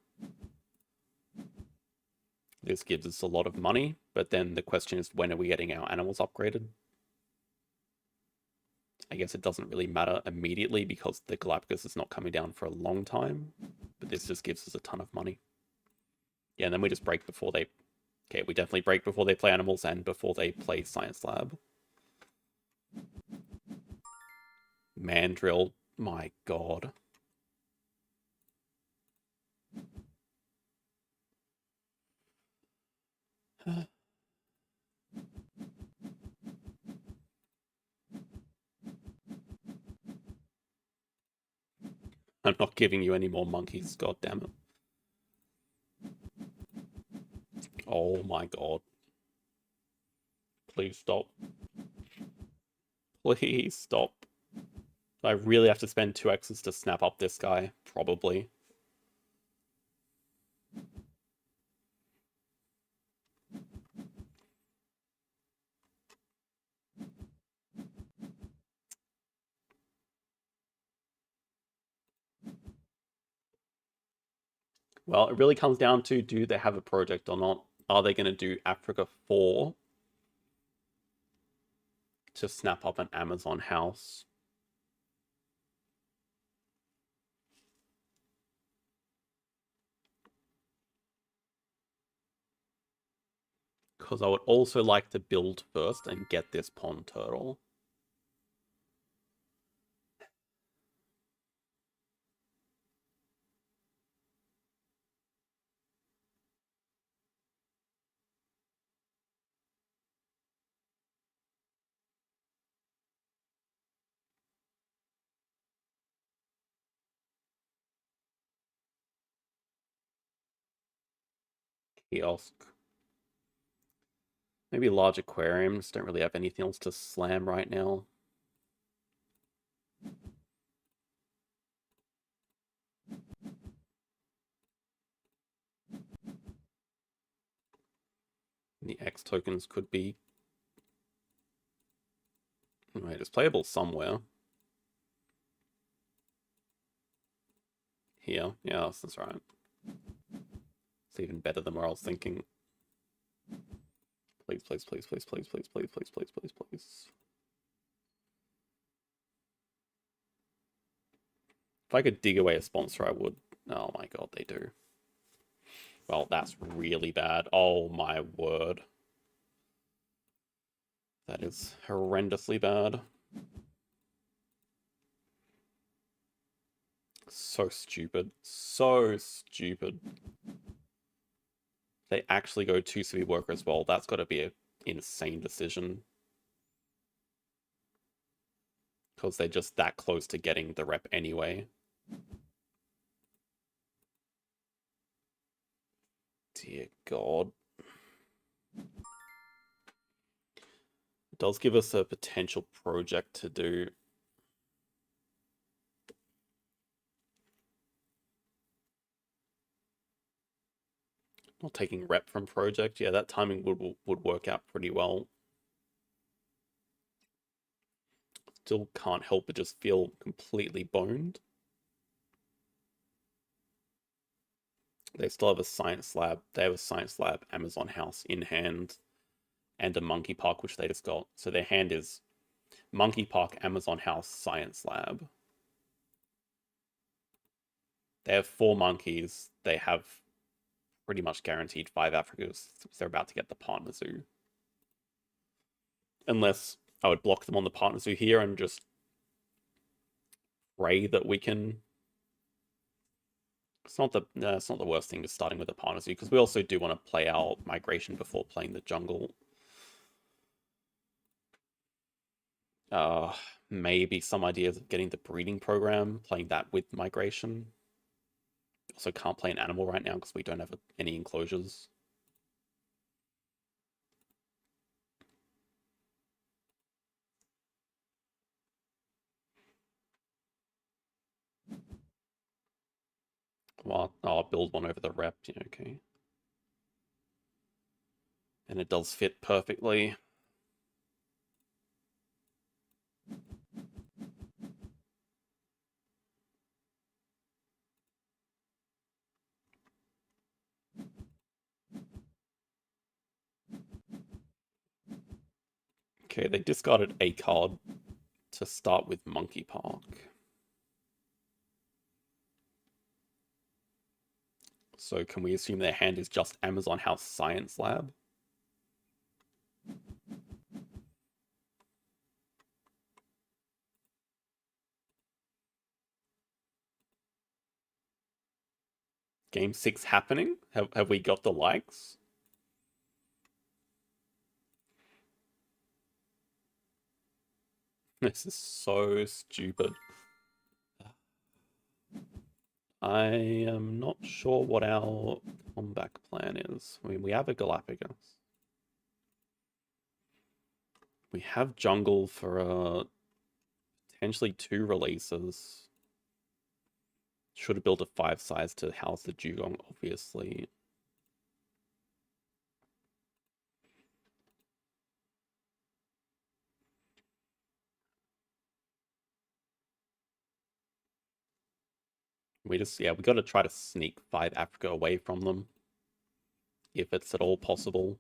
This gives us a lot of money, but then the question is, when are we getting our animals upgraded? I guess it doesn't really matter immediately because the Galapagos is not coming down for a long time, but this just gives us a ton of money. Yeah, and then we just break before they Okay, we definitely break before they play animals and before they play Science Lab. Mandrill, my god. I'm not giving you any more monkeys, god damn it. Oh my god. Please stop. Please stop. I really have to spend 2x's to snap up this guy? Probably. Well, it really comes down to, do they have a project or not? Are they going to do Africa 4 to snap up an Amazon house? Because I would also like to build first and get this pond turtle. Kiosk. Maybe large aquariums. Don't really have anything else to slam right now. The X tokens could be... Wait, it's playable somewhere. Here. Yeah, that's right. It's even better than where I was thinking. Please, please, please, please, please, please, please, please, please, please, please. If I could dig away a sponsor, I would. Oh my god, they do. Well, that's really bad. Oh my word. That is horrendously bad. So stupid. So stupid. They actually go 2 city worker as well. That's got to be an insane decision. Because they're just that close to getting the rep anyway. Dear God. It does give us a potential project to do. Not taking rep from project. Yeah, that timing would work out pretty well. Still can't help but just feel completely boned. They still have a science lab. They have a science lab Amazon house in hand and a monkey park, which they just got. So their hand is monkey park, Amazon house, science lab. They have 4 monkeys. They have pretty much guaranteed 5 Africas. They're about to get the partner zoo. Unless I would block them on the partner zoo here and just pray that we can... It's not the worst thing, just starting with a partner zoo, because we also do want to play our migration before playing the jungle. Maybe some ideas of getting the breeding program, playing that with migration. Also can't play an animal right now because we don't have any enclosures. Well, I'll build one over the rep, yeah, okay. And it does fit perfectly. Okay, they discarded a card to start with Monkey Park. So can we assume their hand is just Amazon House Science Lab? Game 6 happening? Have we got the likes? This is so stupid. I am not sure what our comeback plan is. I mean, we have a Galapagos. We have Jungle for potentially 2 releases. Should have built a 5 size to house the Dugong, obviously. We got to try to sneak 5 Africa away from them. If it's at all possible.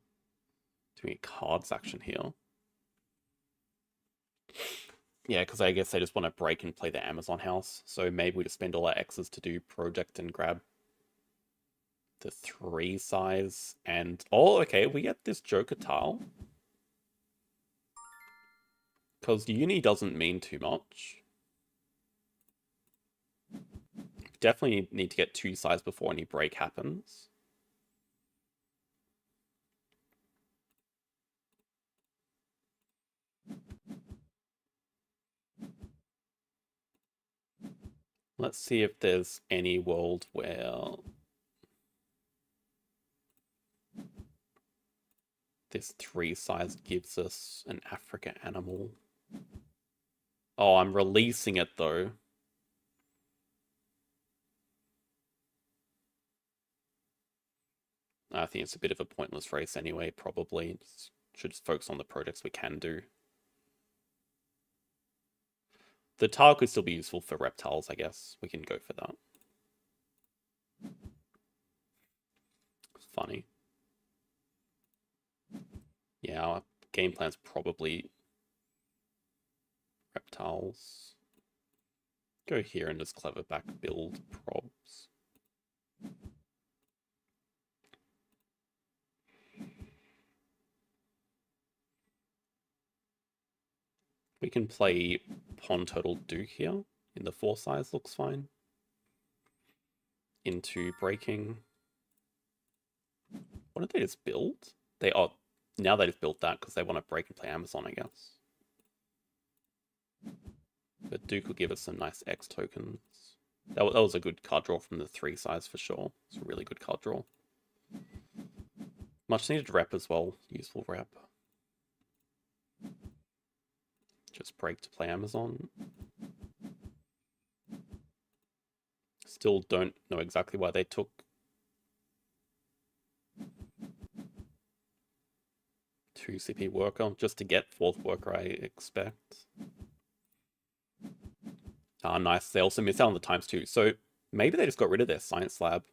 Doing a cards action here. Yeah, because I guess they just want to break and play the Amazon house. So maybe we just spend all our X's to do project and grab the 3 size. And, oh, okay, we get this Joker tile. Because uni doesn't mean too much. Definitely need to get 2 size before any break happens. Let's see if there's any world where this 3 size gives us an Africa animal. Oh, I'm releasing it though. I think it's a bit of a pointless race anyway, probably. Should just focus on the projects we can do. The tile could still be useful for reptiles, I guess. We can go for that. Funny. Yeah, our game plan's probably reptiles. Go here and just clever back build probs. We can play Pond Turtle Duke here in the 4 size, looks fine. Into breaking. What did they just build? Now they just built that because they want to break and play Amazon, I guess. But Duke will give us some nice X tokens. That was a good card draw from the 3 size for sure. It's a really good card draw. Much needed rep as well. Useful rep. Just break to play Amazon. Still don't know exactly why they took 2 CP worker just to get 4th worker, I expect. Ah, nice. They also missed out on the times too. So maybe they just got rid of their science lab.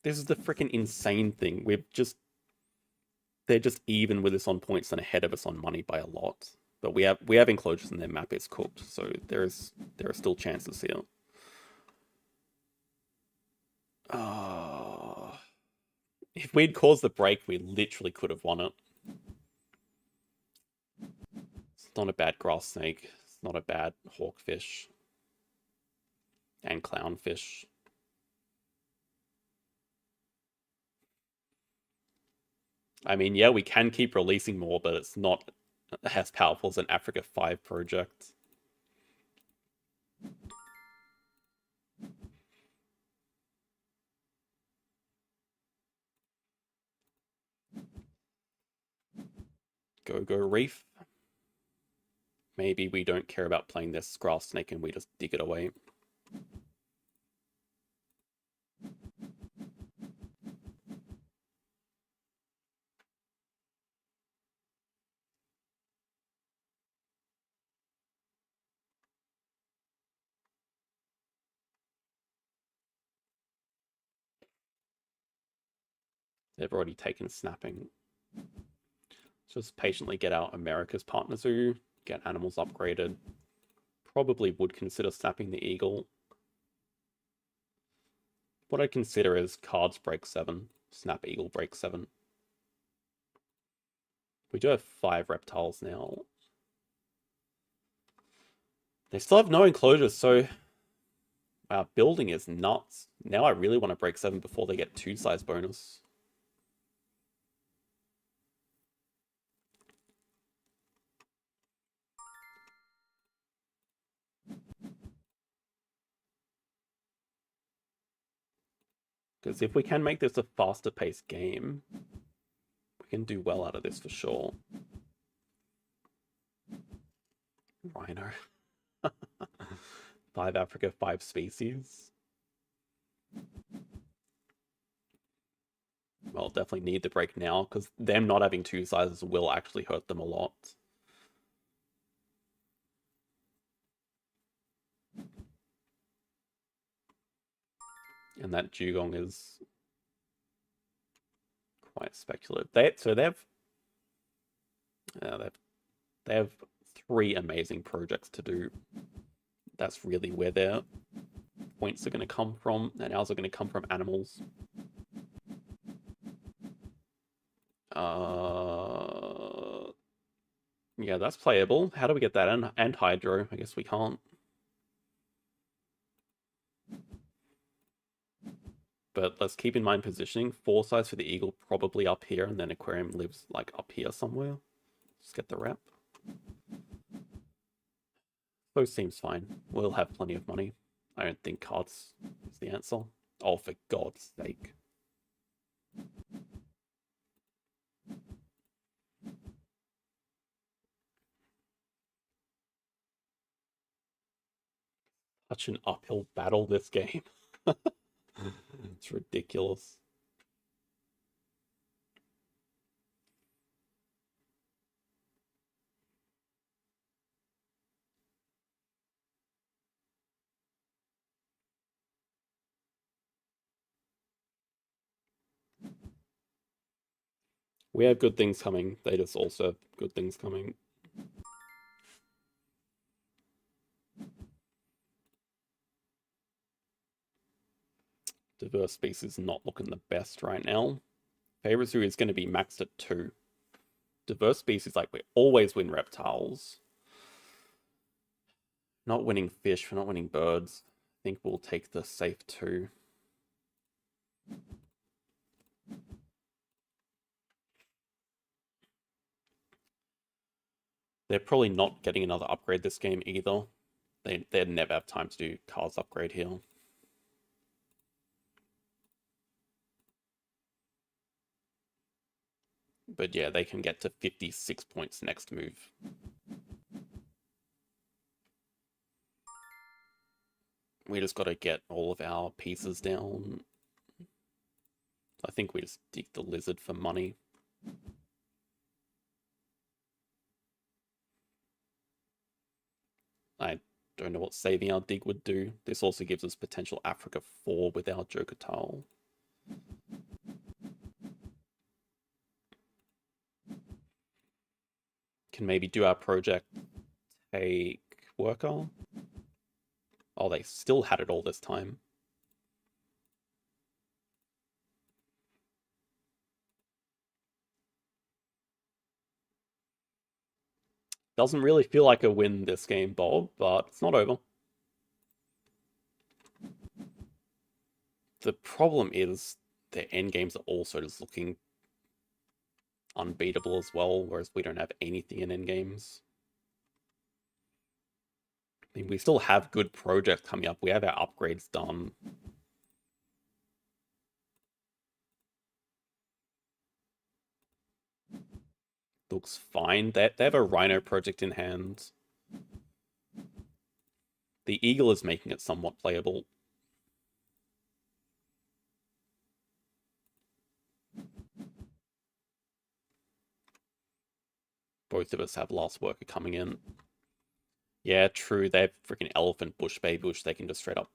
This is the freaking insane thing. They're just even with us on points and ahead of us on money by a lot. But we have enclosures and their map is cooked, so there are still chances here. If we'd caused the break, we literally could have won it. It's not a bad grass snake. It's not a bad hawkfish. And clownfish. I mean, yeah, we can keep releasing more, but it's not as powerful as an Africa 5 project. Go Reef. Maybe we don't care about playing this grass snake and we just dig it away. They've already taken snapping. Just patiently get out America's Partner Zoo, get animals upgraded. Probably would consider snapping the eagle. What I consider is cards break 7, Snap Eagle break 7. We do have 5 reptiles now. They still have no enclosures, so our building is nuts. Now I really want to break 7 before they get 2 size bonus. Because if we can make this a faster paced game, we can do well out of this for sure. Rhino. 5 Africa, 5 species. Well, definitely need the break now, because them not having 2 sizes will actually hurt them a lot. And that dugong is quite speculative. They have 3 amazing projects to do. That's really where their points are going to come from, and ours are going to come from animals. Yeah, that's playable. How do we get that and hydro? I guess we can't. But let's keep in mind positioning. 4 size for the eagle, probably up here, and then aquarium lives like up here somewhere. Just get the rep. Those seems fine. We'll have plenty of money. I don't think cards is the answer. Oh, for God's sake. Such an uphill battle, this game. It's ridiculous. We have good things coming. They just also have good things coming. Diverse species not looking the best right now. Favorite zoo is going to be maxed at 2. Diverse species, like, we always win reptiles. Not winning fish, we're not winning birds. I think we'll take the safe 2. They're probably not getting another upgrade this game either. They'd never have time to do cards upgrade here. But yeah, they can get to 56 points next move. We just got to get all of our pieces down. I think we just dig the lizard for money. I don't know what saving our dig would do. This also gives us potential Africa 4 with our Joker tile. Can maybe do our project take worker. Oh, they still had it all this time. Doesn't really feel like a win this game, Bob, but it's not over. The problem is their endgames are also just looking unbeatable as well, whereas we don't have anything in endgames. I mean, we still have good projects coming up. We have our upgrades done. Looks fine. They have a Rhino project in hand. The Eagle is making it somewhat playable. Both of us have Last Worker coming in. Yeah, true. They have freaking Elephant Bush Baby, which they can just straight up...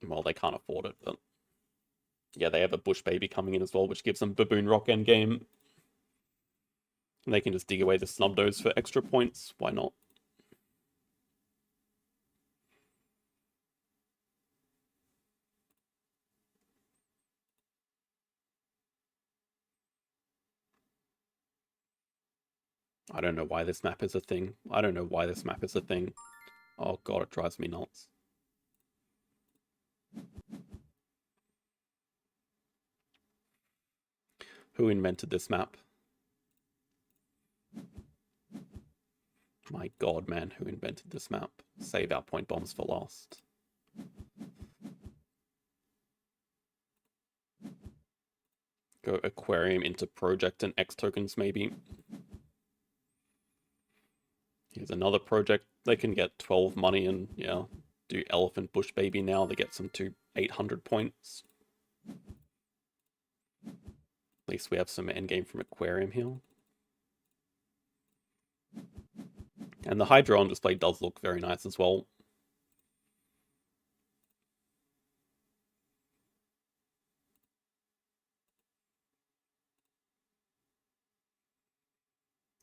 Well, they can't afford it, but... Yeah, they have a Bush Baby coming in as well, which gives them Baboon Rock endgame. And they can just dig away the Snubdos for extra points. Why not? I don't know why this map is a thing. I don't know why this map is a thing. Oh god, it drives me nuts. Who invented this map? My god, man, who invented this map? Save our point bombs for last. Go aquarium into project and X tokens, maybe. Here's another project. They can get 12 money and, yeah, do elephant bush baby now. They get some 800 points. At least we have some endgame from aquarium here. And the Hydra on display does look very nice as well.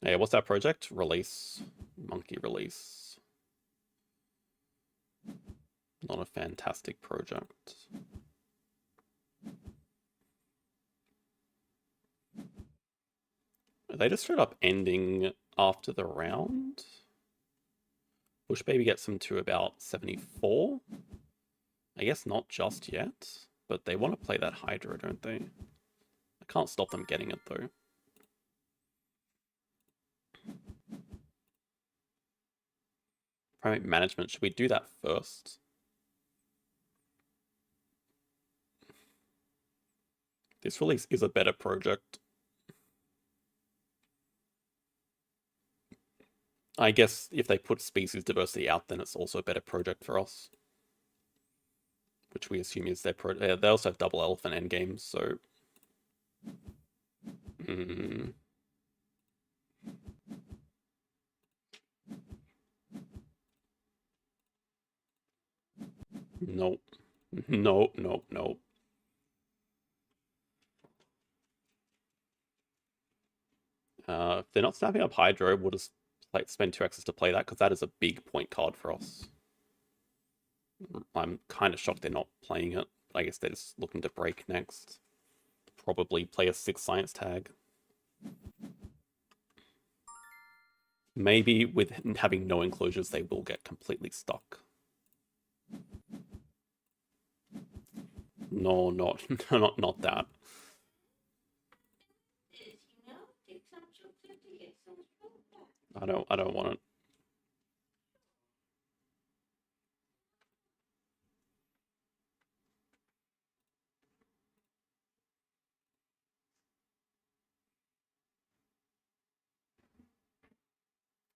Hey, what's that project? Release. Monkey release. Not a fantastic project. Are they just straight up ending after the round? Bush Baby gets them to about 74. I guess not just yet, but they want to play that Hydra, don't they? I can't stop them getting it though. Primate management, should we do that first? This release is a better project. I guess if they put species diversity out, then it's also a better project for us. Which we assume is their project. They also have double elephant endgames, so... Nope. Nope, nope, nope. If they're not snapping up Hydro, we'll just spend 2x's to play that, because that is a big point card for us. I'm kind of shocked they're not playing it. I guess they're just looking to break next. Probably play a 6 science tag. Maybe with having no enclosures, they will get completely stuck. No, not that. I don't want it.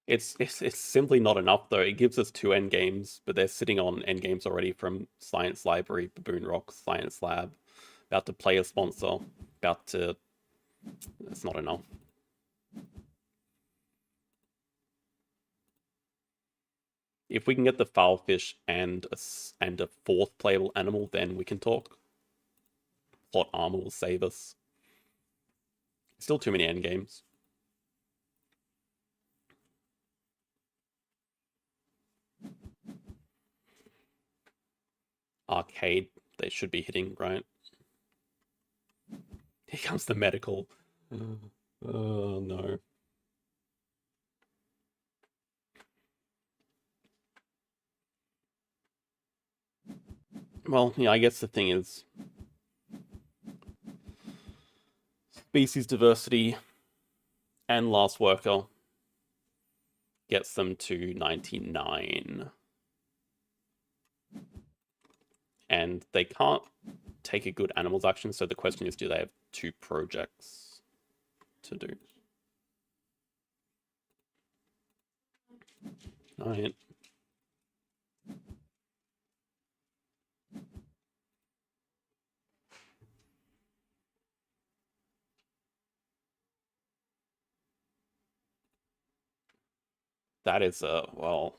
It's simply not enough though. It gives us 2 endgames, but they're sitting on endgames already from Science Library, Baboon Rocks, Science Lab. About to play a sponsor. About to... It's not enough. If we can get the Foulfish and a 4th playable animal, then we can talk. Plot armor will save us. Still too many endgames. Arcade, they should be hitting, right? Here comes the medical. Oh, no. Well, yeah, I guess the thing is... Species diversity and last worker gets them to 99. And they can't take a good animals action, so the question is, do they have 2 projects to do? Alright. That is, well,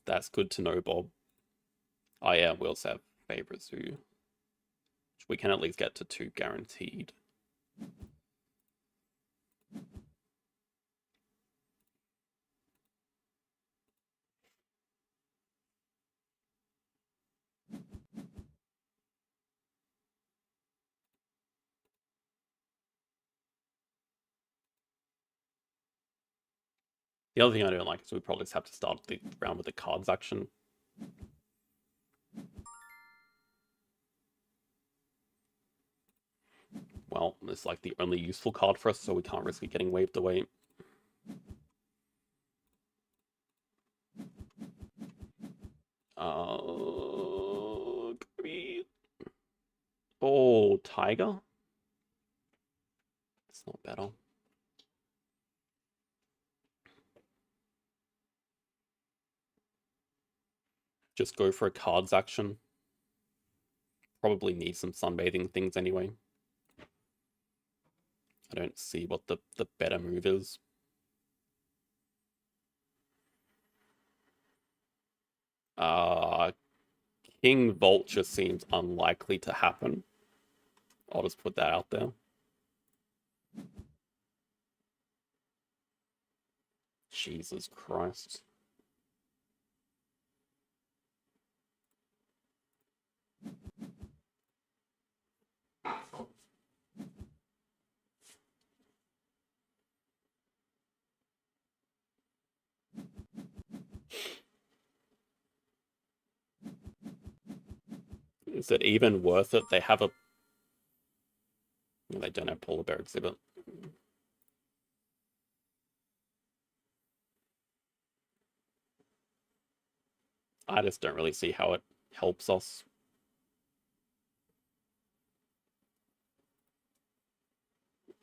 that's good to know, Bob. Oh yeah, we also have Favorite Zoo. We can at least get to 2 guaranteed. The other thing I don't like is we probably just have to start the round with the cards action. Well, it's like the only useful card for us, so we can't risk it getting waved away. Oh, Tiger? It's not better. Just go for a cards action. Probably need some sunbathing things anyway. I don't see what the better move is. King Vulture seems unlikely to happen. I'll just put that out there. Jesus Christ. Is it even worth it? They have a... They don't have polar bear exhibit. I just don't really see how it helps us.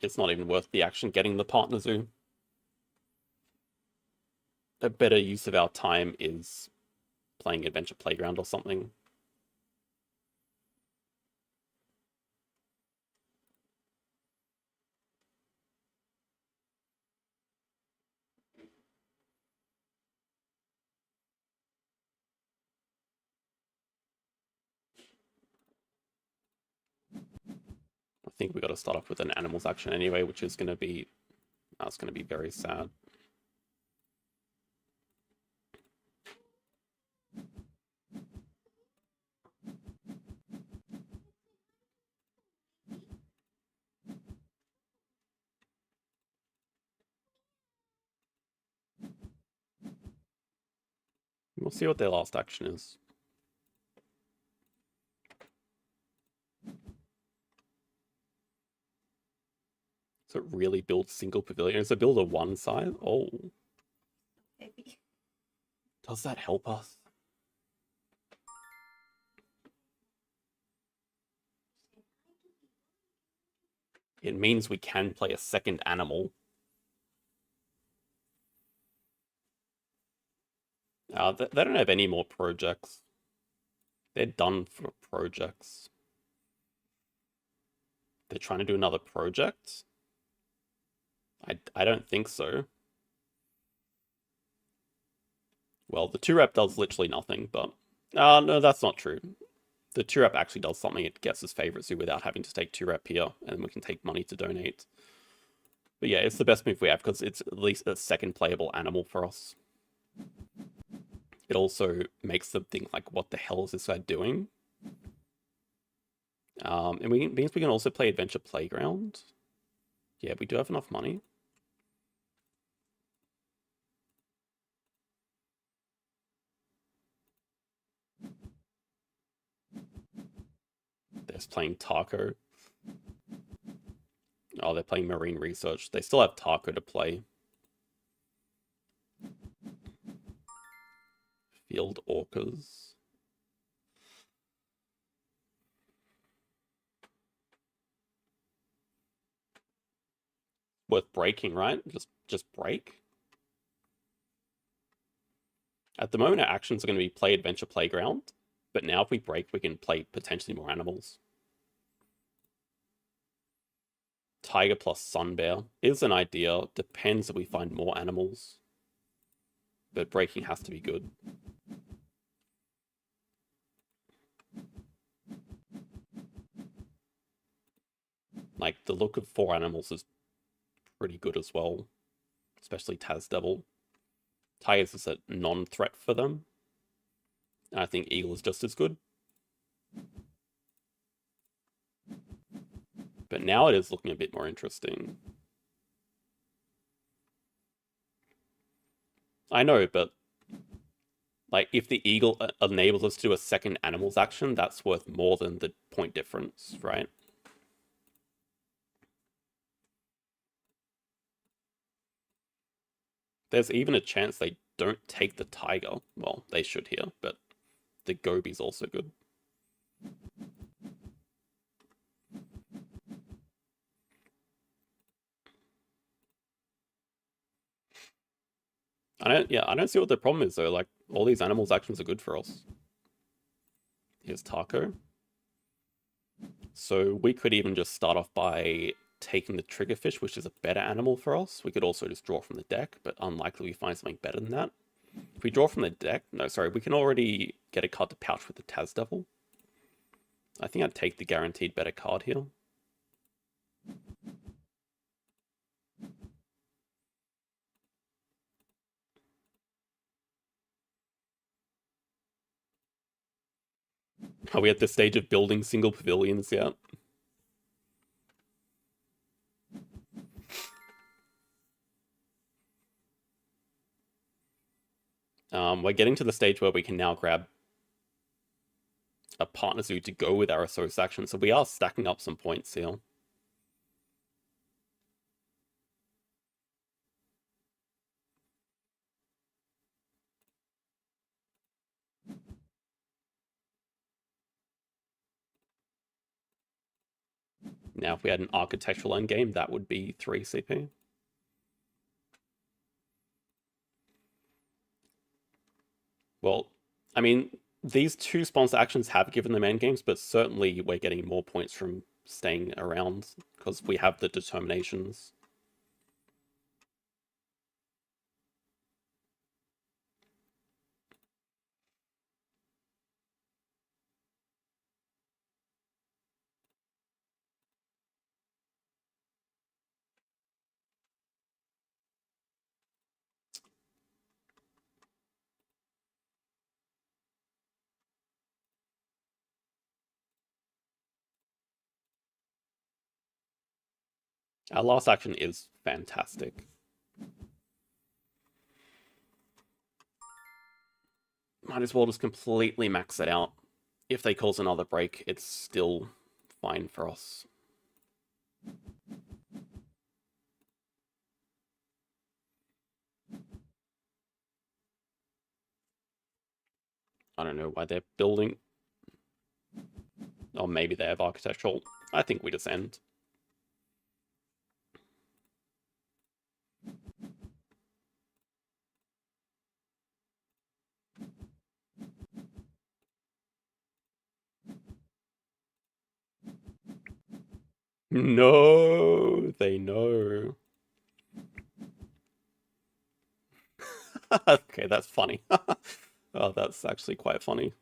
It's not even worth the action getting the partner zoo. A better use of our time is playing Adventure Playground or something. I think we got to start off with an animals action anyway, which is going to be... That's going to be very sad. We'll see what their last action is. So it really builds single pavilion. Is it build a one side? Oh. Maybe. Does that help us? It means we can play a second animal. They don't have any more projects. They're done for projects. They're trying to do another project? I don't think so. Well, the 2-rep does literally nothing, but... no, that's not true. The 2-rep actually does something. It gets his favorite zoo without having to take 2-rep here, and we can take money to donate. But yeah, it's the best move we have, because it's at least a second playable animal for us. It also makes them think, like, what the hell is this guy doing? And means we can also play Adventure Playground. Yeah, we do have enough money. They're playing Taco. Oh, they're playing Marine Research. They still have Taco to play. Field Orcas. Worth breaking, right? Just break. At the moment, our actions are going to be play Adventure Playground, but now if we break, we can play potentially more animals. Tiger plus Sun Bear is an idea. Depends if we find more animals. But breaking has to be good. Like, the look of 4 animals is pretty good as well. Especially Taz Devil. Tigers is a non-threat for them. And I think Eagle is just as good. But now it is looking a bit more interesting. I know, but like if the eagle enables us to do a second animal's action, that's worth more than the point difference, right? There's even a chance they don't take the tiger. Well, they should here, but the goby's also good. I don't see what the problem is though. Like all these animals' actions are good for us. Here's Taco. So we could even just start off by taking the triggerfish, which is a better animal for us. We could also just draw from the deck, but unlikely we find something better than that. If we draw from the deck, no, sorry, we can already get a card to pouch with the Taz Devil. I think I'd take the guaranteed better card here. Are we at the stage of building single pavilions yet? We're getting to the stage where we can now grab a partner zoo to go with our resource action, so we are stacking up some points here. Now, if we had an architectural endgame, that would be 3 CP. Well, I mean, these two sponsor actions have given them endgames, but certainly we're getting more points from staying around because we have the determinations. Our last action is fantastic. Might as well just completely max it out. If they cause another break, it's still fine for us. I don't know why they're building. Or maybe they have architectural. I think we just end. No, they know. Okay, that's funny. Oh, that's actually quite funny.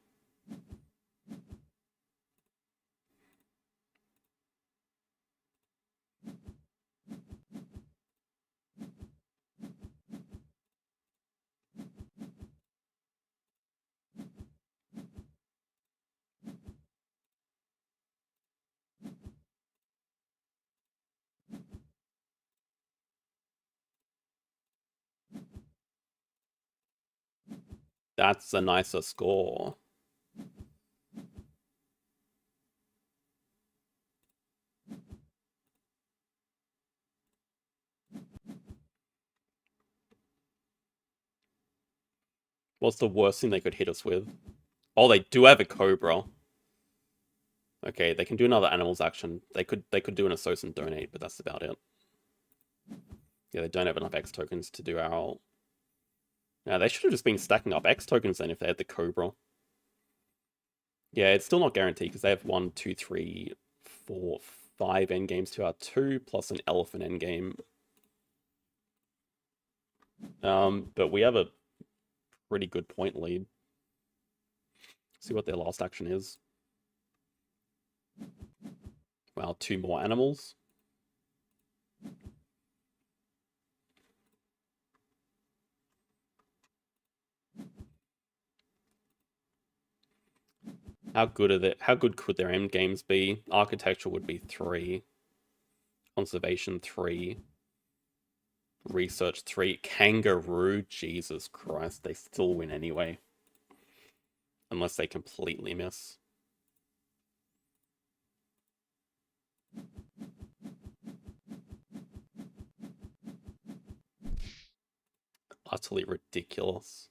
That's a nicer score. What's the worst thing they could hit us with? Oh, they do have a Cobra. Okay, they can do another animals action. They could do an associate and donate, but that's about it. Yeah, they don't have enough X tokens to do our. Yeah, they should have just been stacking up X tokens then if they had the Cobra. Yeah, it's still not guaranteed because they have 1, 2, 3, 4, 5 endgames to our 2 plus an elephant endgame. But we have a pretty good point lead. See what their last action is. Wow, 2 more animals. How good are they? How good could their end games be? Architecture would be 3. Conservation 3. Research 3. Kangaroo. Jesus Christ, they still win anyway. Unless they completely miss. Utterly ridiculous.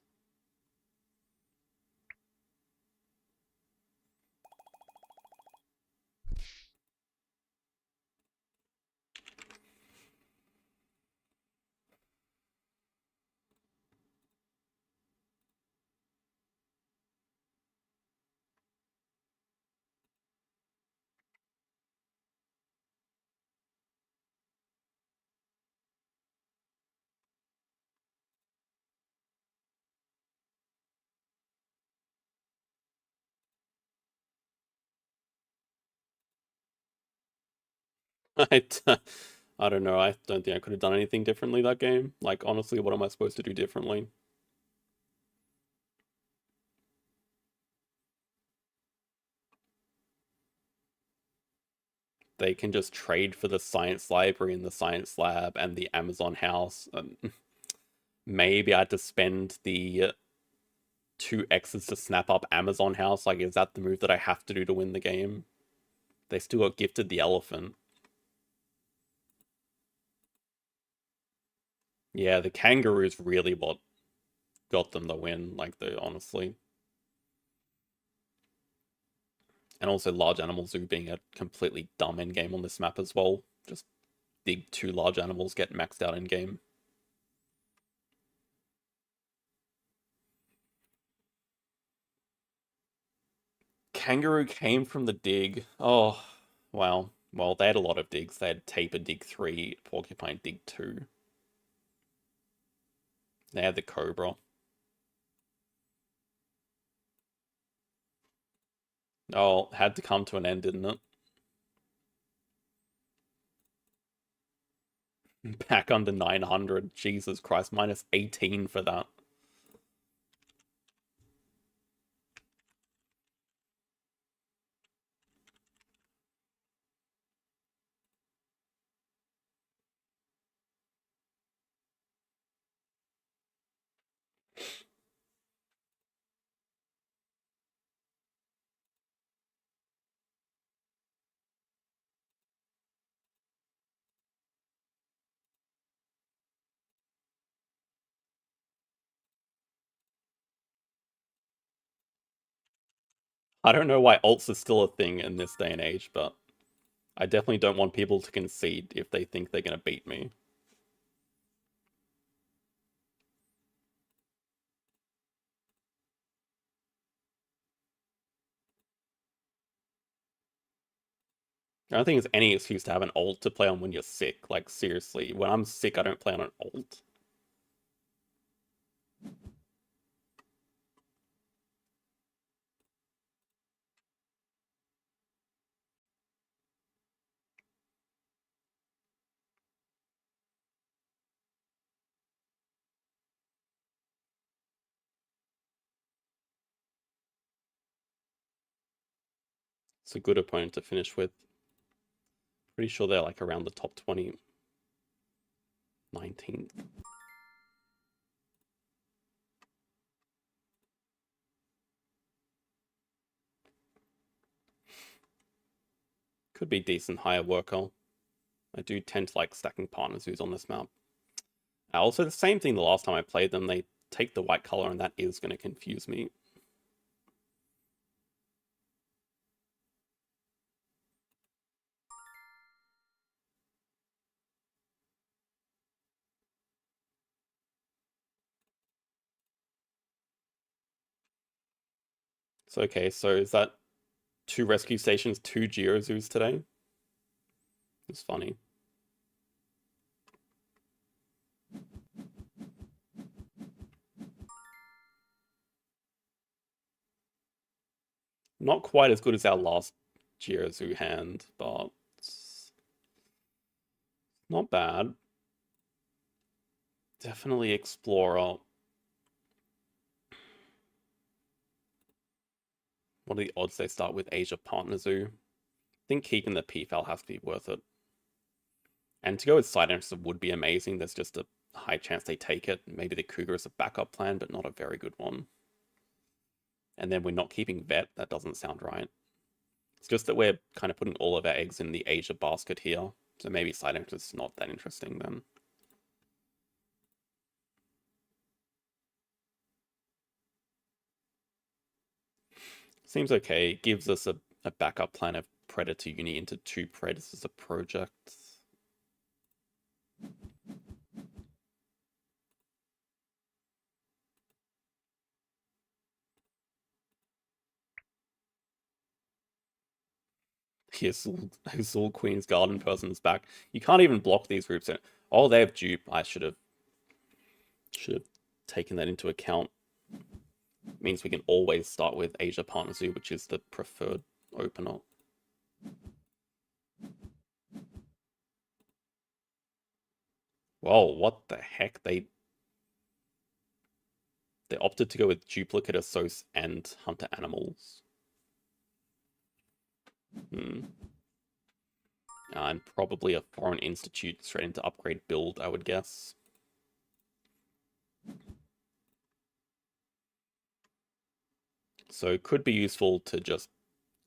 I, I don't know. I don't think I could have done anything differently that game. Like, honestly, what am I supposed to do differently? They can just trade for the science library and the science lab and the Amazon house. Maybe I had to spend the 2 X's to snap up Amazon house. Like, is that the move that I have to do to win the game? They still got gifted the elephant. Yeah, the kangaroo's really what got them the win, like, though, honestly. And also large animal zoo being a completely dumb end game on this map as well. Just dig 2 large animals, get maxed out in game. Kangaroo came from the dig. Oh, wow. Well, they had a lot of digs. They had Taper dig 3, Porcupine dig 2. They had the Cobra. Oh, had to come to an end, didn't it? Back under 900. Jesus Christ, minus 18 for that. I don't know why ults are still a thing in this day and age, but I definitely don't want people to concede if they think they're going to beat me. I don't think there's any excuse to have an ult to play on when you're sick. Like, seriously, when I'm sick, I don't play on an ult. It's a good opponent to finish with. Pretty sure they're like around the top 20. 19th. Could be decent higher worker. I do tend to like stacking partners who's on this map. Also, the same thing the last time I played them, they take the white color and that is going to confuse me. So, okay, so is that 2 rescue stations, 2 Geozoos today? It's funny. Not quite as good as our last Geozoo hand, but not bad. Definitely Explorer. What are the odds they start with Asia Partner Zoo? I think keeping the PFAL has to be worth it. And to go with Side Answer would be amazing. There's just a high chance they take it. Maybe the Cougar is a backup plan, but not a very good one. And then we're not keeping Vet. That doesn't sound right. It's just that we're kind of putting all of our eggs in the Asia basket here. So maybe Silent is not that interesting then. Seems okay. It gives us a backup plan of Predator Uni into 2 Predators as a project. Yes, Azul Queen's Garden person is back. You can't even block these groups. Oh, they have dupe. I should have taken that into account. Means we can always start with Asia Partner Zoo, which is the preferred opener. Whoa, what the heck? They opted to go with Duplicate Assos and Hunter Animals. And probably a Foreign Institute straight into upgrade build, I would guess. So it could be useful to just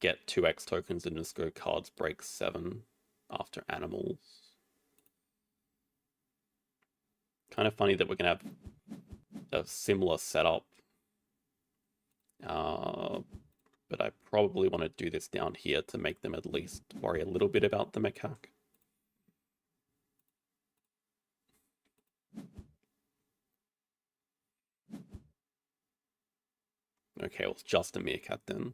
get 2x tokens and just go cards break 7 after animals. Kind of funny that we're going to have a similar setup. But I probably want to do this down here to make them at least worry a little bit about the macaque. Okay, well, it's just a meerkat then.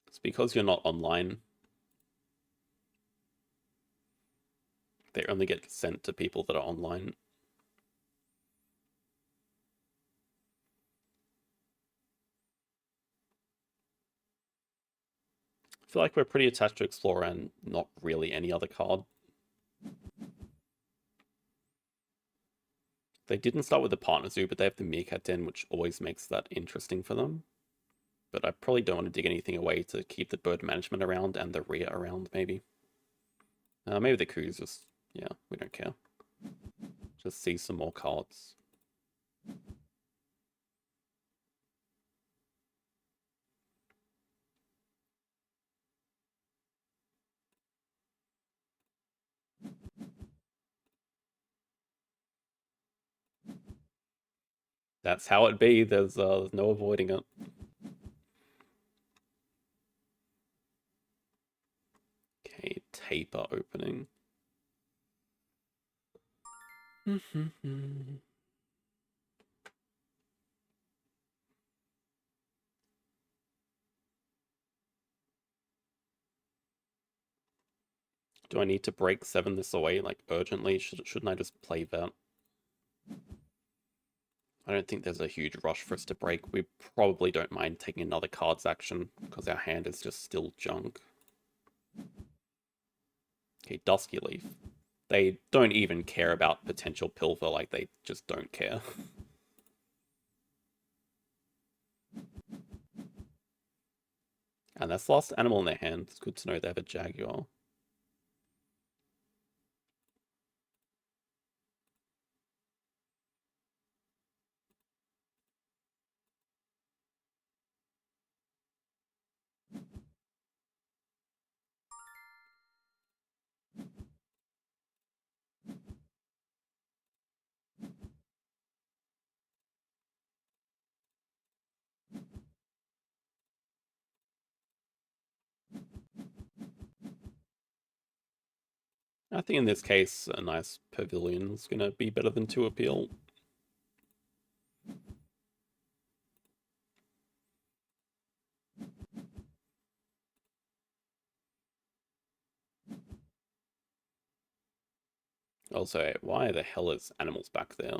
It's because you're not online. They only get sent to people that are online. I feel like we're pretty attached to Explorer and not really any other card. They didn't start with the Partner Zoo, but they have the Meerkat Den, which always makes that interesting for them. But I probably don't want to dig anything away to keep the bird management around and the rear around, maybe. Maybe the Coups just, yeah, we don't care. Just see some more cards. That's how it be. There's no avoiding it. Okay, taper opening. Do I need to break 7 this away, like, urgently? Shouldn't I just play that? I don't think there's a huge rush for us to break. We probably don't mind taking another cards action, because our hand is just still junk. Okay, Dusky Leaf. They don't even care about potential Pilfer, like, they just don't care. And that's the last animal in their hand. It's good to know they have a Jaguar. I think in this case, a nice Pavilion is going to be better than 2 appeal. Also, why the hell is animals back there?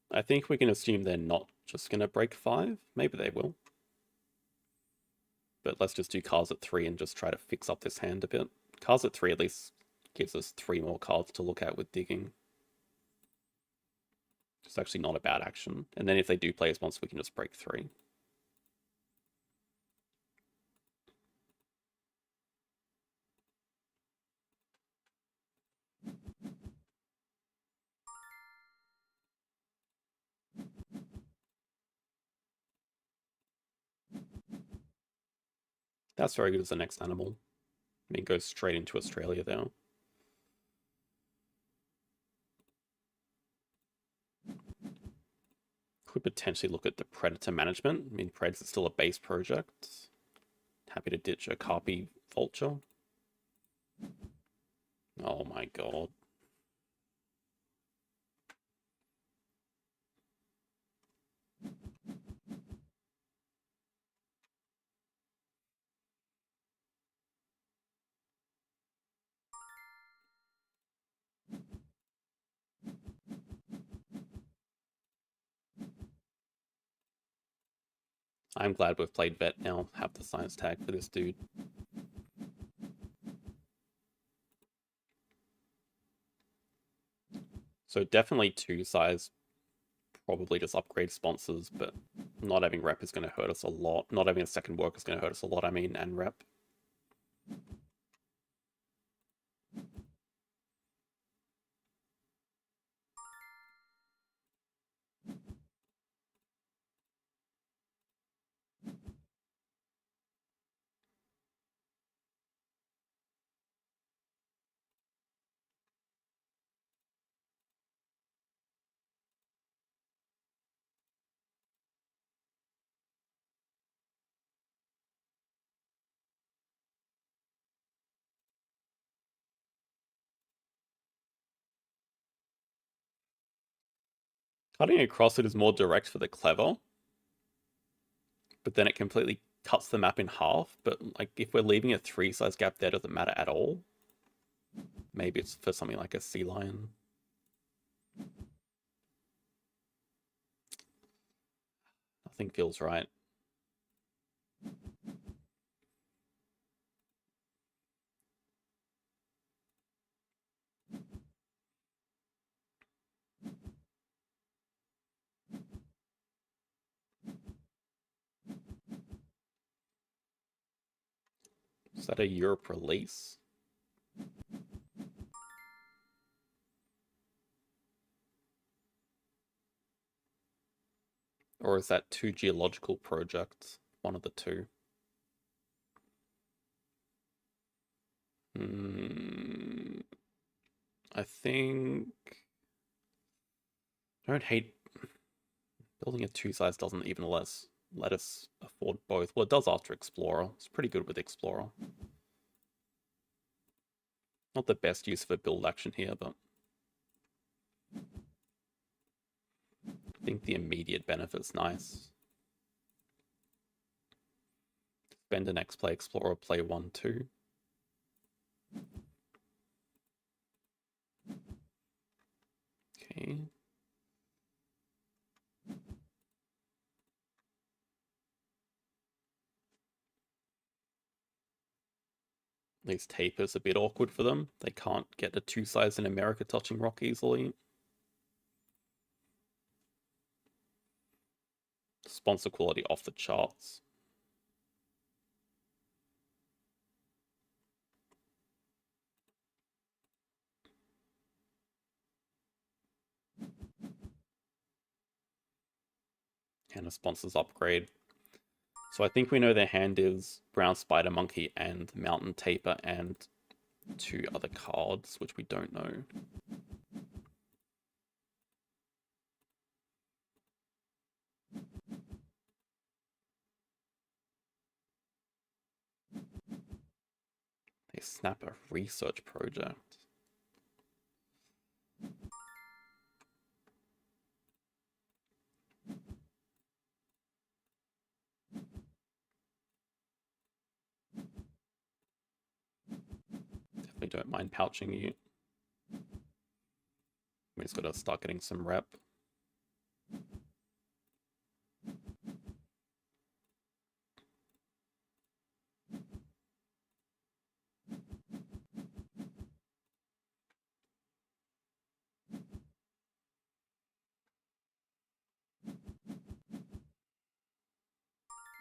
I think we can assume they're not just going to break 5. Maybe they will. But let's just do cards at 3 and just try to fix up this hand a bit. Cards at 3 at least gives us 3 more cards to look at with digging. It's actually not a bad action. And then if they do play his monster, we can just break 3. That's very good as the next animal. I mean, it goes straight into Australia there. Could potentially look at the Predator management. I mean, Predator's still a base project. Happy to ditch a Carpy Vulture. Oh my god. I'm glad we've played Vet now. Have the science tag for this dude. So definitely 2 size. Probably just upgrade sponsors, but not having rep is going to hurt us a lot. Not having a second work is going to hurt us a lot, I mean, and rep. Cutting across it is more direct for the clever, but then it completely cuts the map in half. But like if we're leaving a 3 size gap there, doesn't matter at all. Maybe it's for something like a sea lion. Nothing feels right. Is that a Europe release? Or is that 2 geological projects? One of the 2. I think... I don't hate... Building a 2 size doesn't even let us afford both. Well, it does after Explorer. It's pretty good with Explorer. Not the best use of a build action here, but I think the immediate benefit's nice. Spend an X, play Explorer, play 1/2. Okay. These tapers a bit awkward for them. They can't get the 2 size in America touching rock easily. Sponsor quality off the charts. And a sponsor's upgrade. So I think we know their hand is Brown Spider Monkey and Mountain Taper and 2 other cards, which we don't know. They snap a research project. Definitely don't mind pouching you. We just gotta start getting some rep.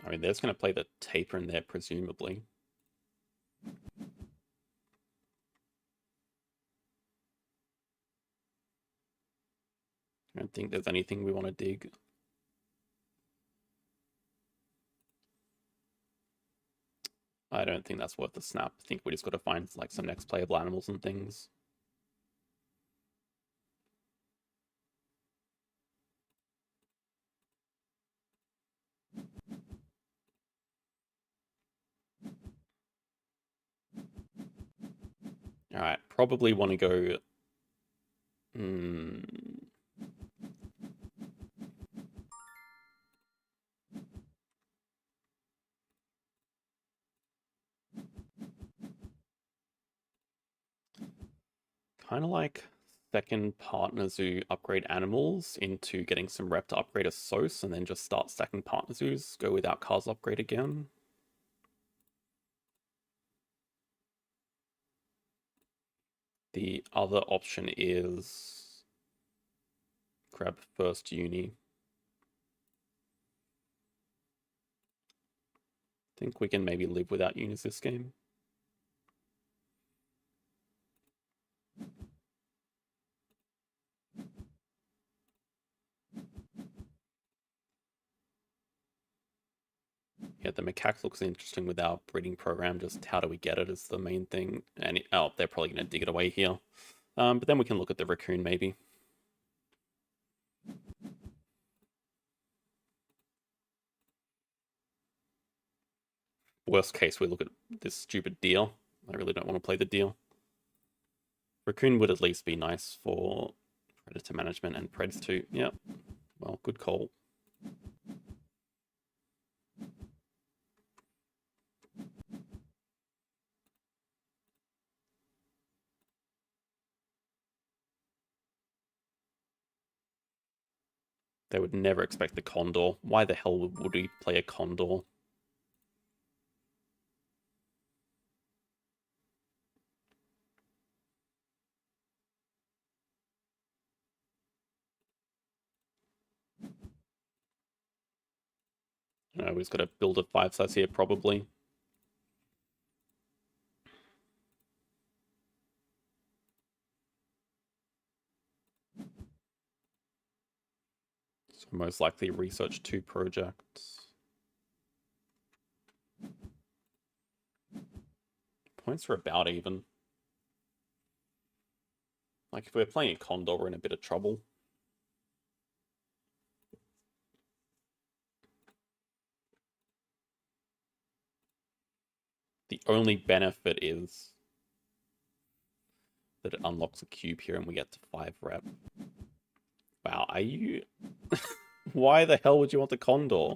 I mean, they're just going to play the taper in there, presumably. I don't think there's anything we want to dig. I don't think that's worth the snap. I think we just got to find like some next playable animals and things. All right, probably want to go. Kind of like second partners who upgrade animals into getting some rep to upgrade a Sos and then just start stacking partners who's go without cars upgrade again. The other option is grab first uni. Think we can maybe live without unis this game. Yeah, the macaque looks interesting with our breeding program. Just how do we get it is the main thing. And oh, they're probably going to dig it away here. But then we can look at the raccoon maybe. Worst case, we look at this stupid deal. I really don't want to play the deal. Raccoon would at least be nice for predator management and preds too. Yep. Well, good call. They would never expect the condor. Why the hell would we play a condor? We've just got to build a 5-size here, probably. So most likely research 2 projects. Points are about even. Like, if we're playing a condor, we're in a bit of trouble. The only benefit is that it unlocks a cube here and we get to 5 rep. Wow, are you... Why the hell would you want the condor?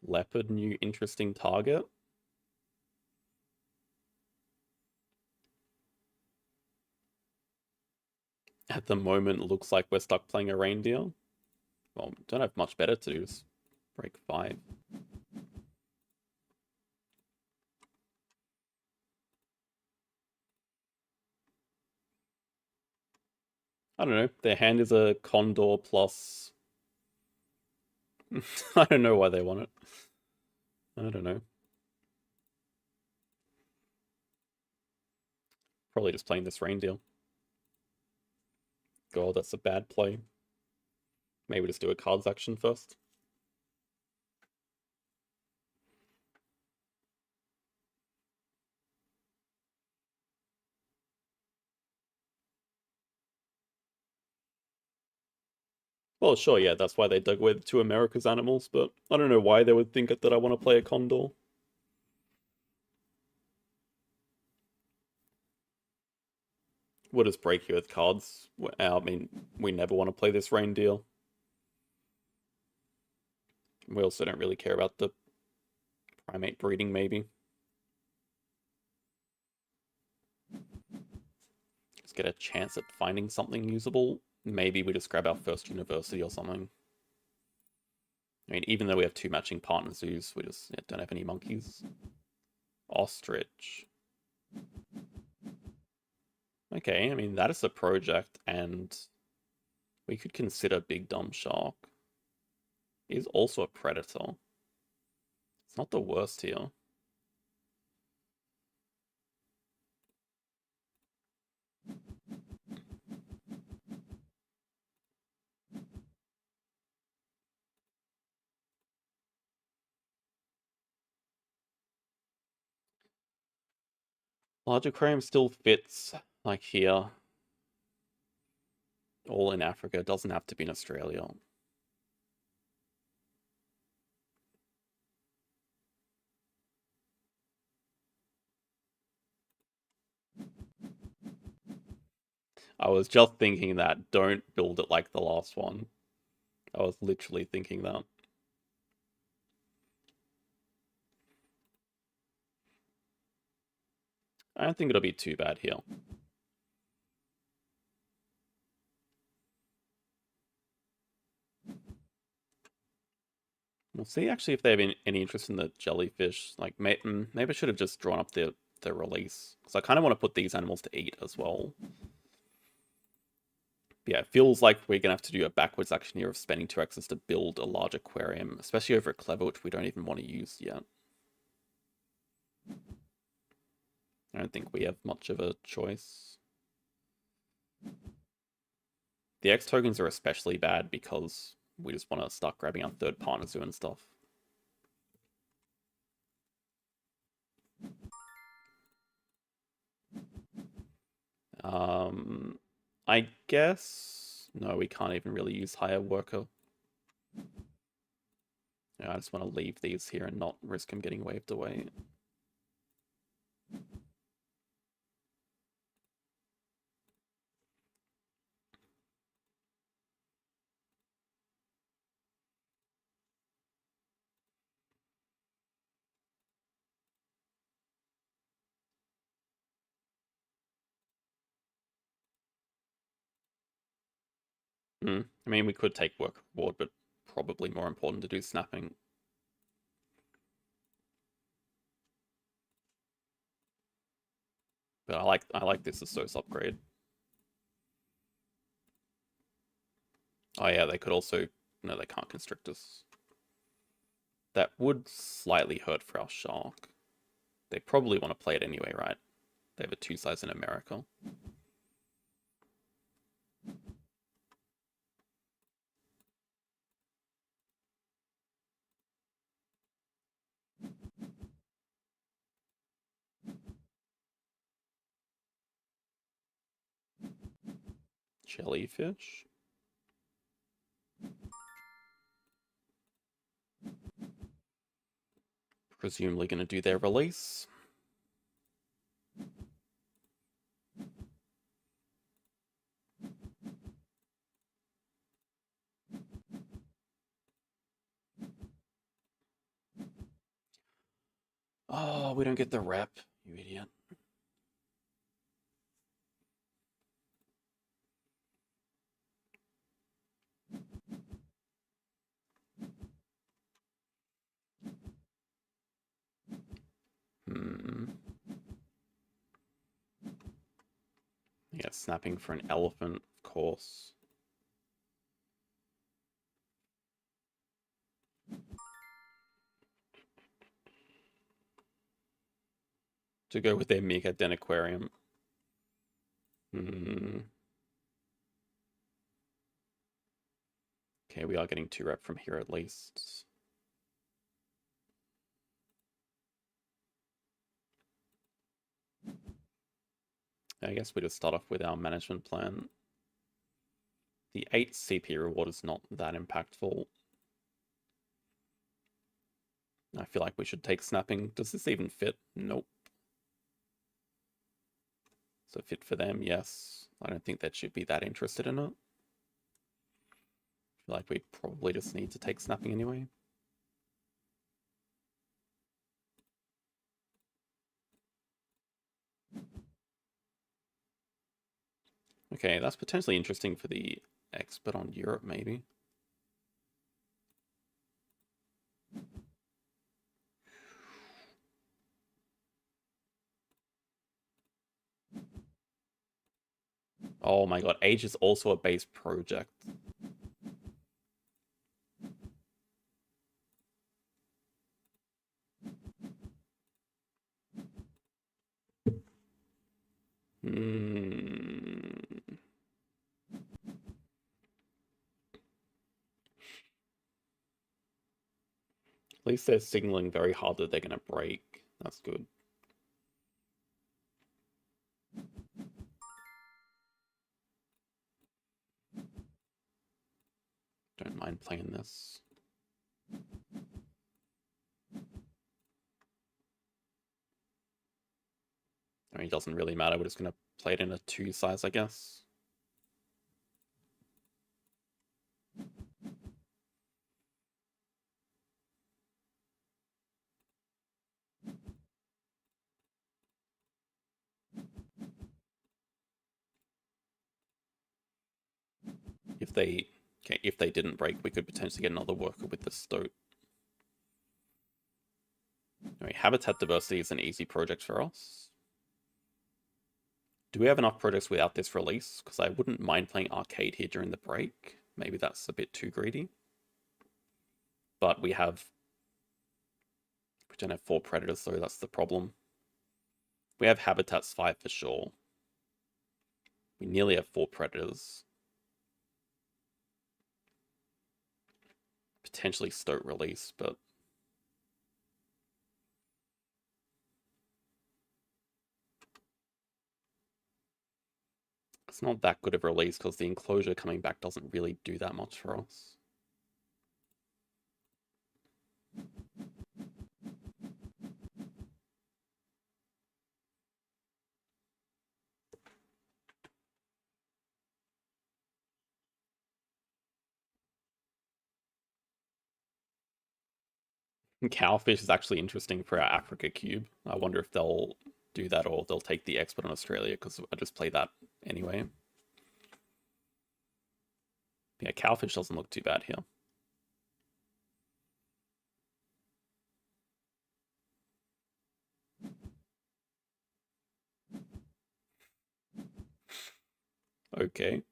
Leopard, new interesting target. At the moment, it looks like we're stuck playing a reindeer. Well, don't have much better to do. Just break 5. I don't know. Their hand is a condor plus... I don't know why they want it. I don't know. Probably just playing this reindeer. God, that's a bad play. Maybe just do a cards action first. Well, sure, yeah, that's why they dug away the 2 America's animals, but I don't know why they would think that I want to play a condor. We'll just break here with cards. I mean, we never want to play this reindeer. We also don't really care about the primate breeding, maybe. Just get a chance at finding something usable. Maybe we just grab our first university or something. I mean, even though we have 2 matching partner zoos, we just don't have any monkeys. Ostrich. Okay, I mean, that is a project, and We could consider Big Dumb Shark. He's also a predator. It's not the worst here. Large aquarium still fits, like here. All in Africa, doesn't have to be in Australia. I was just thinking that, don't build it like the last one. I was literally thinking that. I don't think it'll be too bad here. We'll see actually if they have any interest in the jellyfish. Like, maybe I should have just drawn up the release. Because I kind of want to put these animals to eat as well. But yeah, it feels like we're going to have to do a backwards action here of spending 2x's to build a large aquarium. Especially over at Clever, which we don't even want to use yet. I don't think we have much of a choice. The X tokens are especially bad because we just want to start grabbing our third partners doing stuff. I guess... No, we can't even really use hire worker. Yeah, I just want to leave these here and not risk them getting waved away. I mean, we could take work reward, but probably more important to do snapping. But I like this Assos upgrade. Oh yeah, they could also... No, they can't constrict us. That would slightly hurt for our shark. They probably want to play it anyway, right? They have a 2 size in America. Jellyfish. Presumably going to do their release. Oh, we don't get the rep, you idiot. Yeah, snapping for an elephant, of course. To go with their Mega Den Aquarium. Okay, we are getting 2 rep from here at least. I guess we just start off with our management plan. The 8 CP reward is not that impactful. I feel like we should take snapping. Does this even fit? Nope. So fit for them, yes. I don't think they should be that interested in it. I feel like we probably just need to take snapping anyway. Okay, that's potentially interesting for the expert on Europe, maybe. Oh my god, Age is also a base project. Hmm. At least they're signaling very hard that they're going to break. That's good. Don't mind playing this. I mean, it doesn't really matter. We're just going to play it in a 2 size, I guess. If they didn't break, we could potentially get another worker with the Stoat. Anyway, habitat diversity is an easy project for us. Do we have enough projects without this release? Because I wouldn't mind playing arcade here during the break. Maybe that's a bit too greedy. But we don't have 4 predators, so that's the problem. We have habitats 5 for sure. We nearly have 4 predators. Potentially Stoat release, but it's not that good of a release because the enclosure coming back doesn't really do that much for us. Cowfish is actually interesting for our Africa cube. I wonder if they'll do that or they'll take the expert on Australia because I just play that anyway. Yeah, Cowfish doesn't look too bad here. Okay.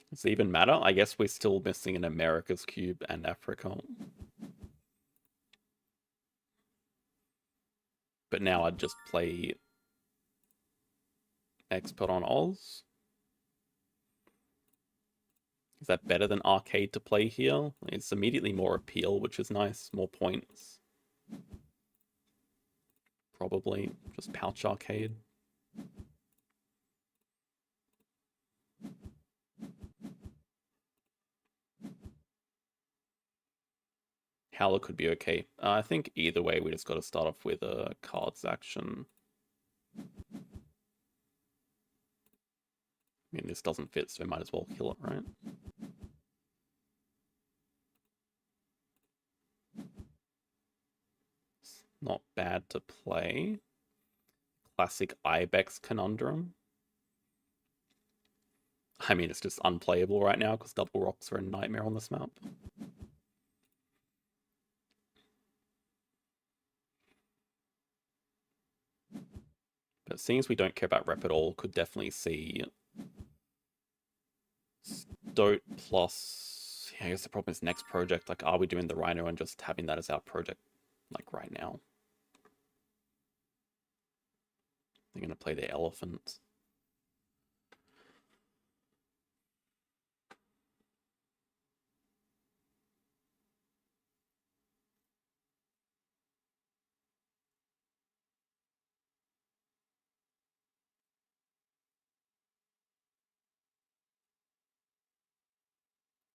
Does it even matter? I guess we're still missing an America's cube and Africa. But now I'd just play expert on Oz. Is that better than arcade to play here? It's immediately more appeal, which is nice. More points. Probably. Just pouch arcade. Howler could be okay. I think either way, we just got to start off with a cards action. I mean, this doesn't fit, so we might as well kill it, right? It's not bad to play. Classic Ibex conundrum. I mean, it's just unplayable right now because double rocks are a nightmare on this map. But seeing as we don't care about rep at all, could definitely see Stoat plus... Yeah, I guess the problem is next project. Like, are we doing the Rhino and just having that as our project, like, right now? They're going to play the elephant.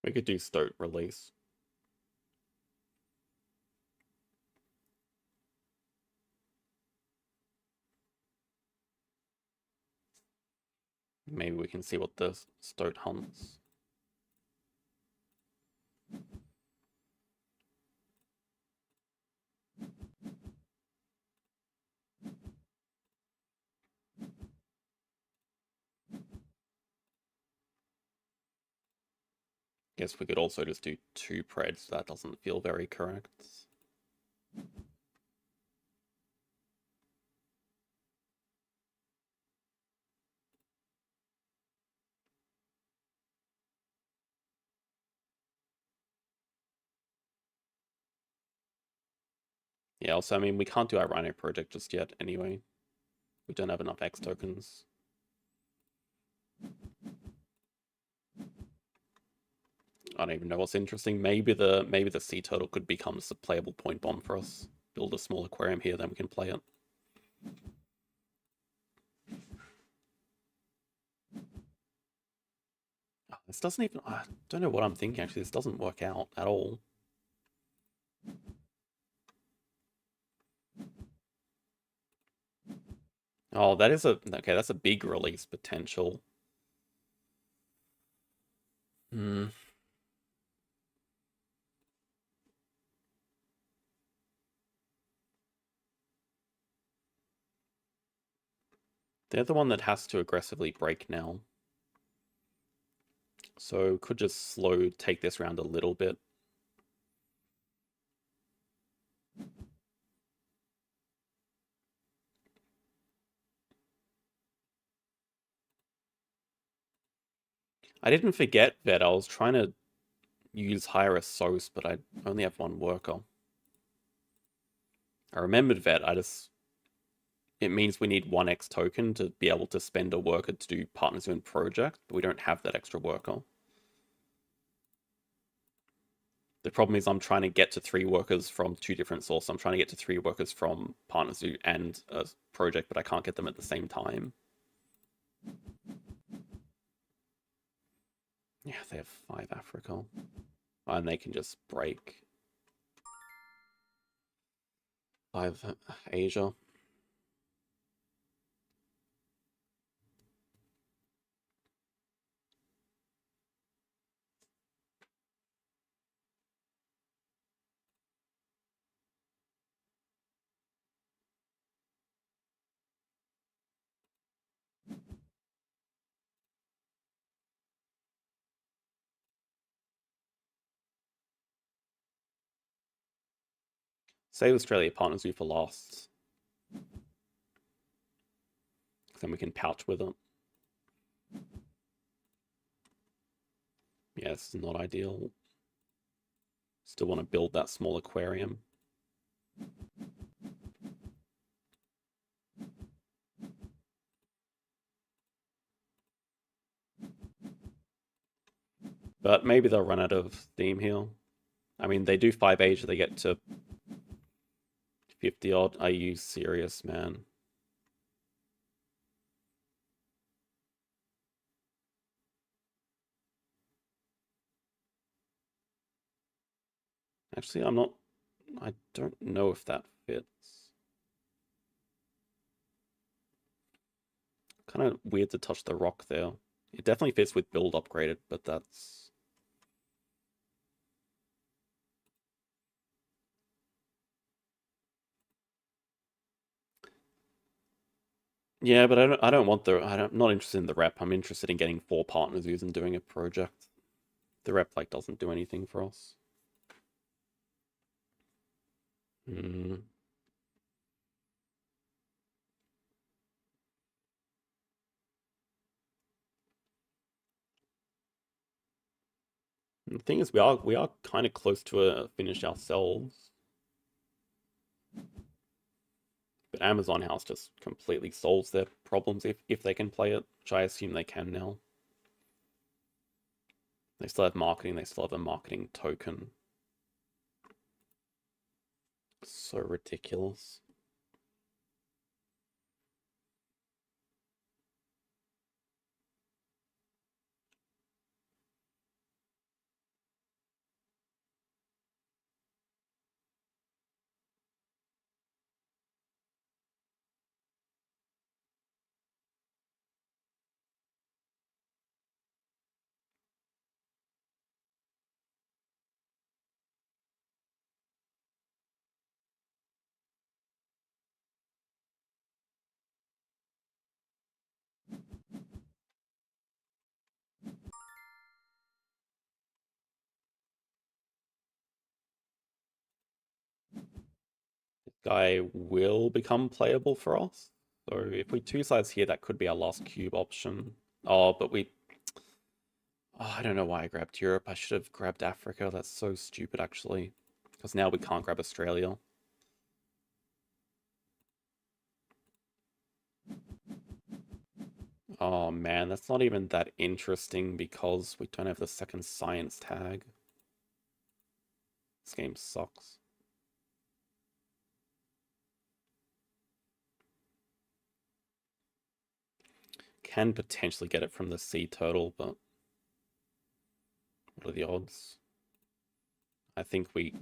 We could do Stoat release. Maybe we can see what the Stoat hunts. Guess we could also just do 2 preds. That doesn't feel very correct. Yeah, also, I mean, we can't do our Rhino project just yet anyway. We don't have enough X tokens. I don't even know what's interesting. Maybe the sea turtle could become a playable point bomb for us. Build a small aquarium here, then we can play it. Oh, this doesn't even. I don't know what I'm thinking. Actually, this doesn't work out at all. Oh, that is a okay. That's a big release potential. Hmm. They're the one that has to aggressively break now. So could just take this round a little bit. I didn't forget that I was trying to use hire a source, but I only have 1 worker. I remembered that. It means we need 1 X token to be able to spend a worker to do partners in project, but we don't have that extra worker. The problem is I'm trying to get to 3 workers from 2 different sources. I'm trying to get to 3 workers from Partner Zoo and a project, but I can't get them at the same time. Yeah, they have 5 Africa. And they can just break 5 Asia. Save Australia Partner Zoo for last. Then we can pouch with it. Yeah, it's not ideal. Still want to build that small aquarium. But maybe they'll run out of steam here. I mean, they do 5 Asia, they get to 50 odd. Are you serious, man? Actually, I don't know if that fits. Kind of weird to touch the rock there. It definitely fits with build upgraded, but that's... Yeah, but I don't want I'm not interested in the rep. I'm interested in getting 4 partners using doing a project. The rep like doesn't do anything for us. Hmm. The thing is, we are kind of close to a finish ourselves. But Amazon House just completely solves their problems if they can play it, which I assume they can now. They still have marketing, they still have a marketing token. So ridiculous. Guy will become playable for us. So if we two sides here, that could be our last cube option. Oh, but we... Oh, I don't know why I grabbed Europe. I should have grabbed Africa. That's so stupid, actually. Because now we can't grab Australia. Oh man, that's not even that interesting because we don't have the second science tag. This game sucks. Can potentially get it from the sea turtle, but what are the odds? I think we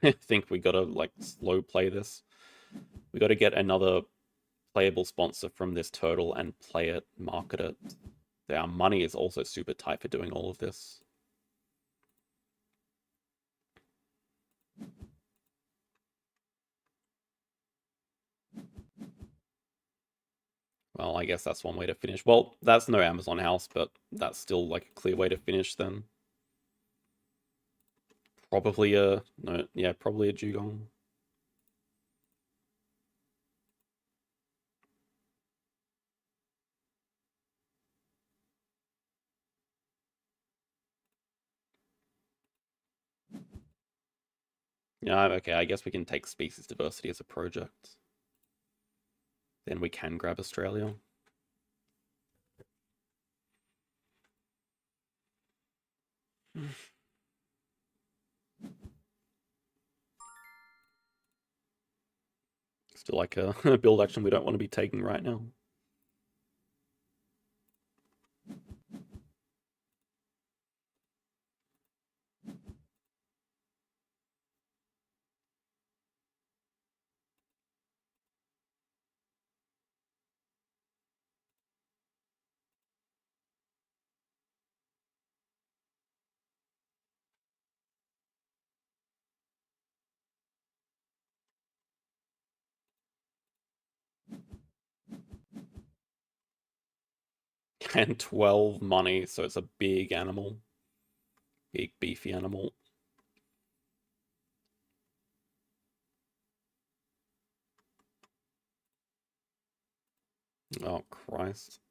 I think we gotta like slow play this. We gotta get another playable sponsor from this turtle and play it, market it. Our money is also super tight for doing all of this. Well, I guess that's one way to finish. Well, that's no Amazon house, but that's still like a clear way to finish then. Probably a... No, yeah, probably a dugong. Yeah, okay, I guess we can take species diversity as a project. Then we can grab Australia. Still like a build action we don't want to be taking right now. And 12 money, so it's a big animal. Big beefy animal. Oh, Christ.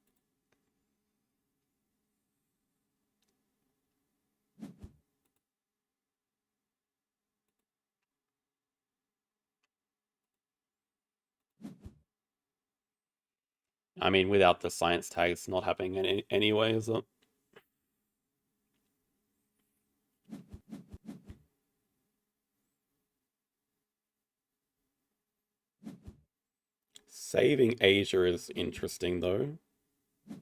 I mean, without the science tag, it's not happening anyway, is it? Saving Asia is interesting, though. I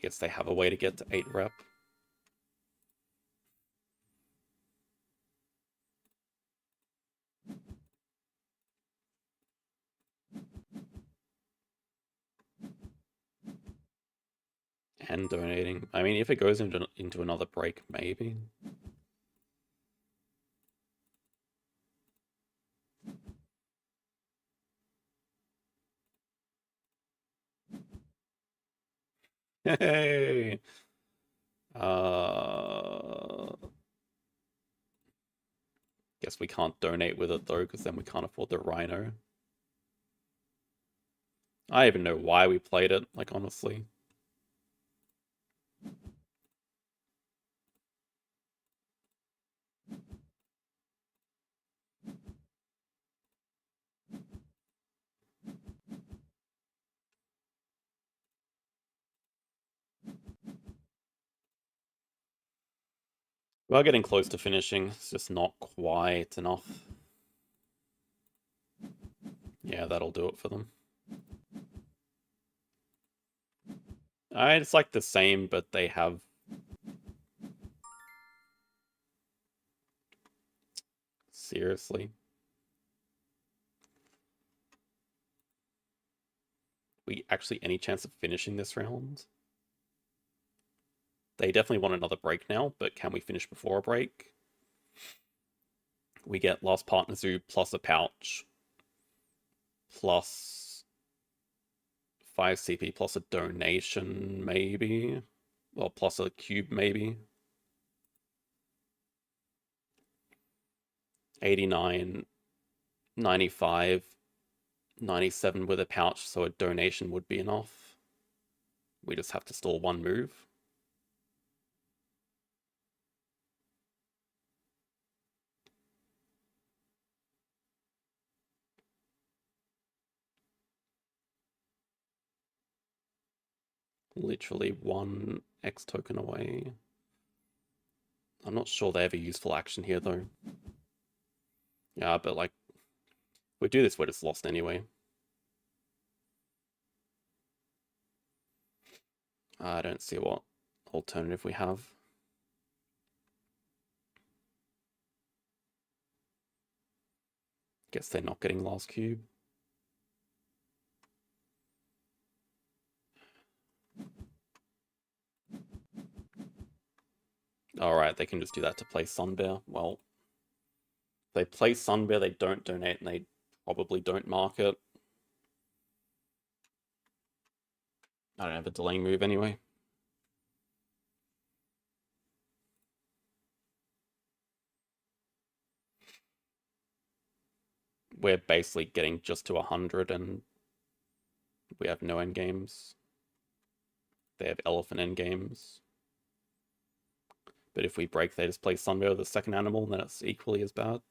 guess they have a way to get to 8 rep. And donating. I mean, if it goes into another break, maybe. Hey! Guess we can't donate with it, though, because then we can't afford the rhino. I don't even know why we played it, like, honestly. We are getting close to finishing. It's just not quite enough. Yeah, that'll do it for them. Alright, it's like the same, but they have... Seriously? We actually any chance of finishing this round? They definitely want another break now, but can we finish before a break? We get Last Partner Zoo plus a pouch, plus 5 CP, plus a donation, maybe? Well, plus a cube, maybe? 89. 95, 97 with a pouch, so a donation would be enough. We just have to stall one move. Literally one X token away. I'm not sure they have a useful action here, though. Yeah, but like, if we do this, we're just lost anyway. I don't see what alternative we have. Guess they're not getting last cube. Alright, they can just do that to play Sunbear. Well, if they play Sunbear, they don't donate, and they probably don't mark it. I don't have a delaying move anyway. We're basically getting just to 100, and we have no endgames. They have elephant endgames. But if we break, they just play Sunbear with the second animal, then it's equally as bad.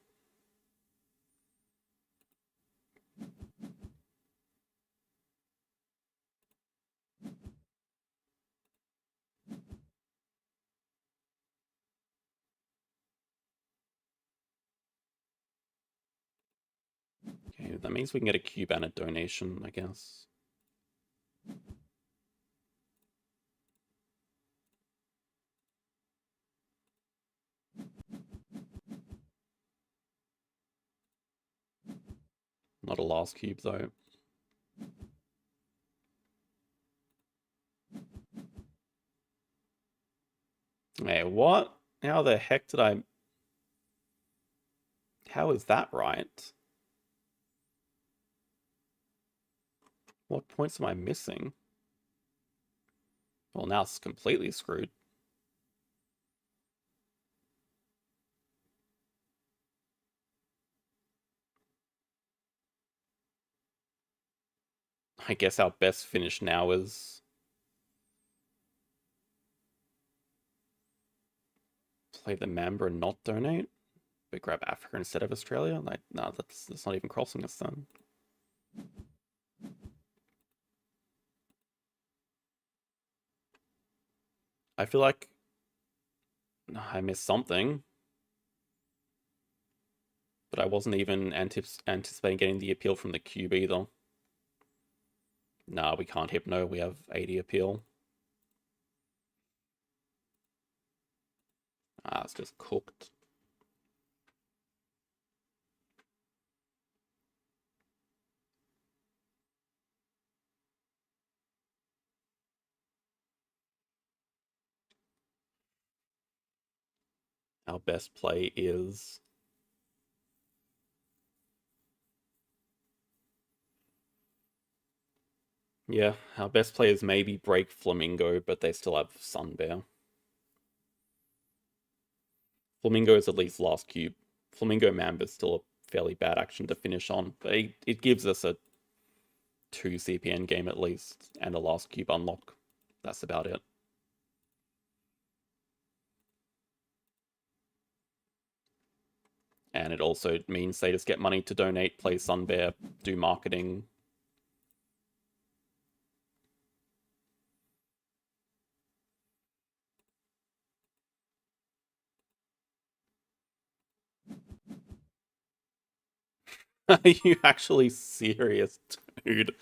Okay, that means we can get a cube and a donation, I guess. Not a last cube, though. Hey, what? How the heck did I... How is that right? What points am I missing? Well, now it's completely screwed. I guess our best finish now is... play the Mamba and not donate? But grab Africa instead of Australia? Like, no, that's not even crossing us then. I feel like I missed something. But I wasn't even anticipating getting the appeal from the cube either. Nah, we can't Hypno, we have 80 appeal. Ah, it's just cooked. Our best play is... Yeah, our best play is maybe break Flamingo, but they still have Sunbear. Flamingo is at least last cube. Flamingo Mamba is still a fairly bad action to finish on, but it gives us a 2 CPN game at least, and a last cube unlock. That's about it. And it also means they just get money to donate, play Sunbear, do marketing. Are you actually serious, dude?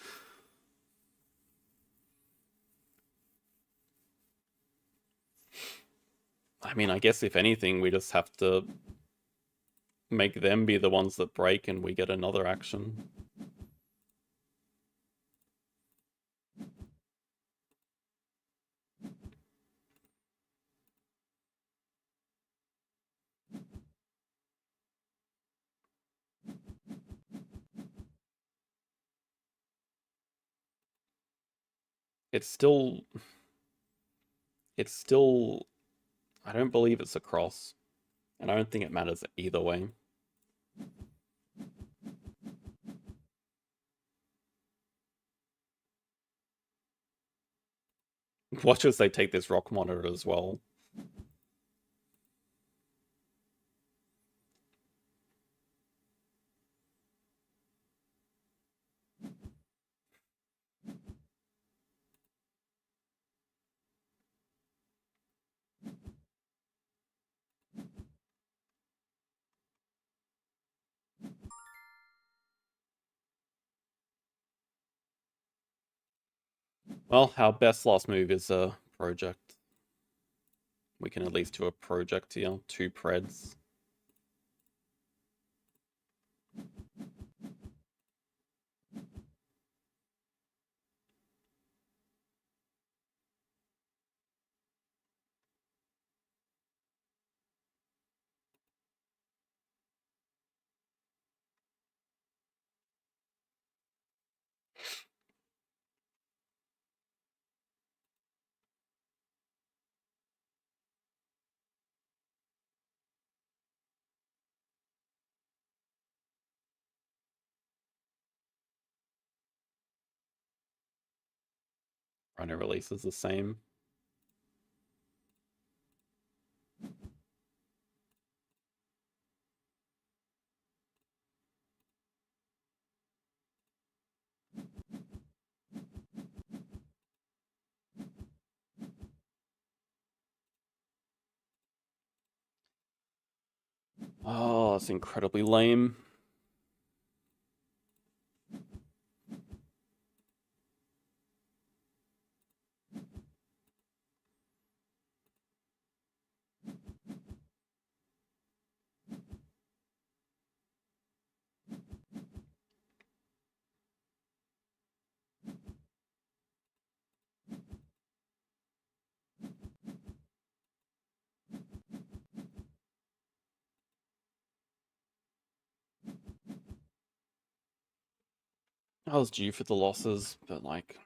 I mean, I guess if anything, we just have to make them be the ones that break and we get another action. It's still... I don't believe it's a cross. And I don't think it matters either way. Watch as they take this rock monitor as well. Well, our best last move is a project. We can at least do a project here. 2 Preds. Rhino release is the same. Oh, it's incredibly lame. I was due for the losses, but like,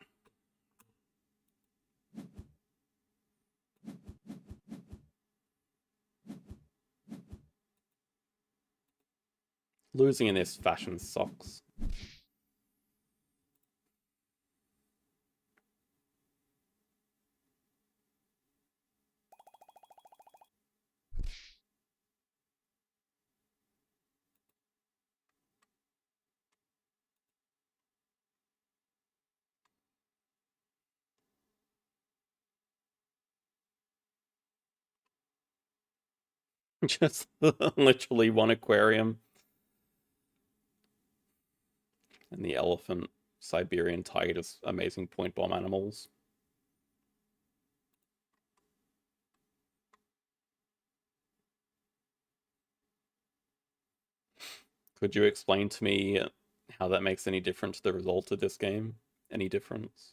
losing in this fashion sucks. Just literally one aquarium. And the elephant, Siberian tiger, just amazing point bomb animals. Could you explain to me how that makes any difference to the result of this game? Any difference?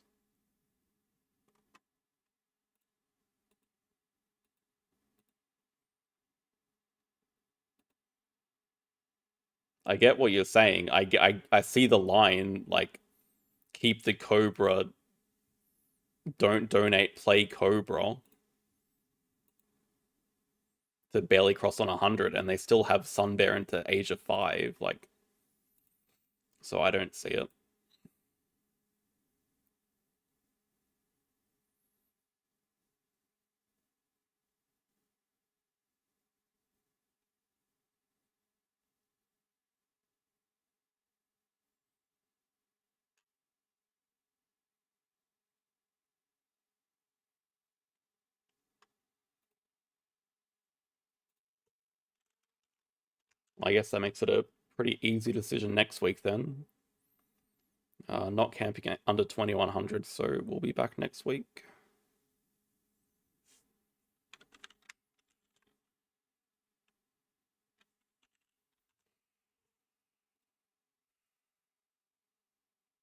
I get what you're saying. I see the line, like, keep the Cobra, don't donate, play Cobra to barely cross on 100, and they still have Sunbear into Age of 5, like, so I don't see it. I guess that makes it a pretty easy decision next week then. Not camping under 2100, so we'll be back next week.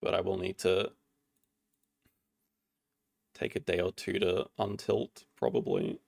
But I will need to take a day or two to untilt, probably.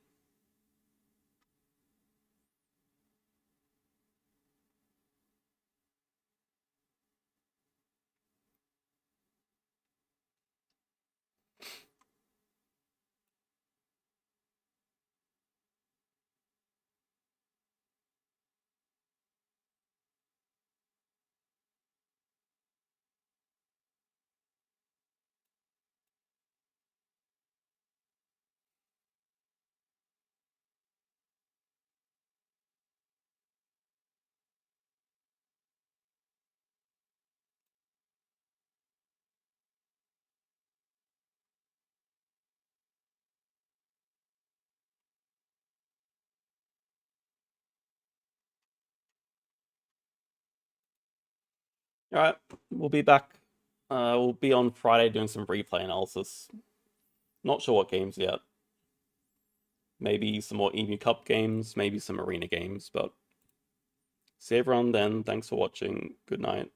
Alright, we'll be back. We'll be on Friday doing some replay analysis. Not sure what games yet. Maybe some more EMU Cup games, maybe some arena games, but see everyone then. Thanks for watching. Good night.